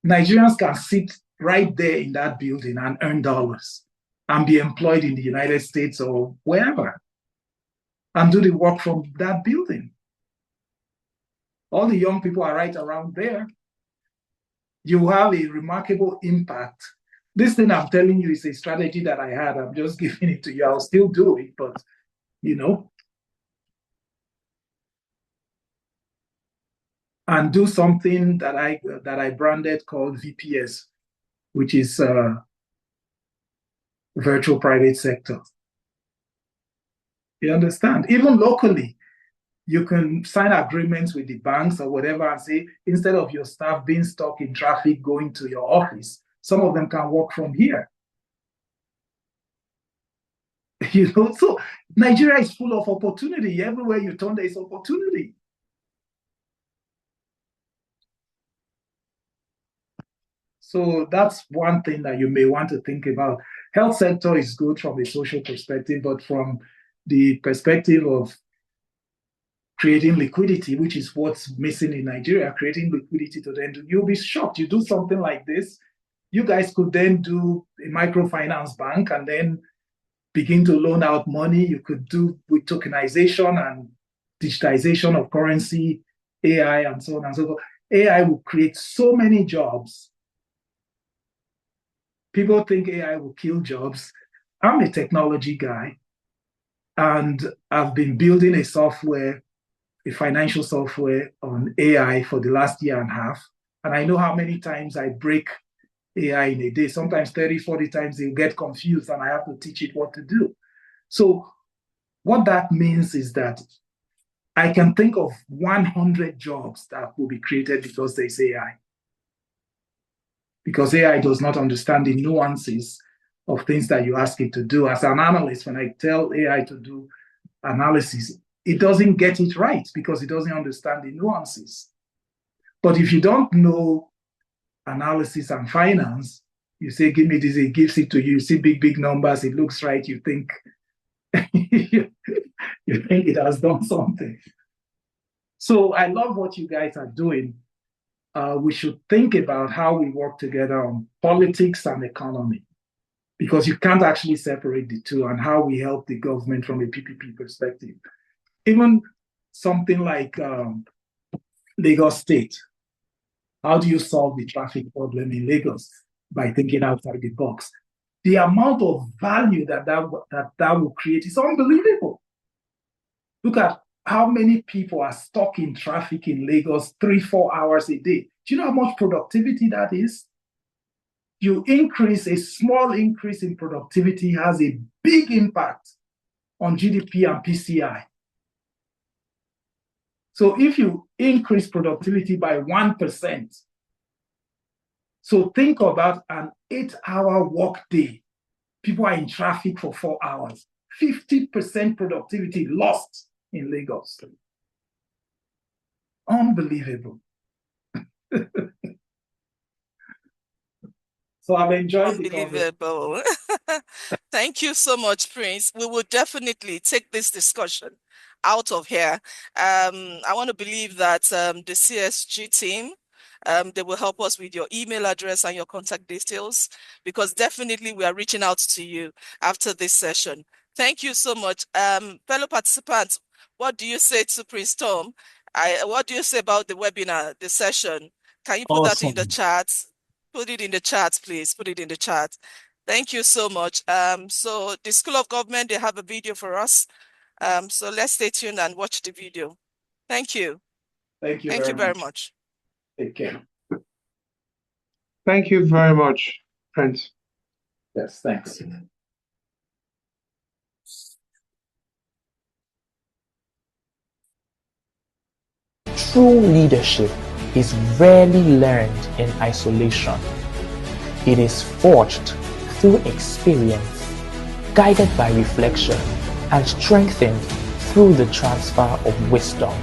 Nigerians can sit right there in that building and earn dollars and be employed in the United States or wherever and do the work from that building. All the young people are right around there. You have a remarkable impact. This thing I'm telling you is a strategy that I had. I'm just giving it to you. I'll still do it, but you know. And do something that I branded called VPS, which is virtual private sector. You understand? Even locally, you can sign agreements with the banks or whatever and say, instead of your staff being stuck in traffic going to your office, some of them can work from here. You know, so Nigeria is full of opportunity. Everywhere you turn, there is opportunity. So that's one thing that you may want to think about. Health sector is good from a social perspective, but from the perspective of creating liquidity, which is what's missing in Nigeria, creating liquidity to then do, you'll be shocked. You do something like this, you guys could then do a microfinance bank and then begin to loan out money. You could do with tokenization and digitization of currency, AI, and so on and so forth. AI will create so many jobs. People think AI will kill jobs. I'm a technology guy, and I've been building a financial software on AI for the last year and a half. And I know how many times I break AI in a day. Sometimes 30, 40 times they'll get confused and I have to teach it what to do. So what that means is that I can think of 100 jobs that will be created because there's AI. Because AI does not understand the nuances of things that you ask it to do. As an analyst, when I tell AI to do analysis, it doesn't get it right because it doesn't understand the nuances. But if you don't know analysis and finance, you say, give me this, it gives it to you. You see big numbers, it looks right, you think you think it has done something. So I love what you guys are doing. We should think about how we work together on politics and economy, because you can't actually separate the two, and how we help the government from a PPP perspective. Even something like Lagos State. How do you solve the traffic problem in Lagos? By thinking outside the box. The amount of value that will create is unbelievable. Look at how many people are stuck in traffic in Lagos 3-4 hours a day. Do you know how much productivity that is? A small increase in productivity has a big impact on GDP and PCI. So if you increase productivity by 1%, so think about an 8-hour work day. People are in traffic for 4 hours. 50% productivity lost in Lagos. Unbelievable. So I've enjoyed the conversation. Unbelievable. Thank you so much, Prince. We will definitely take this discussion out of here. I want to believe that the CSG team, they will help us with your email address and your contact details, because definitely we are reaching out to you after this session. Thank you so much. Fellow participants, what do you say to Prince Tom? What do you say about the webinar, the session? Can you put that in the Awesome. chat? Put it in the chat, please. Put it in the chat. Thank you so much. So the School of Government, they have a video for us. So let's stay tuned and watch the video. Thank you. Thank you Thank you very very much. much. Take care. Thank you very much, Prince. Yes, thanks. True leadership is rarely learned in isolation. It is forged through experience, guided by reflection, and strengthened through the transfer of wisdom.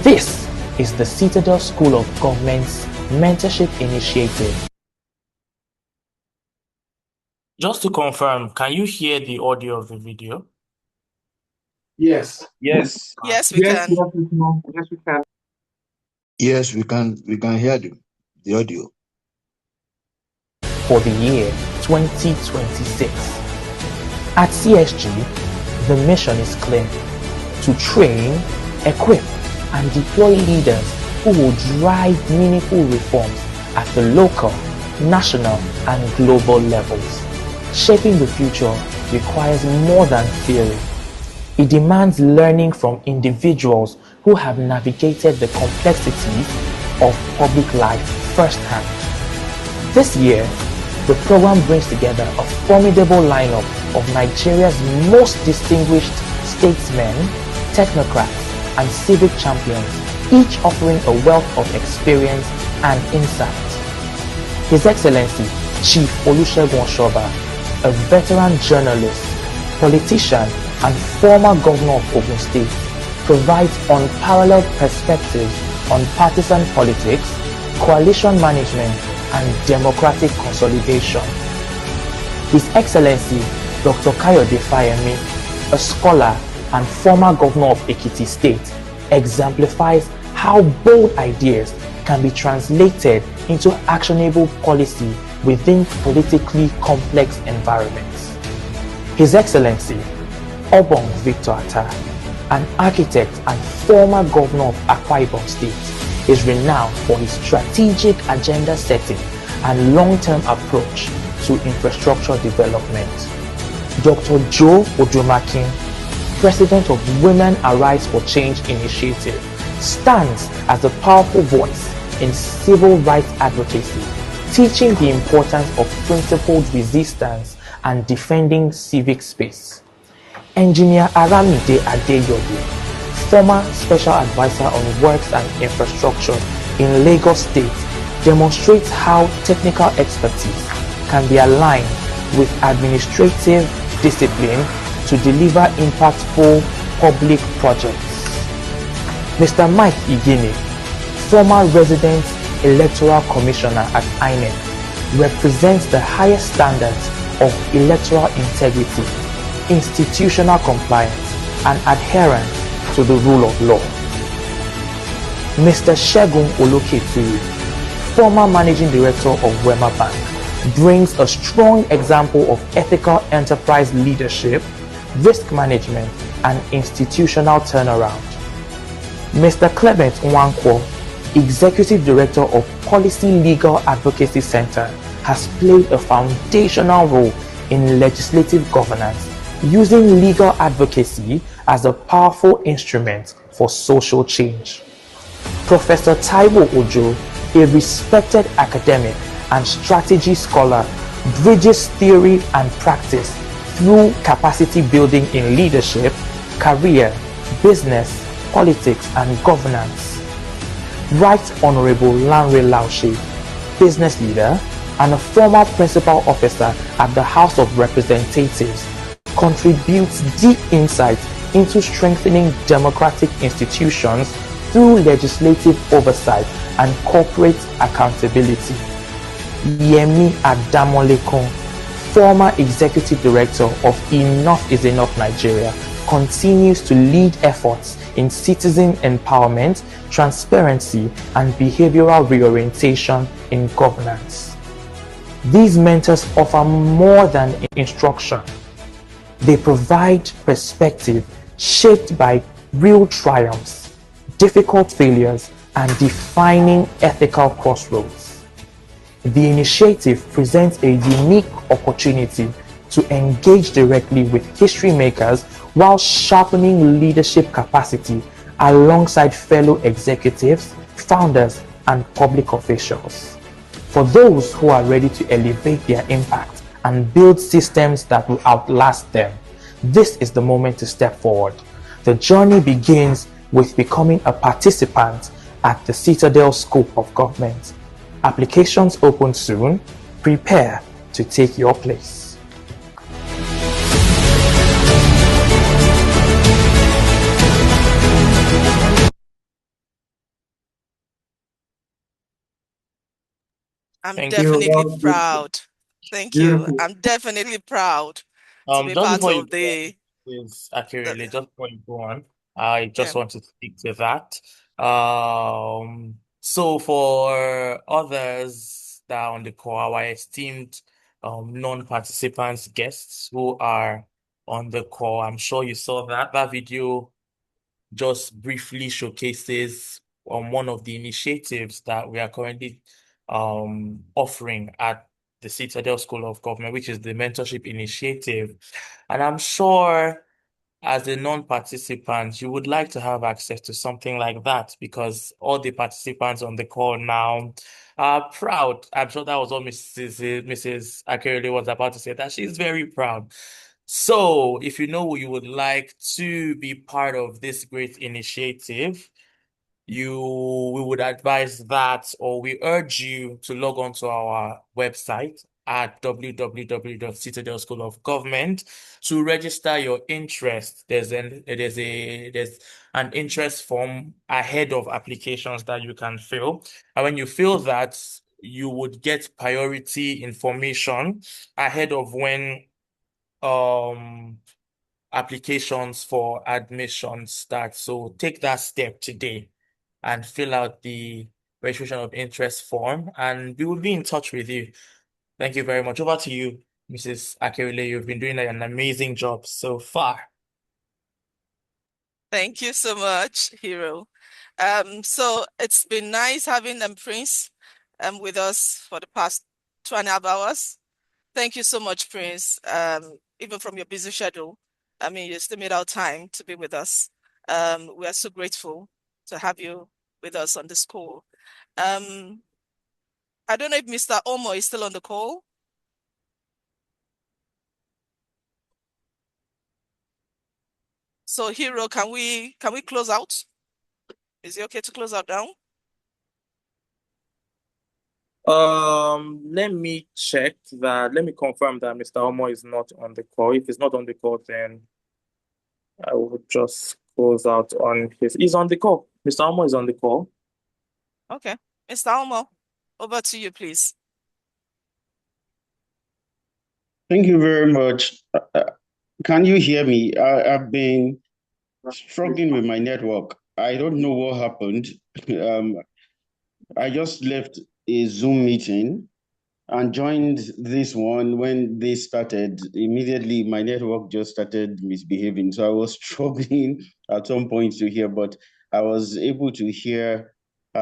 This is the Citadel School of Government's mentorship initiative. Just to confirm, can you hear the audio of the video? Yes. Yes. Yes, we Yes, can. yes, we can. Yes, we can. Yes, we can hear the audio. For the year 2026. At CSG, the mission is clear: to train, equip, and deploy leaders who will drive meaningful reforms at the local, national, and global levels. Shaping the future requires more than theory. It demands learning from individuals who have navigated the complexities of public life firsthand. This year, the program brings together a formidable lineup of Nigeria's most distinguished statesmen, technocrats, and civic champions, each offering a wealth of experience and insight. His Excellency Chief Olusegun Oshoba, a veteran journalist, politician, and former governor of Ogun State, provides unparalleled perspectives on partisan politics, coalition management, and democratic consolidation. His Excellency Dr. Kayode Fayemi, a scholar and former governor of Ekiti State, exemplifies how bold ideas can be translated into actionable policy within politically complex environments. His Excellency Obong Victor Atta, an architect and former governor of Akwa Ibom State, is renowned for his strategic agenda setting and long-term approach to infrastructure development. Dr. Joe Ojomakin, president of Women Arise for Change Initiative, stands as a powerful voice in civil rights advocacy, teaching the importance of principled resistance and defending civic space. Engineer Aramide Adeyoye, former special advisor on works and infrastructure in Lagos State, demonstrates how technical expertise can be aligned with administrative discipline to deliver impactful public projects. Mr. Mike Igini, former resident electoral commissioner at INEC, represents the highest standards of electoral integrity, institutional compliance, and adherence to the rule of law. Mr. Segun Oloketiri, former managing director of Wema Bank, brings a strong example of ethical enterprise leadership, risk management, and institutional turnaround. Mr. Clement Nwankwo, executive director of Policy Legal Advocacy Center, has played a foundational role in legislative governance, using legal advocacy as a powerful instrument for social change. Professor Taiwo Ojo, a respected academic and strategy scholar, bridges theory and practice through capacity building in leadership, career, business, politics, and governance. Right Honorable Lanre Laushe, business leader and a former principal officer at the House of Representatives, contributes deep insight into strengthening democratic institutions through legislative oversight and corporate accountability. Yemi Adamolekun, former executive director of Enough is Enough Nigeria, continues to lead efforts in citizen empowerment, transparency, and behavioral reorientation in governance. These mentors offer more than instruction. They provide perspective shaped by real triumphs, difficult failures, and defining ethical crossroads. The initiative presents a unique opportunity to engage directly with history makers while sharpening leadership capacity alongside fellow executives, founders, and public officials. For those who are ready to elevate their impact and build systems that will outlast them, this is the moment to step forward. The journey begins with becoming a participant at the Citadel School of Government. Applications open soon. Prepare to take your place. I'm Thank you. definitely proud. Thank you. Beautiful. I'm definitely proud to be Just part before you of go on, the, is accurately, the just before you go on, I yeah. just want to speak to that. So for others that are on the call, our esteemed non-participants guests who are on the call, I'm sure you saw that video just briefly showcases one of the initiatives that we are currently offering at the Citadel School of Government, which is the mentorship initiative. And I'm sure as a non-participant, you would like to have access to something like that because all the participants on the call now are proud. I'm sure that was what Mrs. Akerele was about to say, that she's very proud. So if you know you would like to be part of this great initiative, we would advise that, or we urge you to log on to our website at www.Citadel School of Government to register your interest. There's an interest form ahead of applications that you can fill. And when you fill that, you would get priority information ahead of when um applications for admission start. So take that step today and fill out the registration of interest form, and we will be in touch with you. Thank you very much. Over to you, Mrs. Akerile. You've been doing an amazing job so far. Thank you so much, Hero. So it's been nice having Prince with us for the past 2.5 hours. Thank you so much, Prince. Even from your busy schedule, I mean, you still made out time to be with us. We are so grateful to have you with us on this call. I don't know if Mr. Omo is still on the call. So, Hero, can we close out? Is it okay to close out now? Let me check that. Let me confirm that Mr. Omo is not on the call. If he's not on the call, then I will just close out on his. He's on the call. Mr. Omo is on the call. Okay. Mr. Omo, over to you, please. Thank you very much. Can you hear me? I've been struggling with my network. I don't know what happened. I just left a Zoom meeting and joined this one when they started. Immediately, my network just started misbehaving. So I was struggling at some point to hear, but I was able to hear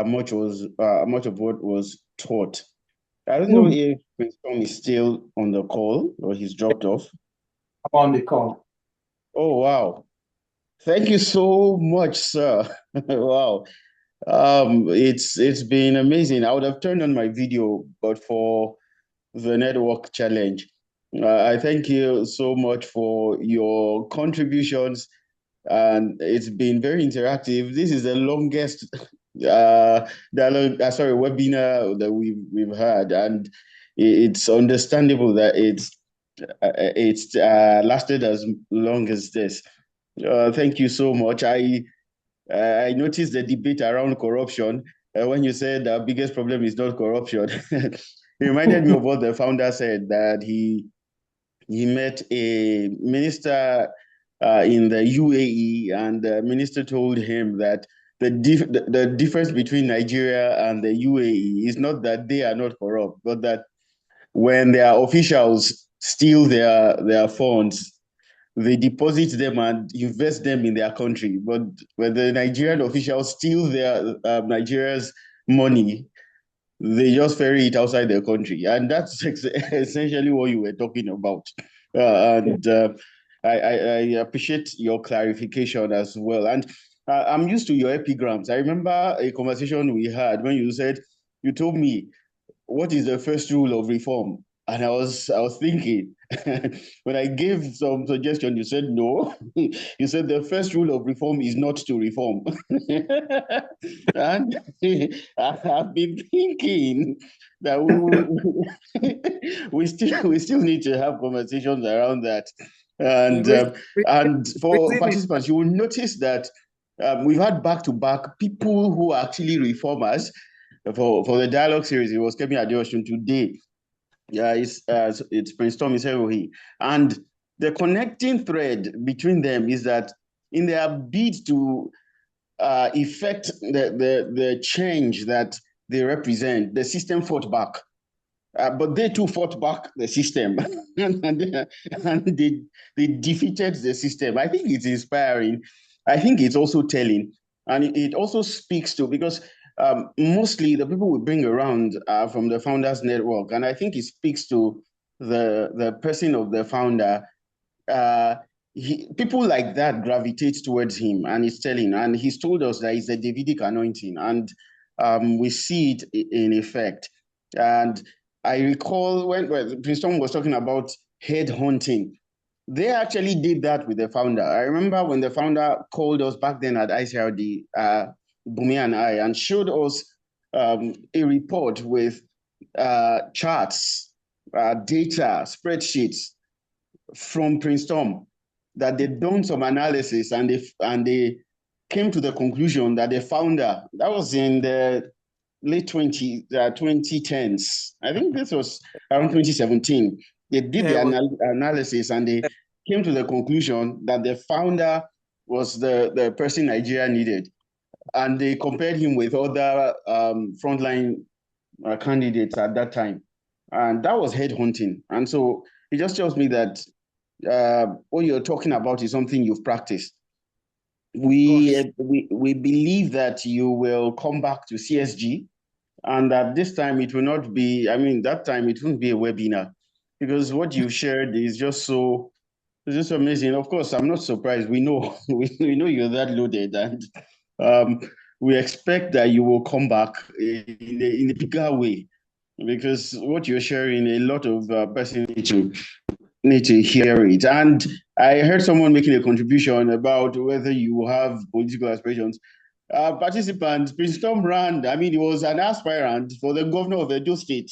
much of what was taught. I don't know if Prince Tom is still on the call or he's dropped off. I'm on the call. Oh, wow. Thank you so much, sir. Wow. It's been amazing. I would have turned on my video, but for the network challenge. I thank you so much for your contributions, and it's been very interactive. This is the longest webinar that we've had, and it's understandable that it's it's lasted as long as this. Thank you so much. I noticed the debate around corruption when you said the biggest problem is not corruption. It reminded me of what the founder said, that he met a minister in the UAE, and the minister told him that the difference between Nigeria and the UAE is not that they are not corrupt, but that when their officials steal their funds, they deposit them and invest them in their country. But when the Nigerian officials steal their Nigeria's money, they just ferry it outside their country. And that's essentially what you were talking about. And I appreciate your clarification as well. And I'm used to your epigrams. I remember a conversation we had when you told me, what is the first rule of reform? And I was thinking, when I gave some suggestion, you said no. You said the first rule of reform is not to reform. And I've been thinking that we still need to have conversations around that. And for participants, you will notice that we've had back-to-back people who are actually reformers for the dialogue series. It was Kemi Adeosun today. Yeah, it's Prince Tom Iseghohi. And the connecting thread between them is that in their bid to effect the change that they represent, the system fought back. But they too fought back the system and they defeated the system. I think it's inspiring. I think it's also telling. And it also speaks to, because mostly the people we bring around are from the Founders Network. And I think it speaks to the person of the founder. People like that gravitate towards him, and it's telling. And he's told us that it's a Davidic anointing, and we see it in effect. And I recall when Prince Tom was talking about head hunting, they actually did that with the founder. I remember when the founder called us back then at ICRD, Bumi and I, and showed us a report with charts, data, spreadsheets from Prince Tom, that they'd done some analysis, and they came to the conclusion that the founder, that was in the late 2010s. I think this was around 2017. They did the analysis, and they came to the conclusion that the founder was the person Nigeria needed. And they compared him with other frontline candidates at that time. And that was headhunting. And so it just tells me that what you're talking about is something you've practiced. We believe that you will come back to CSG, and that this time it will not be, that time it won't be a webinar, because what you've shared is just it's just amazing. Of course, I'm not surprised. We know we know you're that loaded, and we expect that you will come back in a bigger way, because what you're sharing, a lot of persons need to hear it. And I heard someone making a contribution about whether you have political aspirations. Participant, Prince Tom ran, he was an aspirant for the governor of Edo State.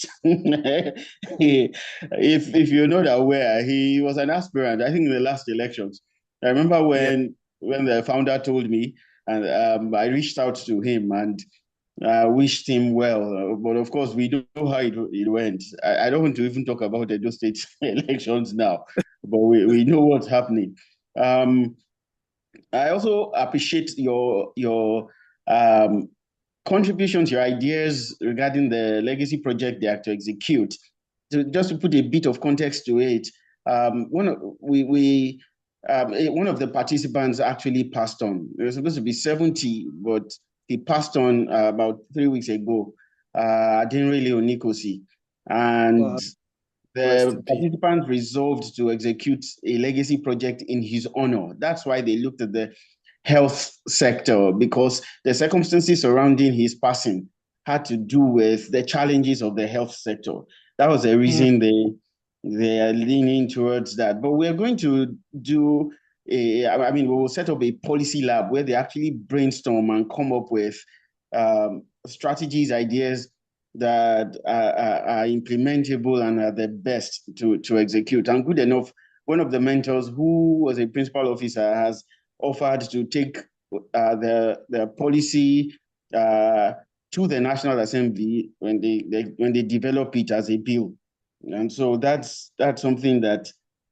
If you're not aware, he was an aspirant, I think, in the last elections. I remember when the founder told me, and I reached out to him and wished him well. But of course, we know how it went. I don't want to even talk about the state elections now, but we know what's happening. I also appreciate your contributions, your ideas regarding the legacy project they are to execute. Just to put a bit of context to it, one of the participants actually passed on. It was supposed to be 70, but he passed on about 3 weeks ago. Adenrele Onikosi. And the participants resolved to execute a legacy project in his honor. That's why they looked at the health sector, because the circumstances surrounding his passing had to do with the challenges of the health sector. That was the reason they are leaning towards that. But we're going to do we will set up a policy lab where they actually brainstorm and come up with strategies, ideas that are implementable and are the best to execute. And good enough, one of the mentors who was a principal officer has offered to take the policy to the National Assembly when they develop it as a bill. And so that's something that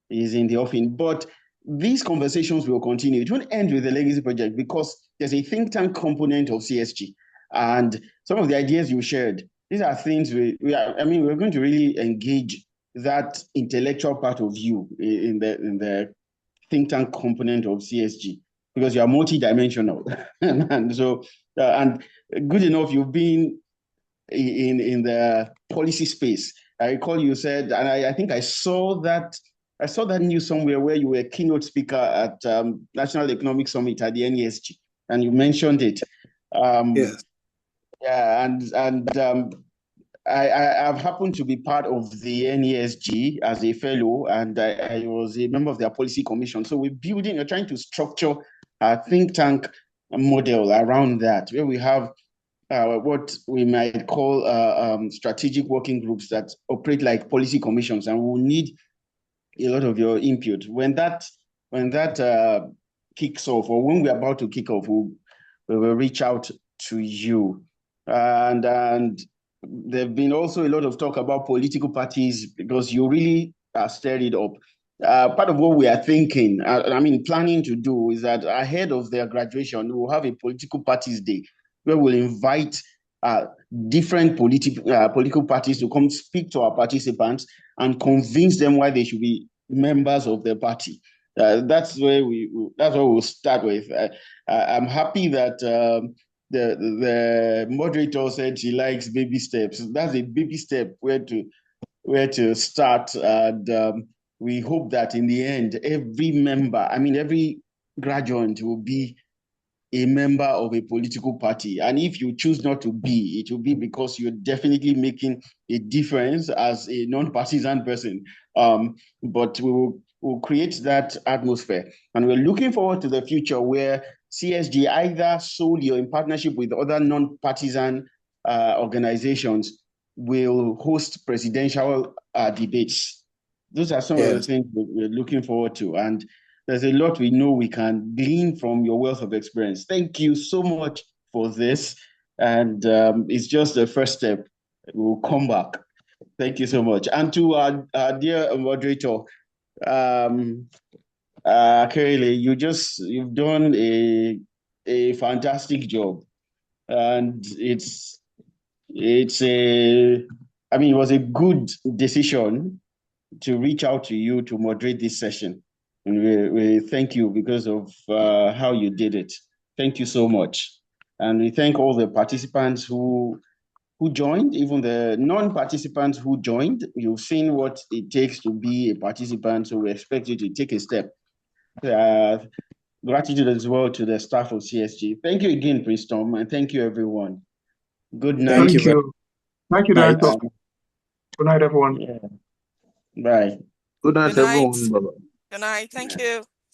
is in the offing. But these conversations will continue. It won't end with the legacy project because there's a think tank component of CSG. And some of the ideas you shared, these are things we're going to really engage that intellectual part of you in the think tank component of CSG because you are multidimensional. And so, and good enough, you've been in the policy space. I recall you said, and I think I saw that news somewhere where you were a keynote speaker at National Economic Summit at the NESG, and you mentioned it. Yes. Yeah, and I've happened to be part of the NESG as a fellow, and I was a member of their policy commission. So we're trying to structure a think tank model around that, where we have what we might call strategic working groups that operate like policy commissions, and we'll need a lot of your input. When that kicks off, or when we're about to kick off, we will reach out to you. And there've been also a lot of talk about political parties because you really stirred it up. Part of what we are thinking, planning to do is that ahead of their graduation, we'll have a political parties day where we'll invite different political parties to come speak to our participants and convince them why they should be members of the party. That's what we'll start with. I'm happy that the moderator said she likes baby steps. That's a baby step where to start, and we hope that in the end, every graduate will be a member of a political party. And if you choose not to be, it will be because you're definitely making a difference as a non-partisan person. But we'll create that atmosphere. And we're looking forward to the future where CSG, either solely or in partnership with other non-partisan organizations, will host presidential debates. Those are some of the things that we're looking forward to. And there's a lot we know we can glean from your wealth of experience. Thank you so much for this. And it's just the first step. We'll come back. Thank you so much. And to our dear moderator, Kerele, you've done a fantastic job. And it was a good decision to reach out to you to moderate this session. And we thank you because of how you did it. Thank you so much. And we thank all the participants who joined, even the non-participants who joined. You've seen what it takes to be a participant, so we expect you to take a step. Gratitude as well to the staff of CSG. Thank you again, Prince Tom, and thank you, everyone. Good night. Thank you. Thank you, Director. Good night, everyone. Yeah. Bye. Good night, everyone. Bye-bye. Good night. Thank you.